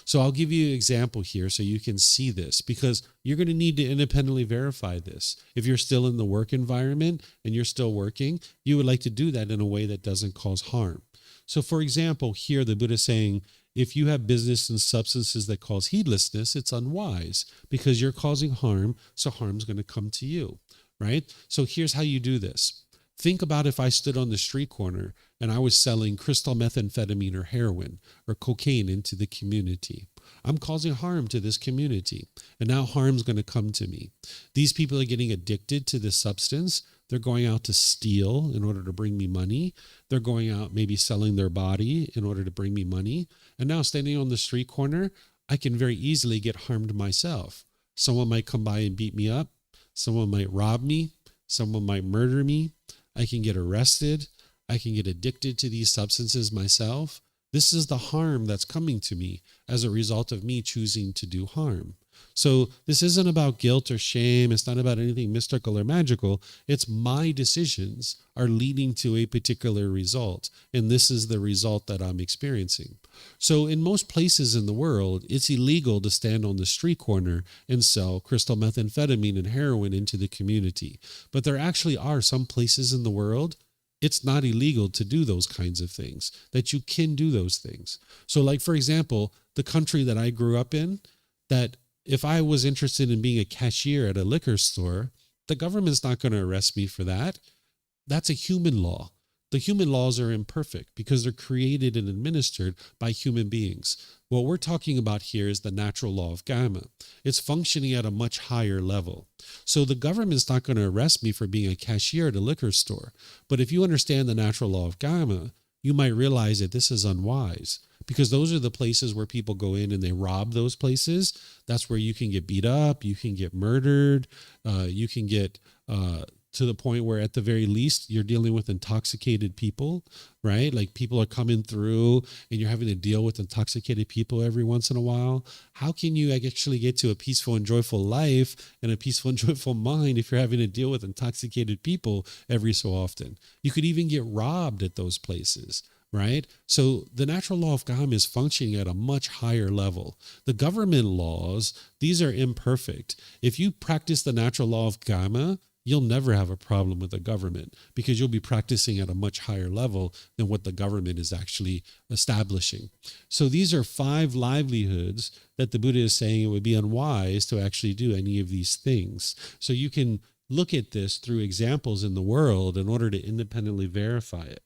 So I'll give you an example here so you can see this, because you're going to need to independently verify this. If you're still in the work environment and you're still working, you would like to do that in a way that doesn't cause harm. So for example, here the Buddha is saying, if you have business in substances that cause heedlessness, it's unwise because you're causing harm, so harm's going to come to you, right? So here's how you do this. Think about if I stood on the street corner and I was selling crystal methamphetamine or heroin or cocaine into the community. I'm causing harm to this community, and now harm's going to come to me. These people are getting addicted to this substance. They're going out to steal in order to bring me money. They're going out maybe selling their body in order to bring me money. And now standing on the street corner, I can very easily get harmed myself. Someone might come by and beat me up. Someone might rob me. Someone might murder me. I can get arrested. I can get addicted to these substances myself. This is the harm that's coming to me as a result of me choosing to do harm. So this isn't about guilt or shame. It's not about anything mystical or magical. It's my decisions are leading to a particular result, and this is the result that I'm experiencing. So in most places in the world, it's illegal to stand on the street corner and sell crystal methamphetamine and heroin into the community. But there actually are some places in the world it's not illegal to do those kinds of things, that you can do those things. So like, for example, the country that I grew up in, that if I was interested in being a cashier at a liquor store, the government's not going to arrest me for that. That's a human law. The human laws are imperfect because they're created and administered by human beings. What we're talking about here is the natural law of karma. It's functioning at a much higher level. So the government's not going to arrest me for being a cashier at a liquor store. But if you understand the natural law of karma, you might realize that this is unwise, because those are the places where people go in and they rob those places. That's where you can get beat up, you can get murdered, you can get to the point where at the very least you're dealing with intoxicated people, right? Like people are coming through and you're having to deal with intoxicated people every once in a while. How can you actually get to a peaceful and joyful life and a peaceful and joyful mind if you're having to deal with intoxicated people every so often? You could even get robbed at those places, right? So the natural law of karma is functioning at a much higher level. The government laws, these are imperfect. If you practice the natural law of karma, you'll never have a problem with the government because you'll be practicing at a much higher level than what the government is actually establishing. So these are 5 livelihoods that the Buddha is saying it would be unwise to actually do any of these things. So you can look at this through examples in the world in order to independently verify it.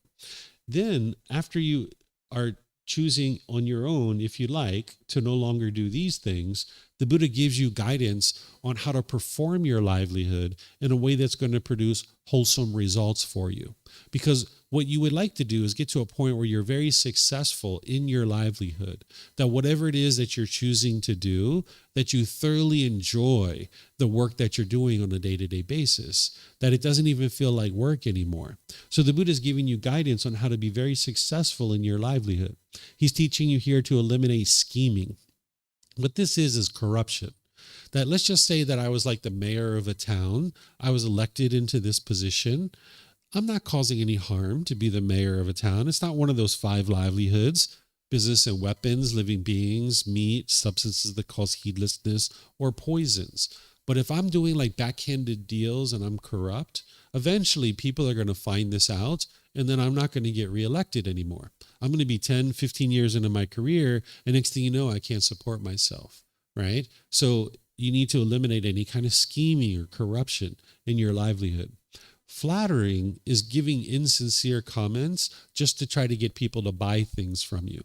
Then after you are choosing on your own, if you like, to no longer do these things, the Buddha gives you guidance on how to perform your livelihood in a way that's going to produce wholesome results for you. Because what you would like to do is get to a point where you're very successful in your livelihood, that whatever it is that you're choosing to do, that you thoroughly enjoy the work that you're doing on a day-to-day basis, that it doesn't even feel like work anymore. So the Buddha is giving you guidance on how to be very successful in your livelihood. He's teaching you here to eliminate scheming. What this is corruption. That let's just say that I was like the mayor of a town. I was elected into this position. I'm not causing any harm to be the mayor of a town. It's not one of those 5 livelihoods: business and weapons, living beings, meat, substances that cause heedlessness, or poisons. But if I'm doing like backhanded deals and I'm corrupt, eventually people are going to find this out, and then I'm not going to get reelected anymore. I'm going to be 10, 15 years into my career, and next thing you know, I can't support myself, right? So you need to eliminate any kind of scheming or corruption in your livelihood. Flattering is giving insincere comments just to try to get people to buy things from you.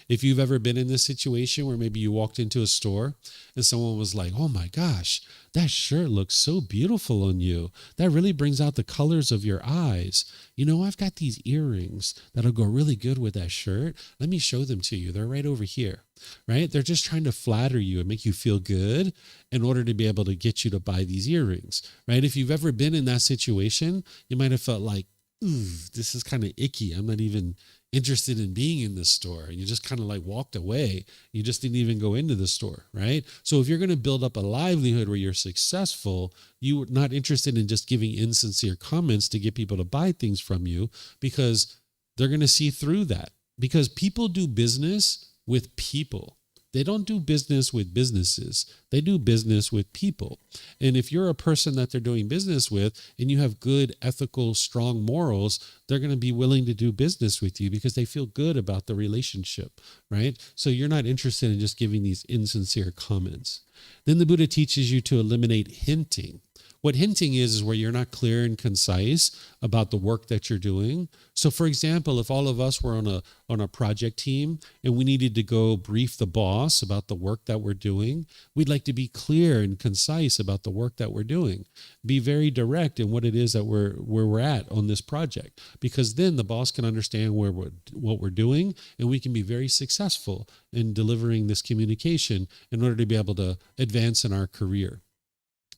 If you've ever been in this situation where maybe you walked into a store and someone was like, oh my gosh, that shirt looks so beautiful on you. That really brings out the colors of your eyes. You know, I've got these earrings that'll go really good with that shirt. Let me show them to you. They're right over here, right? They're just trying to flatter you and make you feel good in order to be able to get you to buy these earrings, right? If you've ever been in that situation, you might have felt like, ooh, this is kind of icky. I'm not even interested in being in this store. And you just kind of like walked away. You just didn't even go into the store, right? So if you're going to build up a livelihood where you're successful, you're not interested in just giving insincere comments to get people to buy things from you, because they're going to see through that. Because people do business with people. They don't do business with businesses. They do business with people. And if you're a person that they're doing business with and you have good, ethical, strong morals, they're going to be willing to do business with you because they feel good about the relationship, right? So you're not interested in just giving these insincere comments. Then the Buddha teaches you to eliminate hinting. What hinting is where you're not clear and concise about the work that you're doing. So for example, if all of us were on a project team and we needed to go brief the boss about the work that we're doing, we'd like to be clear and concise about the work that we're doing. Be very direct in what it is that where we're at on this project, because then the boss can understand what we're doing, and we can be very successful in delivering this communication in order to be able to advance in our career.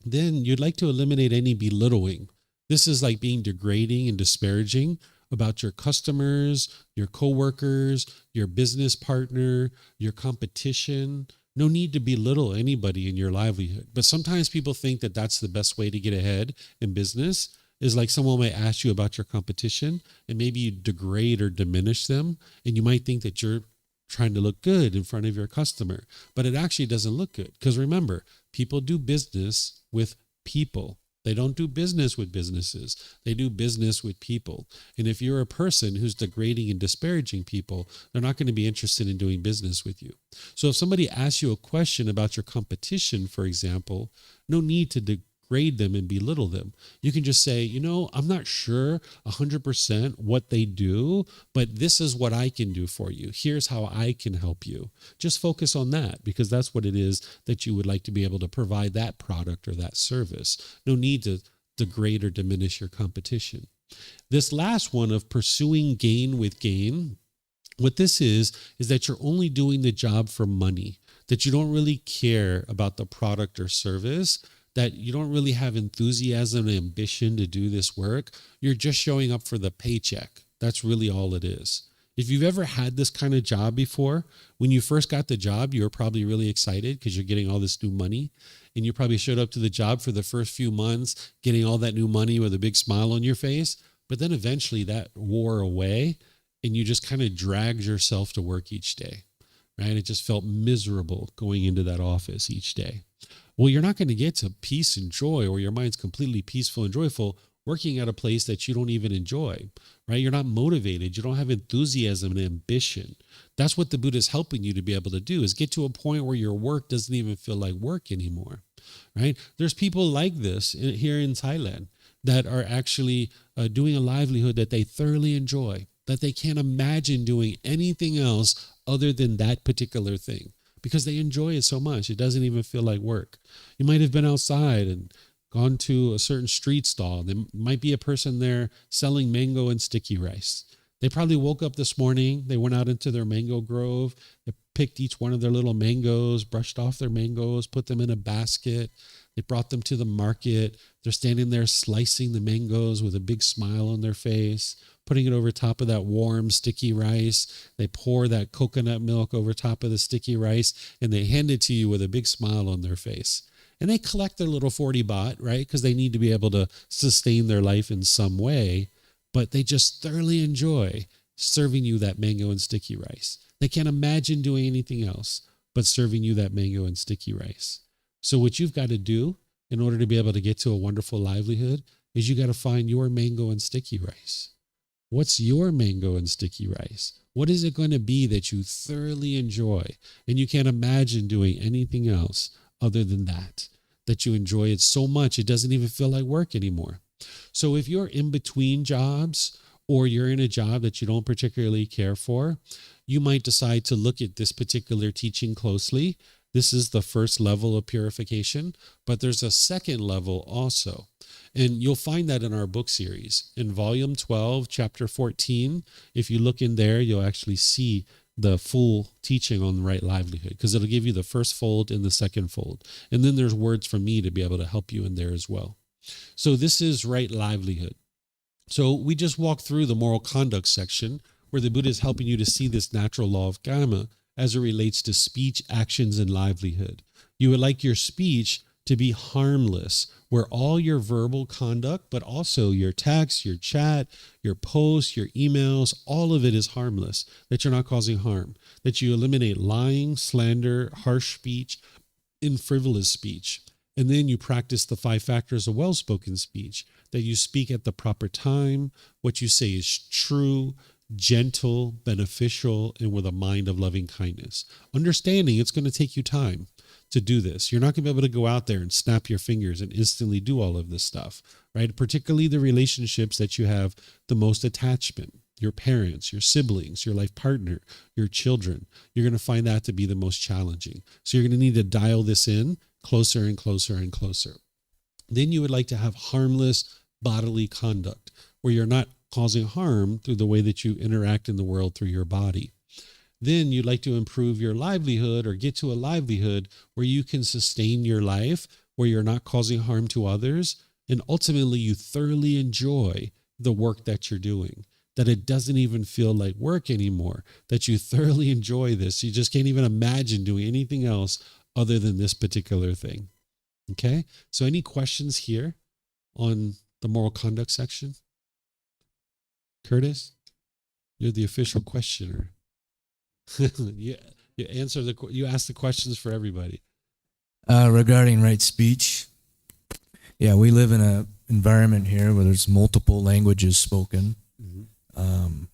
Then you'd like to eliminate any belittling. This is like being degrading and disparaging about your customers, your coworkers, your business partner, your competition. No need to belittle anybody in your livelihood. But sometimes people think that that's the best way to get ahead in business, is like someone might ask you about your competition and maybe you degrade or diminish them. And you might think that you're trying to look good in front of your customer, but it actually doesn't look good. Because remember, people do business with people. They don't do business with businesses. They do business with people. And if you're a person who's degrading and disparaging people, they're not going to be interested in doing business with you. So if somebody asks you a question about your competition, for example, no need to degrade them and belittle them. You can just say, you know, I'm not sure 100% what they do, but this is what I can do for you. Here's how I can help you. Just focus on that, because that's what it is that you would like to be able to provide, that product or that service. No need to degrade or diminish your competition. This last one of pursuing gain with gain, what this is that you're only doing the job for money, that you don't really care about the product or service, that you don't really have enthusiasm and ambition to do this work. You're just showing up for the paycheck. That's really all it is. If you've ever had this kind of job before, when you first got the job, you were probably really excited because you're getting all this new money. And you probably showed up to the job for the first few months, getting all that new money with a big smile on your face. But then eventually that wore away and you just kind of dragged yourself to work each day, right? It just felt miserable going into that office each day. Well, you're not going to get to peace and joy, or your mind's completely peaceful and joyful working at a place that you don't even enjoy, right? You're not motivated. You don't have enthusiasm and ambition. That's what the Buddha is helping you to be able to do, is get to a point where your work doesn't even feel like work anymore, right? There's people like this here in Thailand that are actually doing a livelihood that they thoroughly enjoy, that they can't imagine doing anything else other than that particular thing, because they enjoy it so much. It doesn't even feel like work. You might have been outside and gone to a certain street stall. There might be a person there selling mango and sticky rice. They probably woke up this morning. They went out into their mango grove. They picked each one of their little mangoes, brushed off their mangoes, put them in a basket. They brought them to the market. They're standing there slicing the mangoes with a big smile on their face, putting it over top of that warm, sticky rice. They pour that coconut milk over top of the sticky rice, and they hand it to you with a big smile on their face. And they collect their little 40 baht, right? Because they need to be able to sustain their life in some way. But they just thoroughly enjoy serving you that mango and sticky rice. They can't imagine doing anything else but serving you that mango and sticky rice. So what you've got to do in order to be able to get to a wonderful livelihood is you got to find your mango and sticky rice. What's your mango and sticky rice? What is it going to be that you thoroughly enjoy? And you can't imagine doing anything else other than that you enjoy it so much it doesn't even feel like work anymore. So if you're in between jobs, or you're in a job that you don't particularly care for, you might decide to look at this particular teaching closely. This is the first level of purification, but there's a second level also. And you'll find that in our book series. In volume 12, chapter 14, if you look in there, you'll actually see the full teaching on right livelihood, because it'll give you the first fold and the second fold. And then there's words from me to be able to help you in there as well. So this is right livelihood. So we just walked through the moral conduct section where the Buddha is helping you to see this natural law of karma as it relates to speech, actions, and livelihood. You would like your speech to be harmless, where all your verbal conduct, but also your text, your chat, your posts, your emails, all of it is harmless, that you're not causing harm, that you eliminate lying, slander, harsh speech, and frivolous speech. And then you practice the 5 factors of well-spoken speech, that you speak at the proper time, what you say is true, gentle, beneficial, and with a mind of loving kindness. Understanding it's going to take you time to do this. You're not going to be able to go out there and snap your fingers and instantly do all of this stuff, right? Particularly the relationships that you have the most attachment, your parents, your siblings, your life partner, your children. You're going to find that to be the most challenging. So you're going to need to dial this in closer and closer and closer. Then you would like to have harmless bodily conduct, where you're not causing harm through the way that you interact in the world through your body. Then you'd like to improve your livelihood, or get to a livelihood where you can sustain your life, where you're not causing harm to others, and ultimately you thoroughly enjoy the work that you're doing, that it doesn't even feel like work anymore, that you thoroughly enjoy this. You just can't even imagine doing anything else other than this particular thing. Okay? So any questions here on the moral conduct section? Curtis, you're the official questioner. you ask the questions for everybody. Regarding right speech, yeah, we live in an environment here where there's multiple languages spoken. Mm-hmm.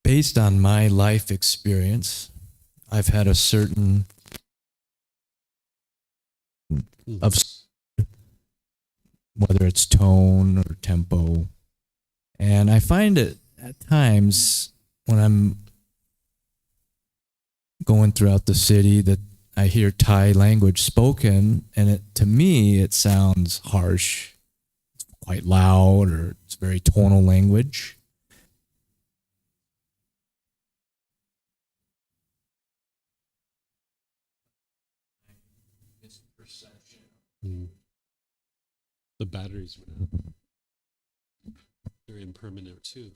Based on my life experience, I've had a certain of whether it's tone or tempo, and I find it at times when I'm going throughout the city that I hear Thai language spoken, and to me it sounds harsh, it's quite loud, or it's very tonal language. The batteries went out. They're impermanent too.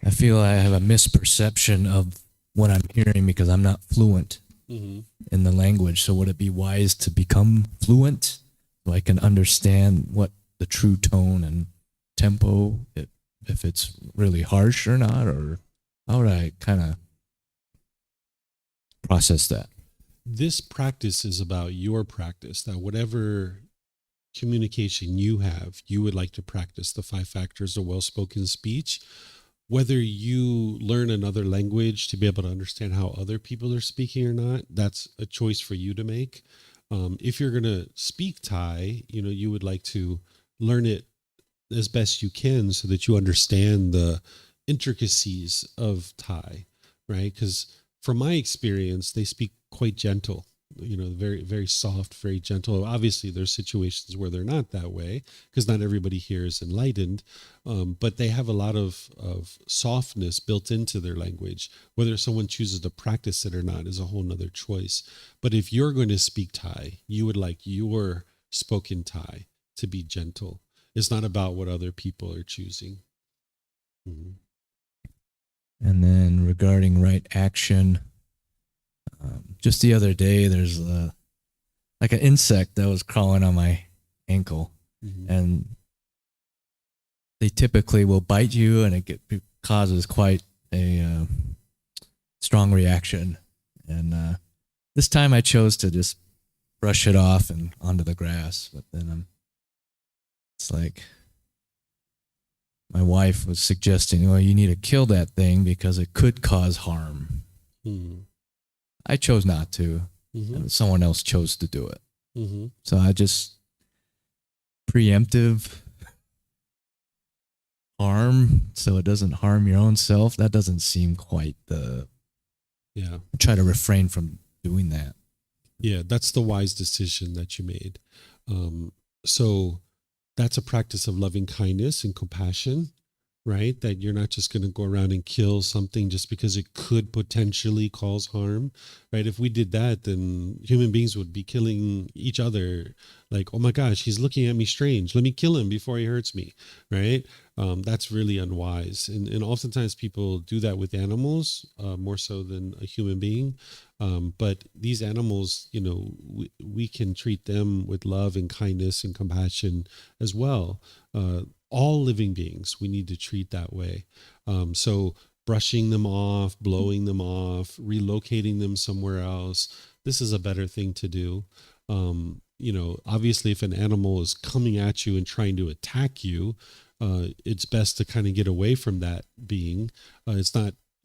I feel I have a misperception of what I'm hearing because I'm not fluent in the language. So would it be wise to become fluent so I can understand what the true tone and tempo, if it's really harsh or not, or how would I kind of process that? This practice is about your practice, that whatever communication you have, you would like to practice the 5 factors of well-spoken speech. Whether you learn another language to be able to understand how other people are speaking or not, that's a choice for you to make. If you're going to speak Thai, you would like to learn it as best you can so that you understand the intricacies of Thai, right? Because from my experience, they speak quite gentle, very, very soft, very gentle. Obviously, there's situations where they're not that way, because not everybody here is enlightened, but they have a lot of softness built into their language. Whether someone chooses to practice it or not is a whole nother choice. But if you're going to speak Thai, you would like your spoken Thai to be gentle. It's not about what other people are choosing. Mm-hmm. And then regarding right action, just the other day, there's like an insect that was crawling on my ankle, and they typically will bite you, and it causes quite a strong reaction. And this time I chose to just brush it off and onto the grass, but then it's like my wife was suggesting, well, you need to kill that thing because it could cause harm. I chose not to. And someone else chose to do it. So I just preemptive harm so it doesn't harm your own self, that doesn't seem quite the. Yeah. Try to refrain from doing that. Yeah, that's the wise decision that you made. So that's a practice of loving kindness and compassion, right? That you're not just going to go around and kill something just because it could potentially cause harm, right? If we did that, then human beings would be killing each other. Like, oh my gosh, he's looking at me strange. Let me kill him before he hurts me, right? That's really unwise. And oftentimes people do that with animals, more so than a human being. But these animals, we can treat them with love and kindness and compassion as well. All living beings, we need to treat that way. So brushing them off, blowing them off, relocating them somewhere else, this is a better thing to do. Obviously, if an animal is coming at you and trying to attack you, it's best to kind of get away from that being.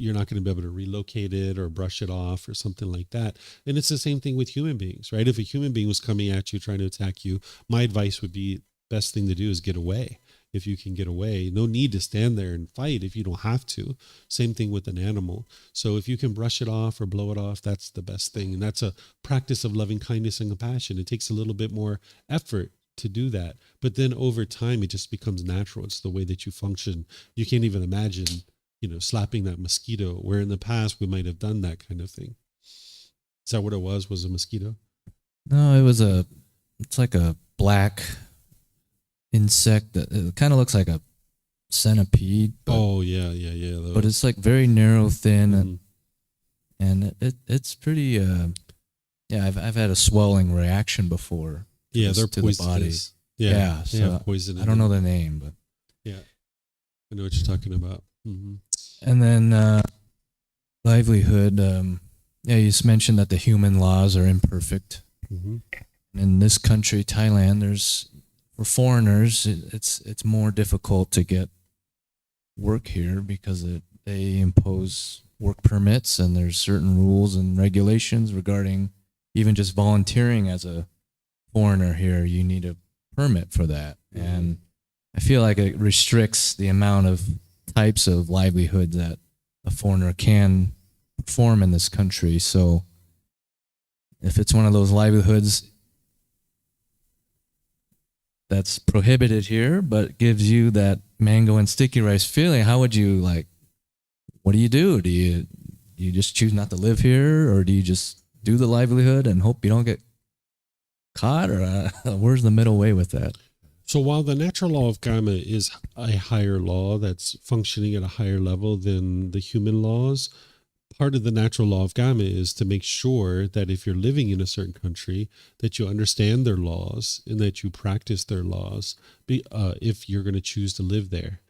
You're not going to be able to relocate it or brush it off or something like that. And it's the same thing with human beings, right? If a human being was coming at you, trying to attack you, my advice would be best thing to do is get away. If you can get away, no need to stand there and fight if you don't have to. Same thing with an animal. So if you can brush it off or blow it off, that's the best thing. And that's a practice of loving kindness and compassion. It takes a little bit more effort to do that. But then over time, it just becomes natural. It's the way that you function. You can't even imagine, slapping that mosquito, where in the past we might have done that kind of thing. Is that what it was? Was a mosquito? No, it's like a black insect that it kind of looks like a centipede. But, yeah. But it's like very narrow, thin, and it's pretty. I've had a swelling reaction before. Yeah, they're to poisonous. The body. Yeah, so poison. I don't know the name, but yeah, I know what you're talking about. Mm-hmm. And then livelihood. You just mentioned that the human laws are imperfect. Mm-hmm. In this country, Thailand, for foreigners, it's more difficult to get work here because they impose work permits, and there's certain rules and regulations regarding even just volunteering as a foreigner here. You need a permit for that. Mm-hmm. And I feel like it restricts the amount of types of livelihood that a foreigner can perform in this country. So if it's one of those livelihoods that's prohibited here, but gives you that mango and sticky rice feeling, how would you what do? Do you just choose not to live here, or do you just do the livelihood and hope you don't get caught, or where's the middle way with that? So while the natural law of karma is a higher law that's functioning at a higher level than the human laws, part of the natural law of karma is to make sure that if you're living in a certain country, that you understand their laws and that you practice their laws, if you're going to choose to live there.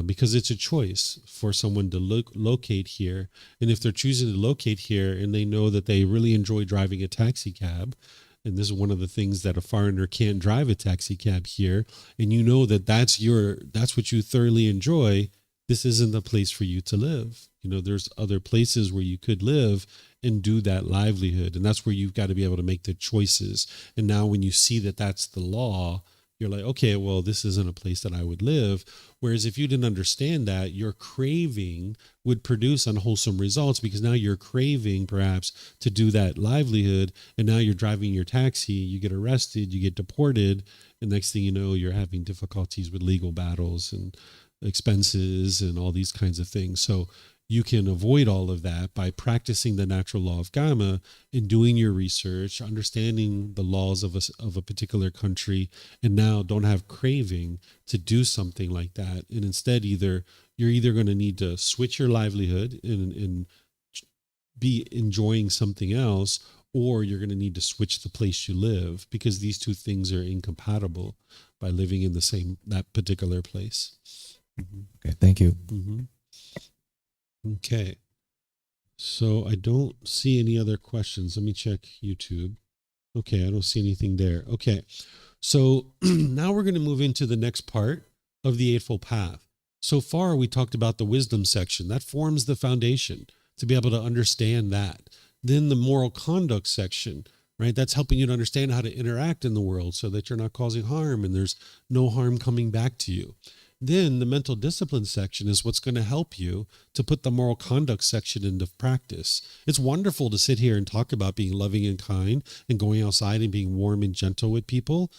Because it's a choice for someone to locate here. And if they're choosing to locate here and they know that they really enjoy driving a taxi cab, and this is one of the things that a foreigner can't drive a taxi cab here, and you know that that's what you thoroughly enjoy, this isn't the place for you to live. There's other places where you could live and do that livelihood. And that's where you've got to be able to make the choices. And now when you see that that's the law, you're like, okay, well, this isn't a place that I would live. Whereas if you didn't understand that, your craving would produce unwholesome results, because now you're craving perhaps to do that livelihood. And now you're driving your taxi, you get arrested, you get deported. And next thing you know, you're having difficulties with legal battles and expenses and all these kinds of things. So you can avoid all of that by practicing the natural law of karma and doing your research, understanding the laws of a particular country, and now don't have craving to do something like that. And instead, you're either going to need to switch your livelihood and be enjoying something else, or you're going to need to switch the place you live, because these two things are incompatible by living in that particular place. Mm-hmm. Okay, thank you. Mm-hmm. Okay, so I don't see any other questions. Let me check YouTube. Okay, I don't see anything there. Okay, so now we're going to move into the next part of the Eightfold Path. So far, we talked about the wisdom section. That forms the foundation to be able to understand that. Then the moral conduct section, right? That's helping you to understand how to interact in the world so that you're not causing harm and there's no harm coming back to you. Then the mental discipline section is what's going to help you to put the moral conduct section into practice. It's wonderful to sit here and talk about being loving and kind and going outside and being warm and gentle with people.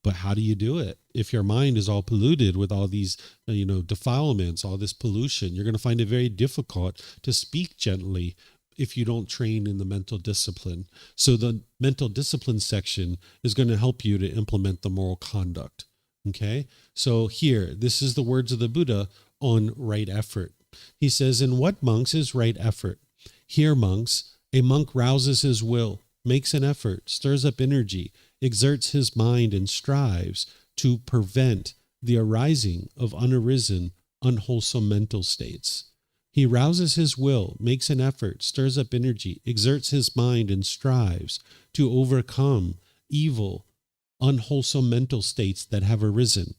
But how do you do it? If your mind is all polluted with all these, defilements, all this pollution, you're going to find it very difficult to speak gently if you don't train in the mental discipline. So the mental discipline section is going to help you to implement the moral conduct. Okay, so here, this is the words of the Buddha on right effort. He says, in what, monks, is right effort? Here, monks, a monk rouses his will, makes an effort, stirs up energy, exerts his mind, and strives to prevent the arising of unarisen, unwholesome mental states. He rouses his will, makes an effort, stirs up energy, exerts his mind, and strives to overcome evil, unwholesome mental states that have arisen.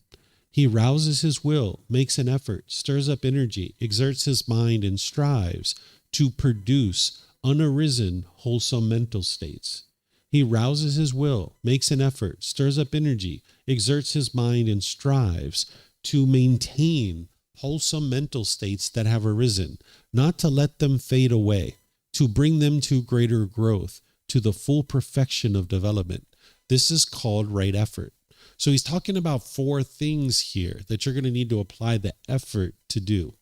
He rouses his will, makes an effort, stirs up energy, exerts his mind, and strives to produce unarisen, wholesome mental states. He rouses his will, makes an effort, stirs up energy, exerts his mind, and strives to maintain wholesome mental states that have arisen, not to let them fade away, to bring them to greater growth, to the full perfection of development. This is called right effort. So he's talking about 4 things here that you're going to need to apply the effort to do.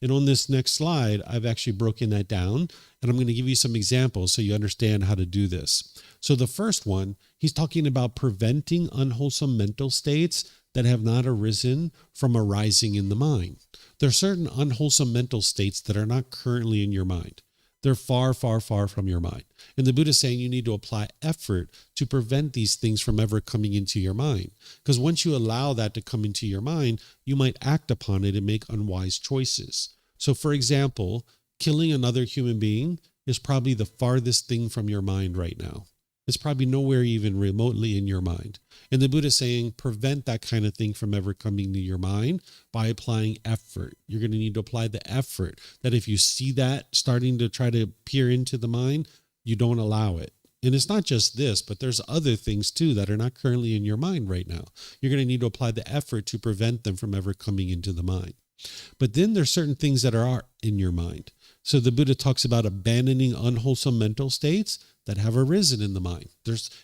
And on this next slide, I've actually broken that down, and I'm going to give you some examples so you understand how to do this. So the first one, he's talking about preventing unwholesome mental states that have not arisen from arising in the mind. There are certain unwholesome mental states that are not currently in your mind. They're far, far, far from your mind. And the Buddha is saying you need to apply effort to prevent these things from ever coming into your mind. Because once you allow that to come into your mind, you might act upon it and make unwise choices. So for example, killing another human being is probably the farthest thing from your mind right now. It's probably nowhere even remotely in your mind. And the Buddha is saying prevent that kind of thing from ever coming to your mind by applying effort. You're going to need to apply the effort that if you see that starting to try to peer into the mind, you don't allow it. And it's not just this, but there's other things too that are not currently in your mind right now. You're going to need to apply the effort to prevent them from ever coming into the mind. But then there's certain things that are in your mind. So the Buddha talks about abandoning unwholesome mental states that have arisen in the mind.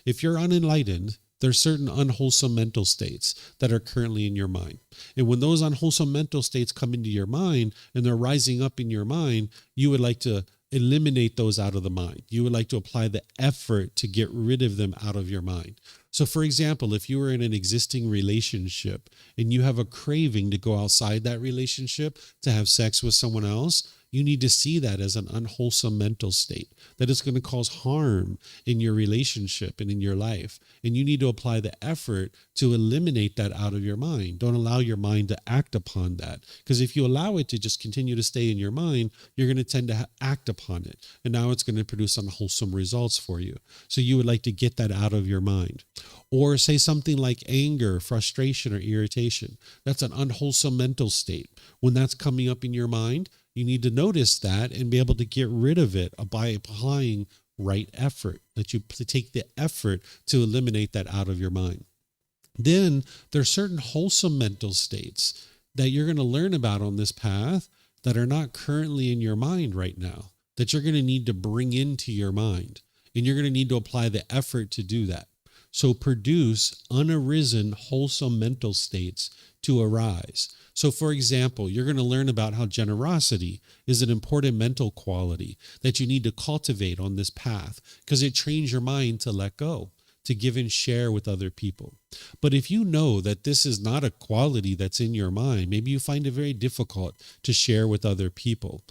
If you're unenlightened, there's certain unwholesome mental states that are currently in your mind. And when those unwholesome mental states come into your mind and they're rising up in your mind, you would like to eliminate those out of the mind. You would like to apply the effort to get rid of them out of your mind. So for example, if you were in an existing relationship and you have a craving to go outside that relationship to have sex with someone else, you need to see that as an unwholesome mental state, that it's going to cause harm in your relationship and in your life. And you need to apply the effort to eliminate that out of your mind. Don't allow your mind to act upon that. Because if you allow it to just continue to stay in your mind, you're going to tend to act upon it. And now it's going to produce unwholesome results for you. So you would like to get that out of your mind. Or say something like anger, frustration, or irritation. That's an unwholesome mental state. When that's coming up in your mind, you need to notice that and be able to get rid of it by applying right effort, that you take the effort to eliminate that out of your mind. Then there are certain wholesome mental states that you're going to learn about on this path that are not currently in your mind right now, that you're going to need to bring into your mind. And you're going to need to apply the effort to do that. So produce unarisen wholesome mental states to arise. So for example, you're going to learn about how generosity is an important mental quality that you need to cultivate on this path because it trains your mind to let go, to give and share with other people. But if you know that this is not a quality that's in your mind, maybe you find it very difficult to share with other people.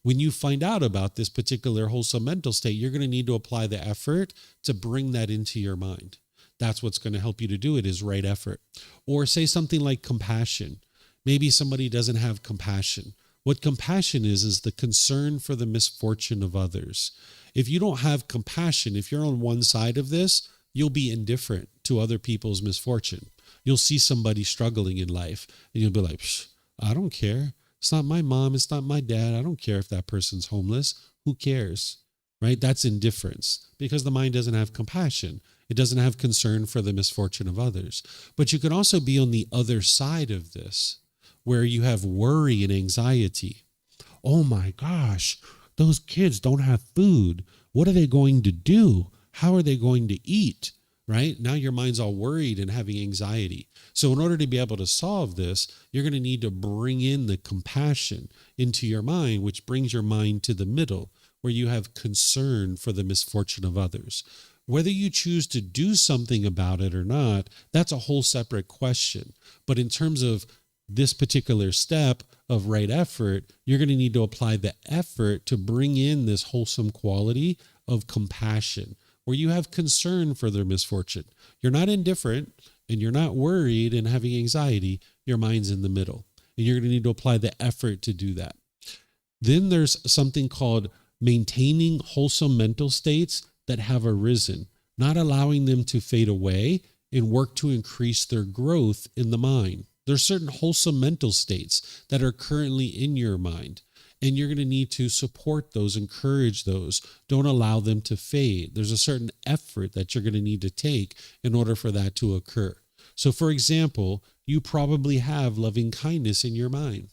When you find out about this particular wholesome mental state, you're going to need to apply the effort to bring that into your mind. That's what's going to help you to do it is right effort. Or say something like compassion. Maybe somebody doesn't have compassion. What compassion is the concern for the misfortune of others. If you don't have compassion, if you're on one side of this, you'll be indifferent to other people's misfortune. You'll see somebody struggling in life and you'll be like, I don't care. It's not my mom. It's not my dad. I don't care if that person's homeless. Who cares? right? That's indifference because the mind doesn't have compassion. It doesn't have concern for the misfortune of others. But you can also be on the other side of this, where you have worry and anxiety. Oh my gosh, those kids don't have food. What are they going to do? How are they going to eat? Right? Now your mind's all worried and having anxiety. So in order to be able to solve this, you're going to need to bring in the compassion into your mind, which brings your mind to the middle, where you have concern for the misfortune of others. Whether you choose to do something about it or not, that's a whole separate question. But in terms of this particular step of right effort, you're going to need to apply the effort to bring in this wholesome quality of compassion, where you have concern for their misfortune. You're not indifferent and you're not worried and having anxiety. Your mind's in the middle, and you're going to need to apply the effort to do that. Then there's something called maintaining wholesome mental states that have arisen, not allowing them to fade away, and work to increase their growth in the mind. There's certain wholesome mental states that are currently in your mind, and you're going to need to support those, encourage those. Don't allow them to fade. There's a certain effort that you're going to need to take in order for that to occur. So, for example, you probably have loving kindness in your mind.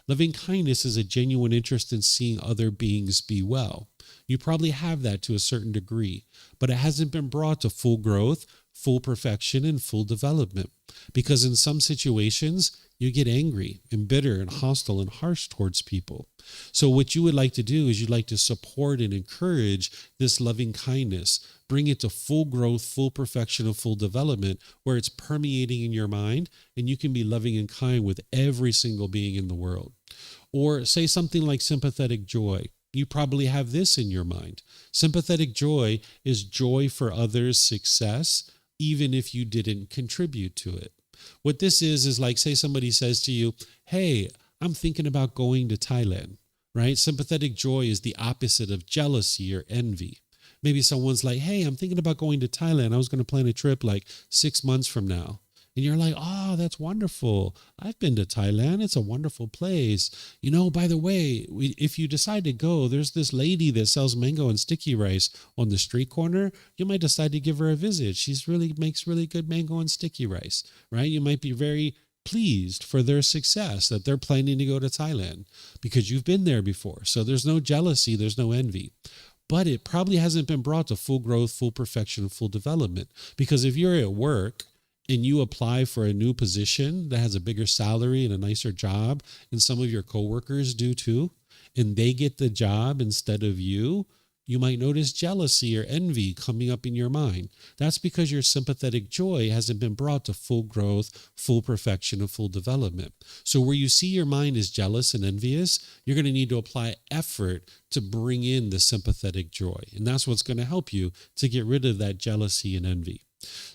Loving kindness is a genuine interest in seeing other beings be well. You probably have that to a certain degree, but it hasn't been brought to full growth, full perfection, and full development. Because in some situations, you get angry and bitter and hostile and harsh towards people. So what you would like to do is you'd like to support and encourage this loving kindness, bring it to full growth, full perfection, and full development, where it's permeating in your mind and you can be loving and kind with every single being in the world. Or say something like sympathetic joy. You probably have this in your mind. Sympathetic joy is joy for others' success, even if you didn't contribute to it. What this is like, say somebody says to you, hey, I'm thinking about going to Thailand, right? Sympathetic joy is the opposite of jealousy or envy. Maybe someone's like, hey, I'm thinking about going to Thailand. I was going to plan a trip like 6 months from now. And you're like, oh, that's wonderful. I've been to Thailand. It's a wonderful place. You know, by the way, if you decide to go, there's this lady that sells mango and sticky rice on the street corner. You might decide to give her a visit. She's really makes really good mango and sticky rice, right? You might be very pleased for their success that they're planning to go to Thailand because you've been there before. So there's no jealousy. There's no envy. But it probably hasn't been brought to full growth, full perfection, full development. Because if you're at work and you apply for a new position that has a bigger salary and a nicer job, and some of your coworkers do too, and they get the job instead of you, you might notice jealousy or envy coming up in your mind. That's because your sympathetic joy hasn't been brought to full growth, full perfection, and full development. So where you see your mind is jealous and envious, you're going to need to apply effort to bring in the sympathetic joy. And that's what's going to help you to get rid of that jealousy and envy.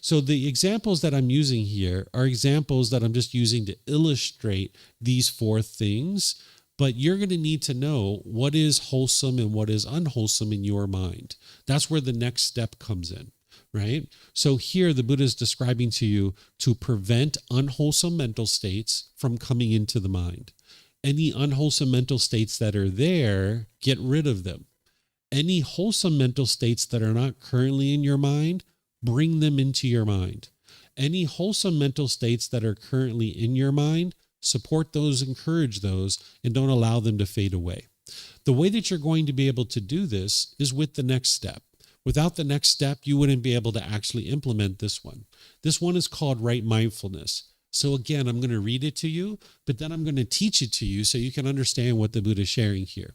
So the examples that I'm using here are examples that I'm just using to illustrate these four things. But you're going to need to know what is wholesome and what is unwholesome in your mind. That's where the next step comes in, right? So here the Buddha is describing to you to prevent unwholesome mental states from coming into the mind. Any unwholesome mental states that are there, get rid of them. Any wholesome mental states that are not currently in your mind, bring them into your mind. Any wholesome mental states that are currently in your mind, support those, encourage those, and don't allow them to fade away. The way that you're going to be able to do this is with the next step. Without the next step, you wouldn't be able to actually implement this one. This one is called right mindfulness. So again, I'm going to read it to you, but then I'm going to teach it to you so you can understand what the Buddha is sharing here.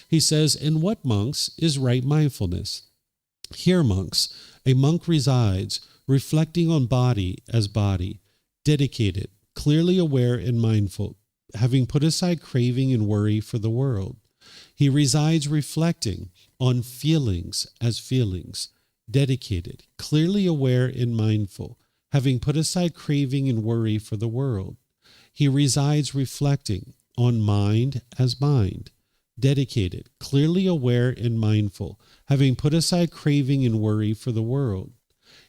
He says, in what, monks, is right mindfulness? Here, monks, a monk resides, reflecting on body as body, dedicated, clearly aware and mindful, having put aside craving and worry for the world. He resides reflecting on feelings as feelings, dedicated, clearly aware and mindful, having put aside craving and worry for the world. He resides reflecting on mind as mind, dedicated, clearly aware and mindful, having put aside craving and worry for the world.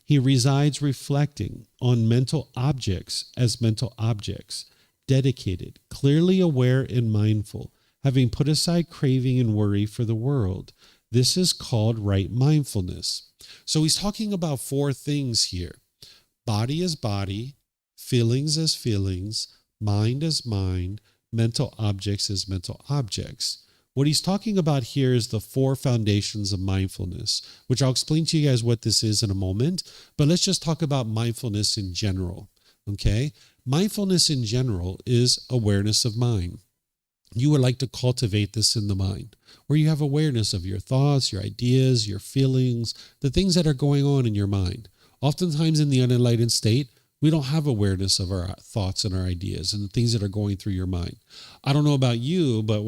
He resides reflecting on mental objects as mental objects, dedicated, clearly aware and mindful, having put aside craving and worry for the world. This is called right mindfulness. So he's talking about 4 things here. Body as body, feelings as feelings, mind as mind, mental objects as mental objects. What he's talking about here is the 4 foundations of mindfulness, which I'll explain to you guys what this is in a moment, but let's just talk about mindfulness in general, okay? Mindfulness in general is awareness of mind. You would like to cultivate this in the mind, where you have awareness of your thoughts, your ideas, your feelings, the things that are going on in your mind. Oftentimes in the unenlightened state, we don't have awareness of our thoughts and our ideas and the things that are going through your mind. I don't know about you, but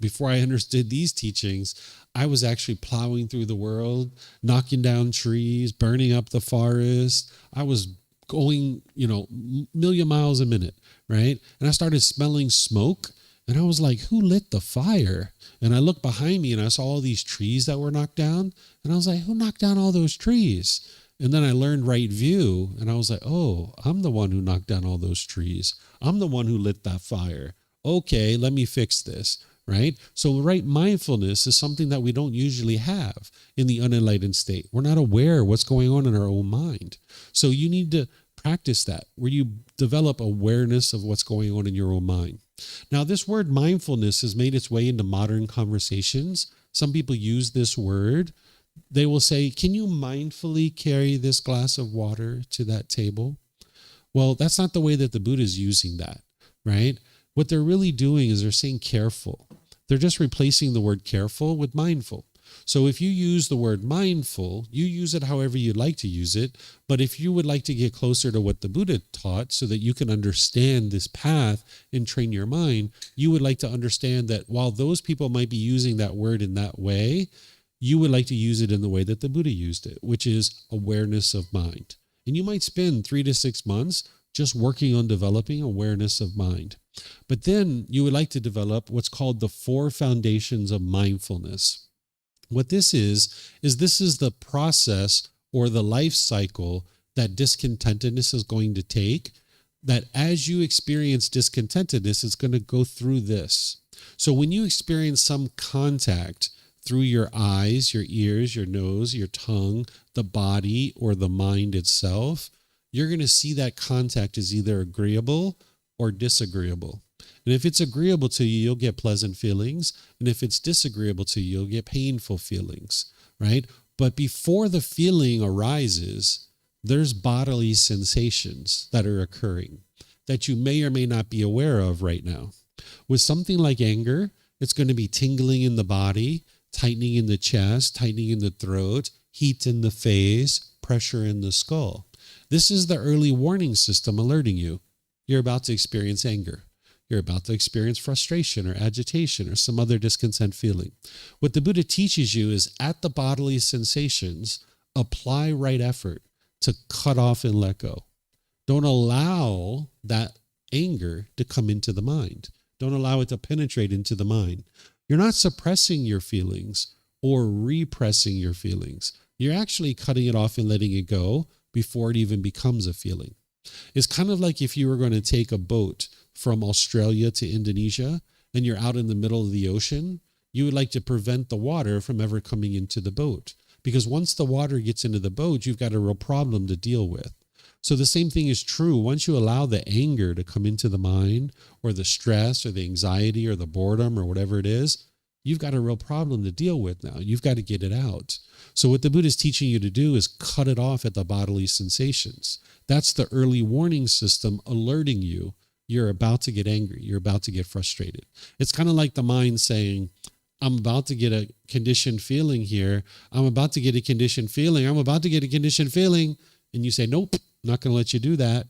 before I understood these teachings, I was actually plowing through the world, knocking down trees, burning up the forest. I was going, million miles a minute, right? And I started smelling smoke. And I was like, who lit the fire? And I looked behind me and I saw all these trees that were knocked down. And I was like, who knocked down all those trees? And then I learned right view. And I was like, oh, I'm the one who knocked down all those trees. I'm the one who lit that fire. Okay, let me fix this, right? So right mindfulness is something that we don't usually have in the unenlightened state. We're not aware of what's going on in our own mind. So you need to practice that, where you develop awareness of what's going on in your own mind. Now, this word mindfulness has made its way into modern conversations. Some people use this word. They will say, can you mindfully carry this glass of water to that table? Well, that's not the way that the Buddha is using that, right? What they're really doing is they're saying careful. They're just replacing the word careful with mindful. So if you use the word mindful, you use it however you'd like to use it. But if you would like to get closer to what the Buddha taught so that you can understand this path and train your mind, you would like to understand that while those people might be using that word in that way, you would like to use it in the way that the Buddha used it, which is awareness of mind. And you might spend 3 to 6 months just working on developing awareness of mind. But then you would like to develop what's called the 4 foundations of mindfulness. What this is this is the process or the life cycle that discontentedness is going to take, that as you experience discontentedness, it's going to go through this. So when you experience some contact through your eyes, your ears, your nose, your tongue, the body, or the mind itself, you're going to see that contact is either agreeable or disagreeable. And if it's agreeable to you, you'll get pleasant feelings. And if it's disagreeable to you, you'll get painful feelings, right? But before the feeling arises, there's bodily sensations that are occurring that you may or may not be aware of right now. With something like anger, it's going to be tingling in the body, tightening in the chest, tightening in the throat, heat in the face, pressure in the skull. This is the early warning system alerting you. You're about to experience anger. You're about to experience frustration or agitation or some other discontent feeling. What the Buddha teaches you is at the bodily sensations, apply right effort to cut off and let go. Don't allow that anger to come into the mind. Don't allow it to penetrate into the mind. You're not suppressing your feelings or repressing your feelings. You're actually cutting it off and letting it go before it even becomes a feeling. It's kind of like if you were going to take a boat from Australia to Indonesia and you're out in the middle of the ocean, you would like to prevent the water from ever coming into the boat. Because once the water gets into the boat, you've got a real problem to deal with. So the same thing is true. Once you allow the anger to come into the mind, or the stress or the anxiety or the boredom or whatever it is, you've got a real problem to deal with now. You've got to get it out. So what the Buddha is teaching you to do is cut it off at the bodily sensations. That's the early warning system alerting you you're about to get angry. You're about to get frustrated. It's kind of like the mind saying, I'm about to get a conditioned feeling here. I'm about to get a conditioned feeling. I'm about to get a conditioned feeling. And you say, nope, I'm not going to let you do that.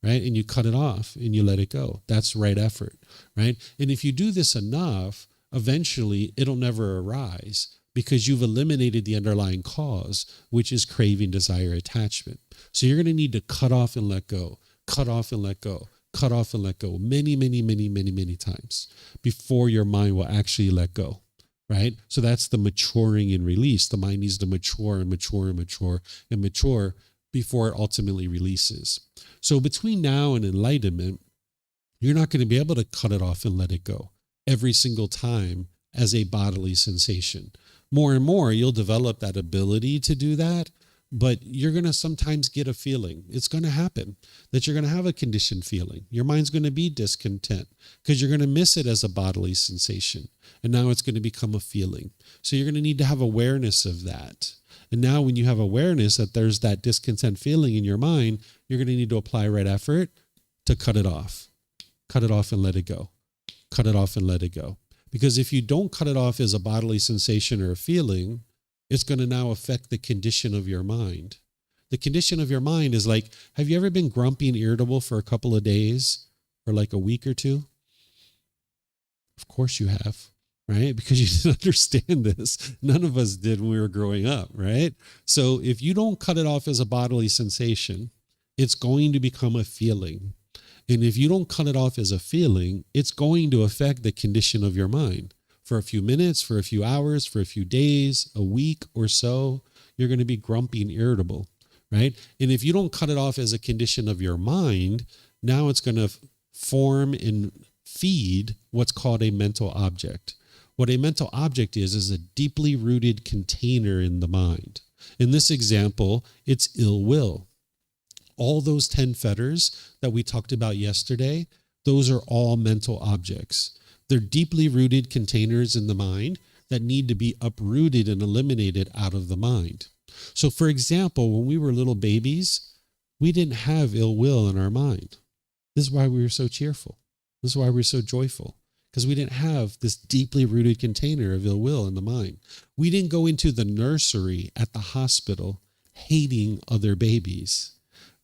Right? And you cut it off and you let it go. That's right effort. Right? And if you do this enough, eventually it'll never arise because you've eliminated the underlying cause, which is craving, desire, attachment. So you're going to need to cut off and let go, cut off and let go, cut off and let go many, many, many, many, many times before your mind will actually let go. Right? So that's the maturing and release. The mind needs to mature and mature and mature and mature before it ultimately releases. So between now and enlightenment, you're not going to be able to cut it off and let it go every single time as a bodily sensation. More and more, you'll develop that ability to do that, but you're going to sometimes get a feeling. It's going to happen that you're going to have a conditioned feeling. Your mind's going to be discontent because you're going to miss it as a bodily sensation. And now it's going to become a feeling. So you're going to need to have awareness of that. And now when you have awareness that there's that discontent feeling in your mind, you're going to need to apply right effort to cut it off. Cut it off and let it go. Cut it off and let it go. Because if you don't cut it off as a bodily sensation or a feeling, it's going to now affect the condition of your mind. The condition of your mind is like, have you ever been grumpy and irritable for a couple of days or like a week or two? Of course you have, right? Because you didn't understand this. None of us did when we were growing up, right? So if you don't cut it off as a bodily sensation, it's going to become a feeling. And if you don't cut it off as a feeling, it's going to affect the condition of your mind. For a few minutes, for a few hours, for a few days, a week or so, you're going to be grumpy and irritable, right? And if you don't cut it off as a condition of your mind, now it's going to form and feed what's called a mental object. What a mental object is a deeply rooted container in the mind. In this example, it's ill will. All those 10 fetters that we talked about yesterday, those are all mental objects. They're deeply rooted containers in the mind that need to be uprooted and eliminated out of the mind. So for example, when we were little babies, we didn't have ill will in our mind. This is why we were so cheerful. This is why we were so joyful. Because we didn't have this deeply rooted container of ill will in the mind. We didn't go into the nursery at the hospital hating other babies.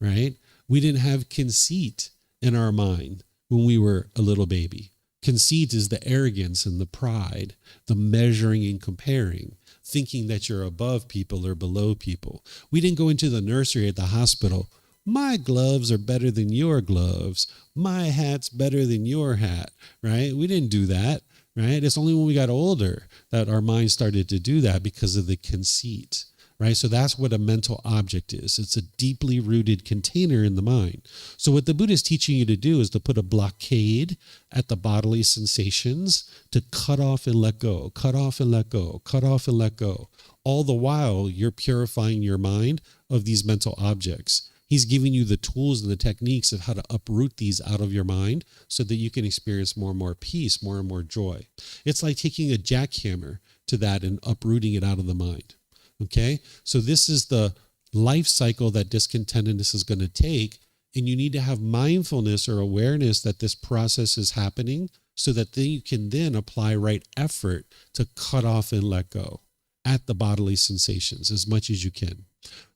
Right? We didn't have conceit in our mind when we were a little baby. Conceit is the arrogance and the pride, the measuring and comparing, thinking that you're above people or below people. We didn't go into the nursery at the hospital. My gloves are better than your gloves. My hat's better than your hat, right? We didn't do that, right? It's only when we got older that our minds started to do that because of the conceit. Right? So that's what a mental object is. It's a deeply rooted container in the mind. So what the Buddha is teaching you to do is to put a blockade at the bodily sensations to cut off and let go, cut off and let go, cut off and let go. All the while, you're purifying your mind of these mental objects. He's giving you the tools and the techniques of how to uproot these out of your mind so that you can experience more and more peace, more and more joy. It's like taking a jackhammer to that and uprooting it out of the mind. Okay, so this is the life cycle that discontentedness is going to take, and you need to have mindfulness or awareness that this process is happening so that you can then apply right effort to cut off and let go at the bodily sensations as much as you can.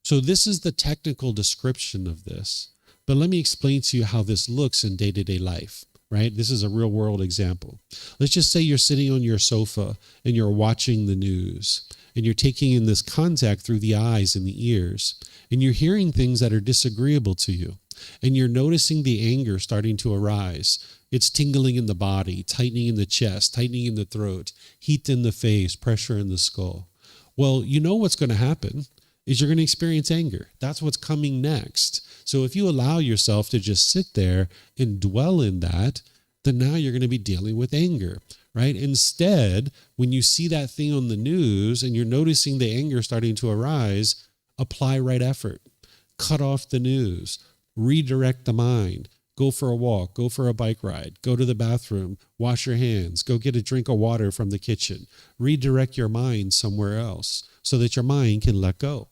So this is the technical description of this, but let me explain to you how this looks in day-to-day life. Right? This is a real world example. Let's just say you're sitting on your sofa and you're watching the news and you're taking in this contact through the eyes and the ears and you're hearing things that are disagreeable to you and you're noticing the anger starting to arise. It's tingling in the body, tightening in the chest, tightening in the throat, heat in the face, pressure in the skull. Well, you know what's going to happen is you're going to experience anger. That's what's coming next. So if you allow yourself to just sit there and dwell in that, then now you're going to be dealing with anger, right? Instead, when you see that thing on the news and you're noticing the anger starting to arise, apply right effort. Cut off the news. Redirect the mind. Go for a walk. Go for a bike ride. Go to the bathroom. Wash your hands. Go get a drink of water from the kitchen. Redirect your mind somewhere else so that your mind can let go.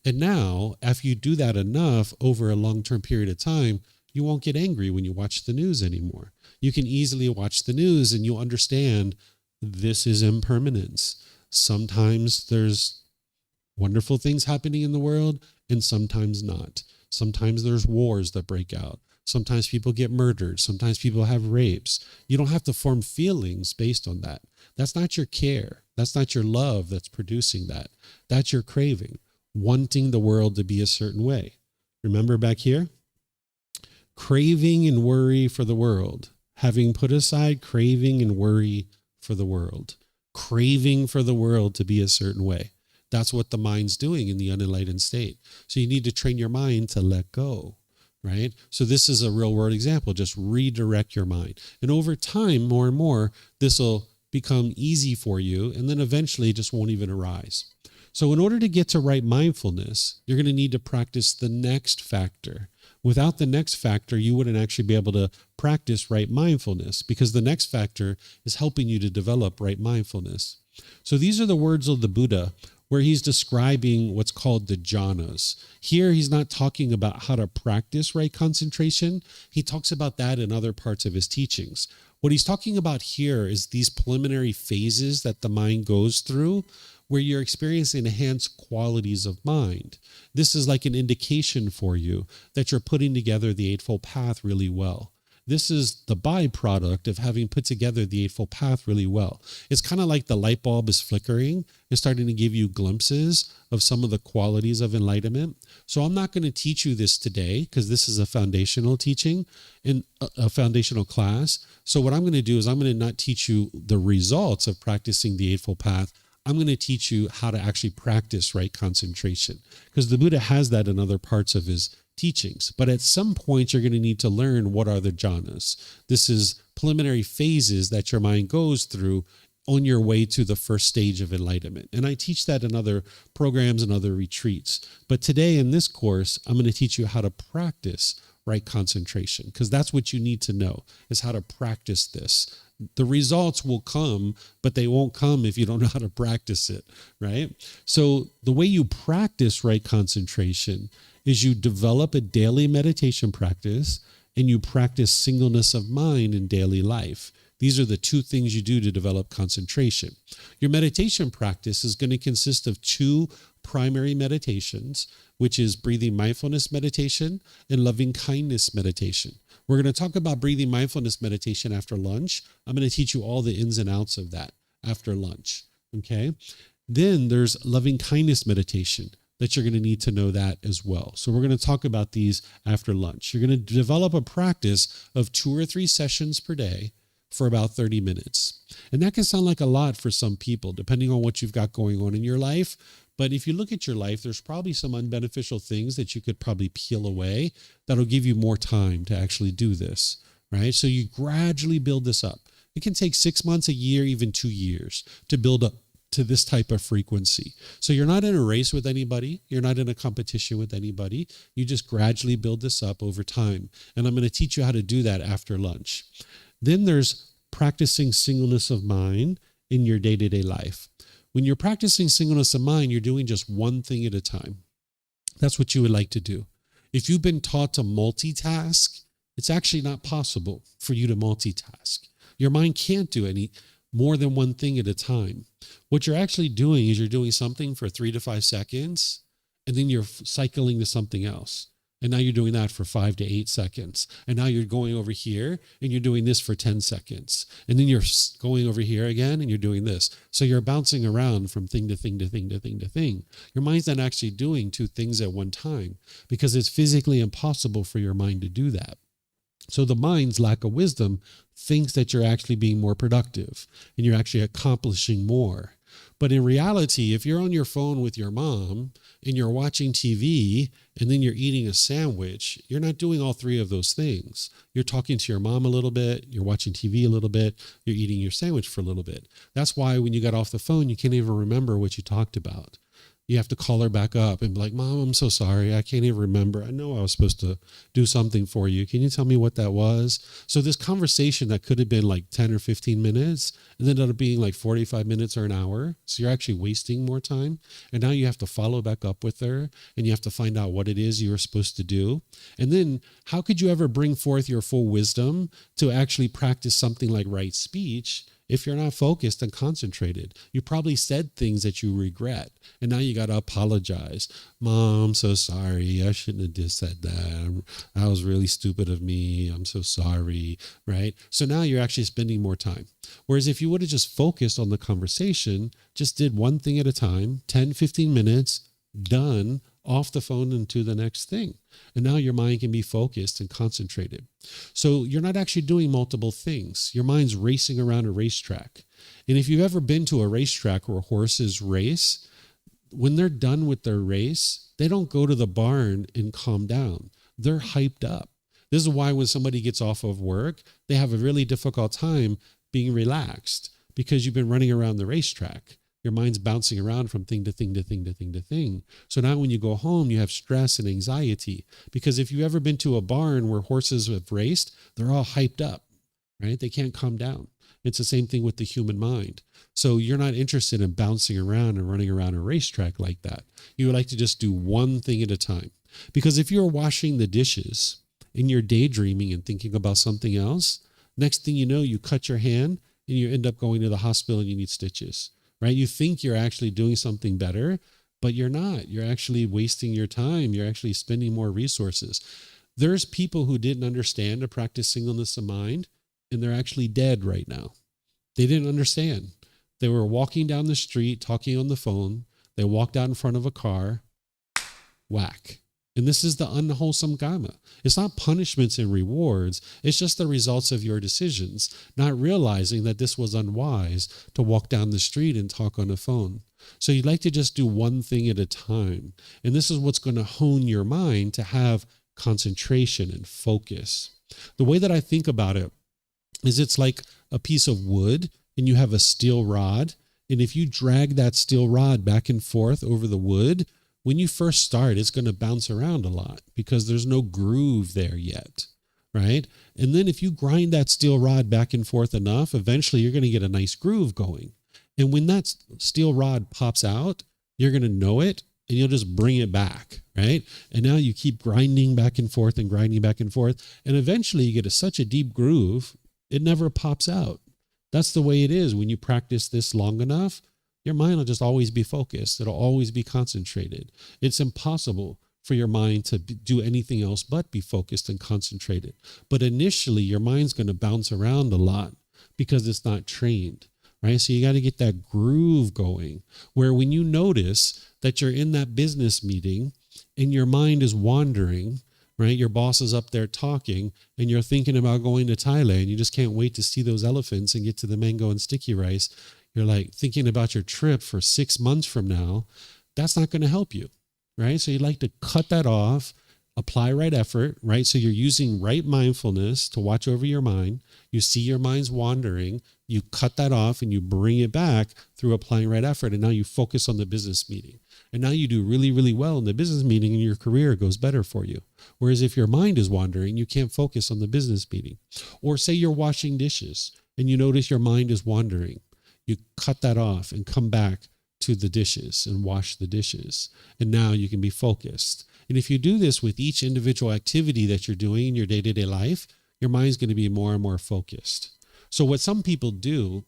And now, after you do that enough over a long-term period of time, you won't get angry when you watch the news anymore. You can easily watch the news and you'll understand this is impermanence. Sometimes there's wonderful things happening in the world and sometimes not. Sometimes there's wars that break out. Sometimes people get murdered. Sometimes people have rapes. You don't have to form feelings based on that. That's not your care. That's not your love that's producing that. That's your craving. Wanting the world to be a certain way. Remember back here? Craving and worry for the world. Having put aside craving and worry for the world. Craving for the world to be a certain way. That's what the mind's doing in the unenlightened state. So you need to train your mind to let go, right? So this is a real world example. Just redirect your mind. And over time, more and more, this will become easy for you, and then eventually it just won't even arise. So in order to get to right mindfulness, you're going to need to practice the next factor. Without the next factor, you wouldn't actually be able to practice right mindfulness, because the next factor is helping you to develop right mindfulness. So these are the words of the Buddha, where he's describing what's called the jhanas. Here, he's not talking about how to practice right concentration. He talks about that in other parts of his teachings. What he's talking about here is these preliminary phases that the mind goes through, where you're experiencing enhanced qualities of mind. This is like an indication for you that you're putting together the Eightfold Path really well. This is the byproduct of having put together the Eightfold Path really well. It's kind of like the light bulb is flickering. It's starting to give you glimpses of some of the qualities of enlightenment. So I'm not going to teach you this today, because this is a foundational teaching in a foundational class. So what I'm going to do is I'm going to not teach you the results of practicing the Eightfold Path. I'm going to teach you how to actually practice right concentration, because the Buddha has that in other parts of his teachings. But at some point, you're going to need to learn what are the jhanas. This is preliminary phases that your mind goes through on your way to the first stage of enlightenment. And I teach that in other programs and other retreats. But today in this course, I'm going to teach you how to practice right concentration, because that's what you need to know, is how to practice this. The results will come, but they won't come if you don't know how to practice it, right? So the way you practice right concentration is you develop a daily meditation practice, and you practice singleness of mind in daily life. These are the two things you do to develop concentration. Your meditation practice is going to consist of two primary meditations, which is breathing mindfulness meditation and loving kindness meditation. We're going to talk about breathing mindfulness meditation after lunch. I'm going to teach you all the ins and outs of that after lunch, okay? Then there's loving kindness meditation that you're going to need to know that as well. So we're going to talk about these after lunch. You're going to develop a practice of 2 or 3 sessions per day for about 30 minutes. And that can sound like a lot for some people, depending on what you've got going on in your life. But if you look at your life, there's probably some unbeneficial things that you could probably peel away that'll give you more time to actually do this, right? So you gradually build this up. It can take 6 months, a year, even 2 years to build up to this type of frequency. So you're not in a race with anybody. You're not in a competition with anybody. You just gradually build this up over time. And I'm going to teach you how to do that after lunch. Then there's practicing singleness of mind in your day-to-day life. When you're practicing singleness of mind, you're doing just one thing at a time. That's what you would like to do. If you've been taught to multitask, it's actually not possible for you to multitask. Your mind can't do any more than one thing at a time. What you're actually doing is you're doing something for 3 to 5 seconds, and then you're cycling to something else. And now you're doing that for 5 to 8 seconds. And now you're going over here and you're doing this for 10 seconds. And then you're going over here again and you're doing this. So you're bouncing around from thing to thing to thing to thing to thing. Your mind's not actually doing 2 things at one time, because it's physically impossible for your mind to do that. So the mind's lack of wisdom thinks that you're actually being more productive and you're actually accomplishing more. But in reality, if you're on your phone with your mom and you're watching TV and then you're eating a sandwich, you're not doing all 3 of those things. You're talking to your mom a little bit, you're watching TV a little bit, you're eating your sandwich for a little bit. That's why when you got off the phone, you can't even remember what you talked about. You have to call her back up and be like, Mom, I'm so sorry. I can't even remember. I know I was supposed to do something for you. Can you tell me what that was? So this conversation that could have been like 10 or 15 minutes and then ended up being like 45 minutes or an hour. So you're actually wasting more time. And now you have to follow back up with her and you have to find out what it is you were supposed to do. And then how could you ever bring forth your full wisdom to actually practice something like right speech if you're not focused and concentrated? You probably said things that you regret, and now you got to apologize. Mom, I'm so sorry. I shouldn't have just said that. That was really stupid of me. I'm so sorry, right? So now you're actually spending more time. Whereas if you would have just focused on the conversation, just did one thing at a time, 10, 15 minutes, done, off the phone and to the next thing. And now your mind can be focused and concentrated. So you're not actually doing multiple things. Your mind's racing around a racetrack. And if you've ever been to a racetrack where horses race, when they're done with their race, they don't go to the barn and calm down. They're hyped up. This is why when somebody gets off of work, they have a really difficult time being relaxed, because you've been running around the racetrack. Your mind's bouncing around from thing to thing to thing to thing to thing. So now when you go home, you have stress and anxiety, because if you've ever been to a barn where horses have raced, they're all hyped up, right? They can't calm down. It's the same thing with the human mind. So you're not interested in bouncing around and running around a racetrack like that. You would like to just do one thing at a time. Because if you're washing the dishes and you're daydreaming and thinking about something else, next thing you know, you cut your hand and you end up going to the hospital and you need stitches, right? You think you're actually doing something better, but you're not. You're actually wasting your time. You're actually spending more resources. There's people who didn't understand to practice singleness of mind, and they're actually dead right now. They didn't understand. They were walking down the street, talking on the phone. They walked out in front of a car, whack. And this is the unwholesome karma. It's not punishments and rewards. It's just the results of your decisions, not realizing that this was unwise to walk down the street and talk on the phone. So you'd like to just do one thing at a time. And this is what's going to hone your mind to have concentration and focus. The way that I think about it is it's like a piece of wood and you have a steel rod. And if you drag that steel rod back and forth over the wood, when you first start, it's going to bounce around a lot because there's no groove there yet, right? And then if you grind that steel rod back and forth enough, eventually you're going to get a nice groove going. And when that steel rod pops out, you're going to know it and you'll just bring it back, right? And now you keep grinding back and forth and grinding back and forth. And eventually you get such a deep groove, it never pops out. That's the way it is. When you practice this long enough, your mind will just always be focused. It'll always be concentrated. It's impossible for your mind to do anything else but be focused and concentrated. But initially, your mind's going to bounce around a lot because it's not trained, right? So you got to get that groove going where when you notice that you're in that business meeting and your mind is wandering, right? Your boss is up there talking and you're thinking about going to Thailand. You just can't wait to see those elephants and get to the mango and sticky rice. You're like thinking about your trip for 6 months from now. That's not going to help you, right? So you'd like to cut that off, apply right effort, right? So you're using right mindfulness to watch over your mind. You see your mind's wandering. You cut that off and you bring it back through applying right effort. And now you focus on the business meeting. And now you do really, really well in the business meeting and your career goes better for you. Whereas if your mind is wandering, you can't focus on the business meeting. Or say you're washing dishes and you notice your mind is wandering. You cut that off and come back to the dishes and wash the dishes. And now you can be focused. And if you do this with each individual activity that you're doing in your day-to-day life, your mind's going to be more and more focused. So what some people do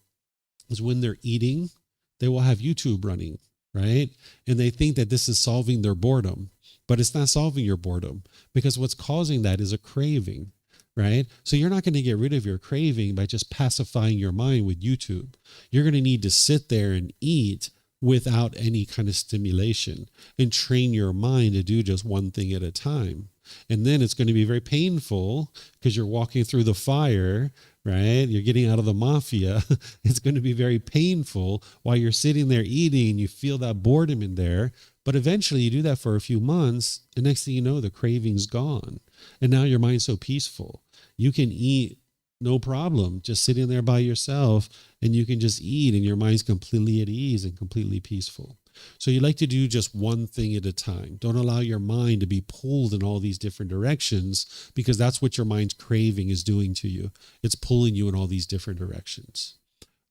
is when they're eating, they will have YouTube running, right? And they think that this is solving their boredom, but it's not solving your boredom because what's causing that is a craving. Right? So you're not going to get rid of your craving by just pacifying your mind with YouTube. You're going to need to sit there and eat without any kind of stimulation and train your mind to do just one thing at a time. And then it's going to be very painful because you're walking through the fire, right? You're getting out of the mafia. It's going to be very painful while you're sitting there eating and you feel that boredom in there. But eventually you do that for a few months and next thing you know, the craving's gone. And now your mind's so peaceful. You can eat no problem, just sitting there by yourself and you can just eat and your mind's completely at ease and completely peaceful. So you like to do just one thing at a time. Don't allow your mind to be pulled in all these different directions because that's what your mind's craving is doing to you. It's pulling you in all these different directions.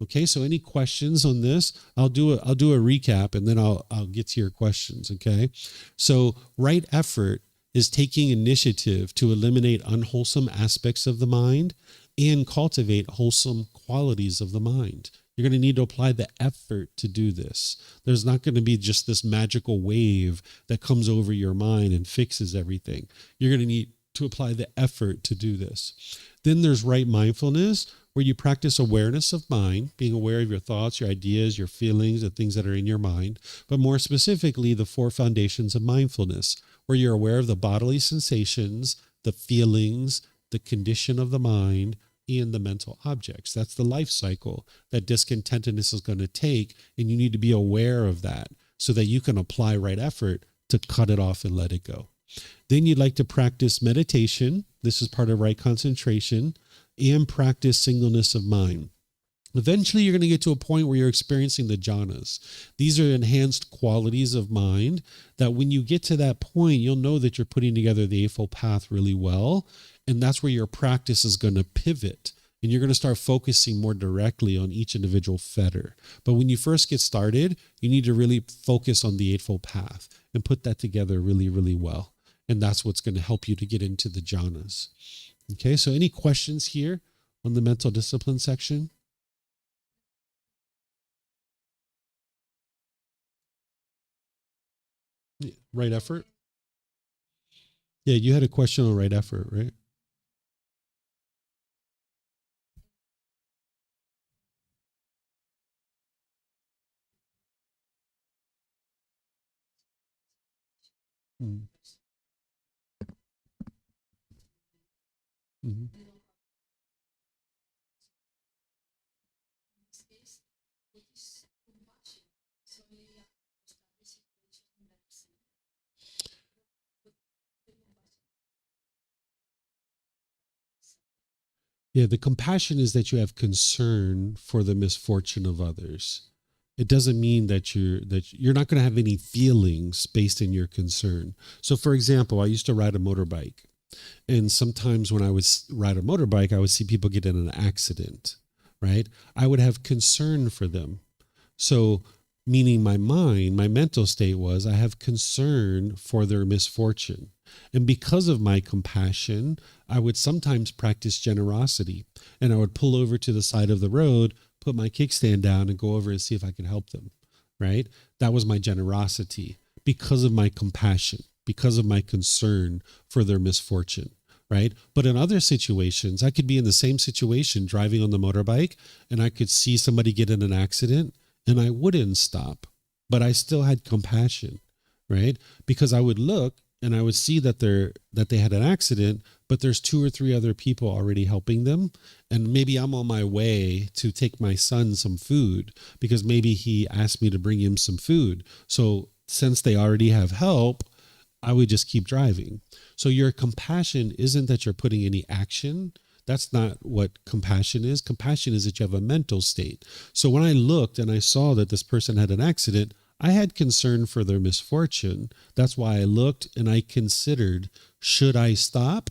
Okay, so any questions on this? I'll do a recap and then I'll get to your questions, okay? So right effort is taking initiative to eliminate unwholesome aspects of the mind and cultivate wholesome qualities of the mind. You're going to need to apply the effort to do this. There's not going to be just this magical wave that comes over your mind and fixes everything. You're going to need to apply the effort to do this. Then there's right mindfulness, where you practice awareness of mind, being aware of your thoughts, your ideas, your feelings, the things that are in your mind, but more specifically, the 4 foundations of mindfulness, where you're aware of the bodily sensations, the feelings, the condition of the mind, and the mental objects. That's the life cycle that discontentedness is going to take, and you need to be aware of that so that you can apply right effort to cut it off and let it go. Then you'd like to practice meditation. This is part of right concentration, and practice singleness of mind. Eventually, you're going to get to a point where you're experiencing the jhanas. These are enhanced qualities of mind that when you get to that point, you'll know that you're putting together the Eightfold Path really well. And that's where your practice is going to pivot. And you're going to start focusing more directly on each individual fetter. But when you first get started, you need to really focus on the Eightfold Path and put that together really, really well. And that's what's going to help you to get into the jhanas. Okay, so any questions here on the mental discipline section? Right effort? Yeah, you had a question on right effort, right? Mm-hmm. Mm-hmm. Yeah, the compassion is that you have concern for the misfortune of others. It doesn't mean that you're not going to have any feelings based in your concern. So, for example, I used to ride a motorbike, and sometimes when I would ride a motorbike, I would see people get in an accident. Right? I would have concern for them. So, meaning my mind, my mental state was I have concern for their misfortune. And because of my compassion, I would sometimes practice generosity, and I would pull over to the side of the road, put my kickstand down, and go over and see if I could help them. Right? That was my generosity because of my compassion, because of my concern for their misfortune. Right. But in other situations, I could be in the same situation driving on the motorbike, and I could see somebody get in an accident, and I wouldn't stop, but I still had compassion, right? Because I would look and I would see that they had an accident, but there's two or three other people already helping them, and maybe I'm on my way to take my son some food because maybe he asked me to bring him some food. So since they already have help, I would just keep driving. So your compassion isn't that you're putting any action. That's not what compassion is. Compassion is that you have a mental state. So when I looked and I saw that this person had an accident, I had concern for their misfortune. That's why I looked and I considered, should I stop?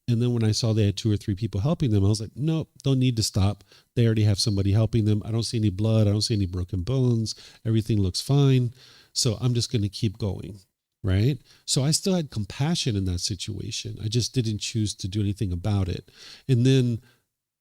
And then when I saw they had two or three people helping them, I was like, nope, don't need to stop. They already have somebody helping them. I don't see any blood. I don't see any broken bones. Everything looks fine. So I'm just going to keep going. Right. So I still had compassion in that situation. I just didn't choose to do anything about it. And then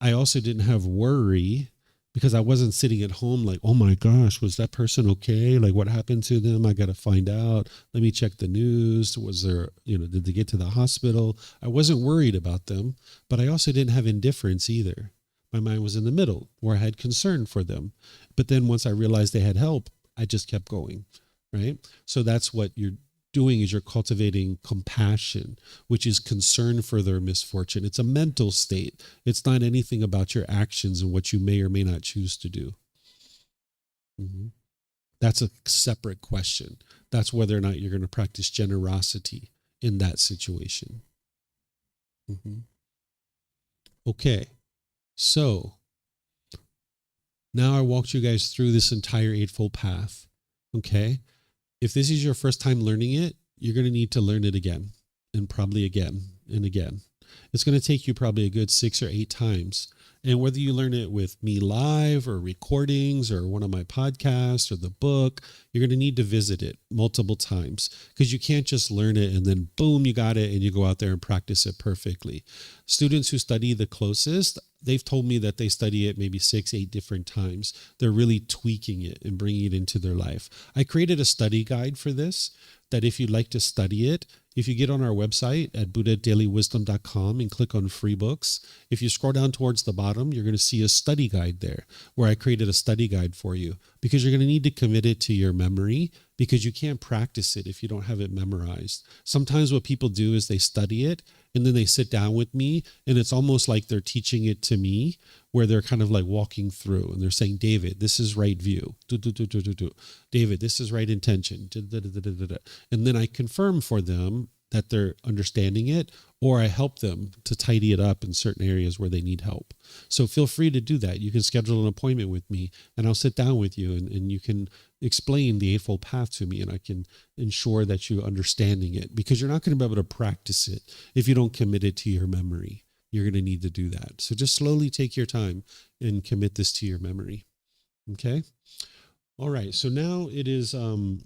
I also didn't have worry because I wasn't sitting at home like, oh my gosh, was that person okay? Like, what happened to them? I got to find out. Let me check the news. Was there, did they get to the hospital? I wasn't worried about them, but I also didn't have indifference either. My mind was in the middle where I had concern for them. But then once I realized they had help, I just kept going. Right. So that's what you're doing, is you're cultivating compassion, which is concern for their misfortune. It's a mental state. It's not anything about your actions and what you may or may not choose to do. Mm-hmm. That's a separate question. That's whether or not you're going to practice generosity in that situation. Mm-hmm. Okay. So now I walked you guys through this entire Eightfold Path. Okay. If this is your first time learning it, you're going to need to learn it again, and probably again and again. It's going to take you probably a good 6 or 8 times. And whether you learn it with me live or recordings or one of my podcasts or the book, you're going to need to visit it multiple times, because you can't just learn it and then boom, you got it and you go out there and practice it perfectly. Students who study the closest, they've told me that they study it maybe 6, 8 different times. They're really tweaking it and bringing it into their life. I created a study guide for this, that if you'd like to study it, if you get on our website at buddhadailywisdom.com and click on free books, if you scroll down towards the bottom, you're going to see a study guide there where I created a study guide for you, because you're going to need to commit it to your memory, because you can't practice it if you don't have it memorized. Sometimes what people do is they study it and then they sit down with me, and it's almost like they're teaching it to me, where they're kind of like walking through and they're saying, David, this is right view. David, this is right intention. And then I confirm for them that they're understanding it, or I help them to tidy it up in certain areas where they need help. So feel free to do that. You can schedule an appointment with me, and I'll sit down with you, and you can explain the Eightfold Path to me, and I can ensure that you're understanding it, because you're not going to be able to practice it if you don't commit it to your memory. You're going to need to do that. So just slowly take your time and commit this to your memory. Okay? All right. So now it is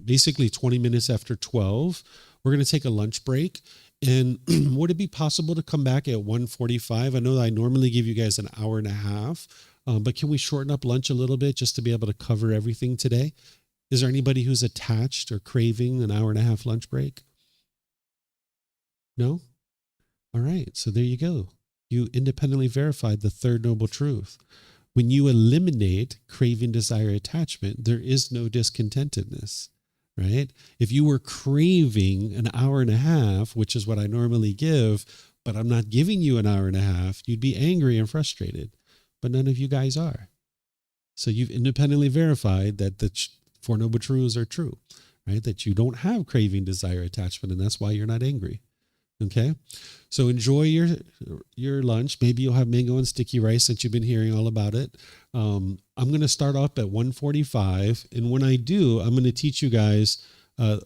basically 20 minutes after 12. We're going to take a lunch break. And would it be possible to come back at 1:45? I know that I normally give you guys an hour and a half, but can we shorten up lunch a little bit just to be able to cover everything today? Is there anybody who's attached or craving an hour and a half lunch break? No? All right. So there you go. You independently verified the third noble truth. When you eliminate craving, desire, attachment, there is no discontentedness, right? If you were craving an hour and a half, which is what I normally give, but I'm not giving you an hour and a half, you'd be angry and frustrated. But none of you guys are. So you've independently verified that the Four Noble Truths are true, right? That you don't have craving, desire, attachment, and that's why you're not angry. Okay, so enjoy your lunch. Maybe you'll have mango and sticky rice since you've been hearing all about it. I'm going to start off at 1:45, and when I do, I'm going to teach you guys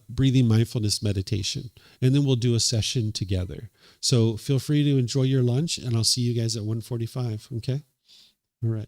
breathing mindfulness meditation, and then we'll do a session together. So feel free to enjoy your lunch, and I'll see you guys at 1:45. Okay, all right.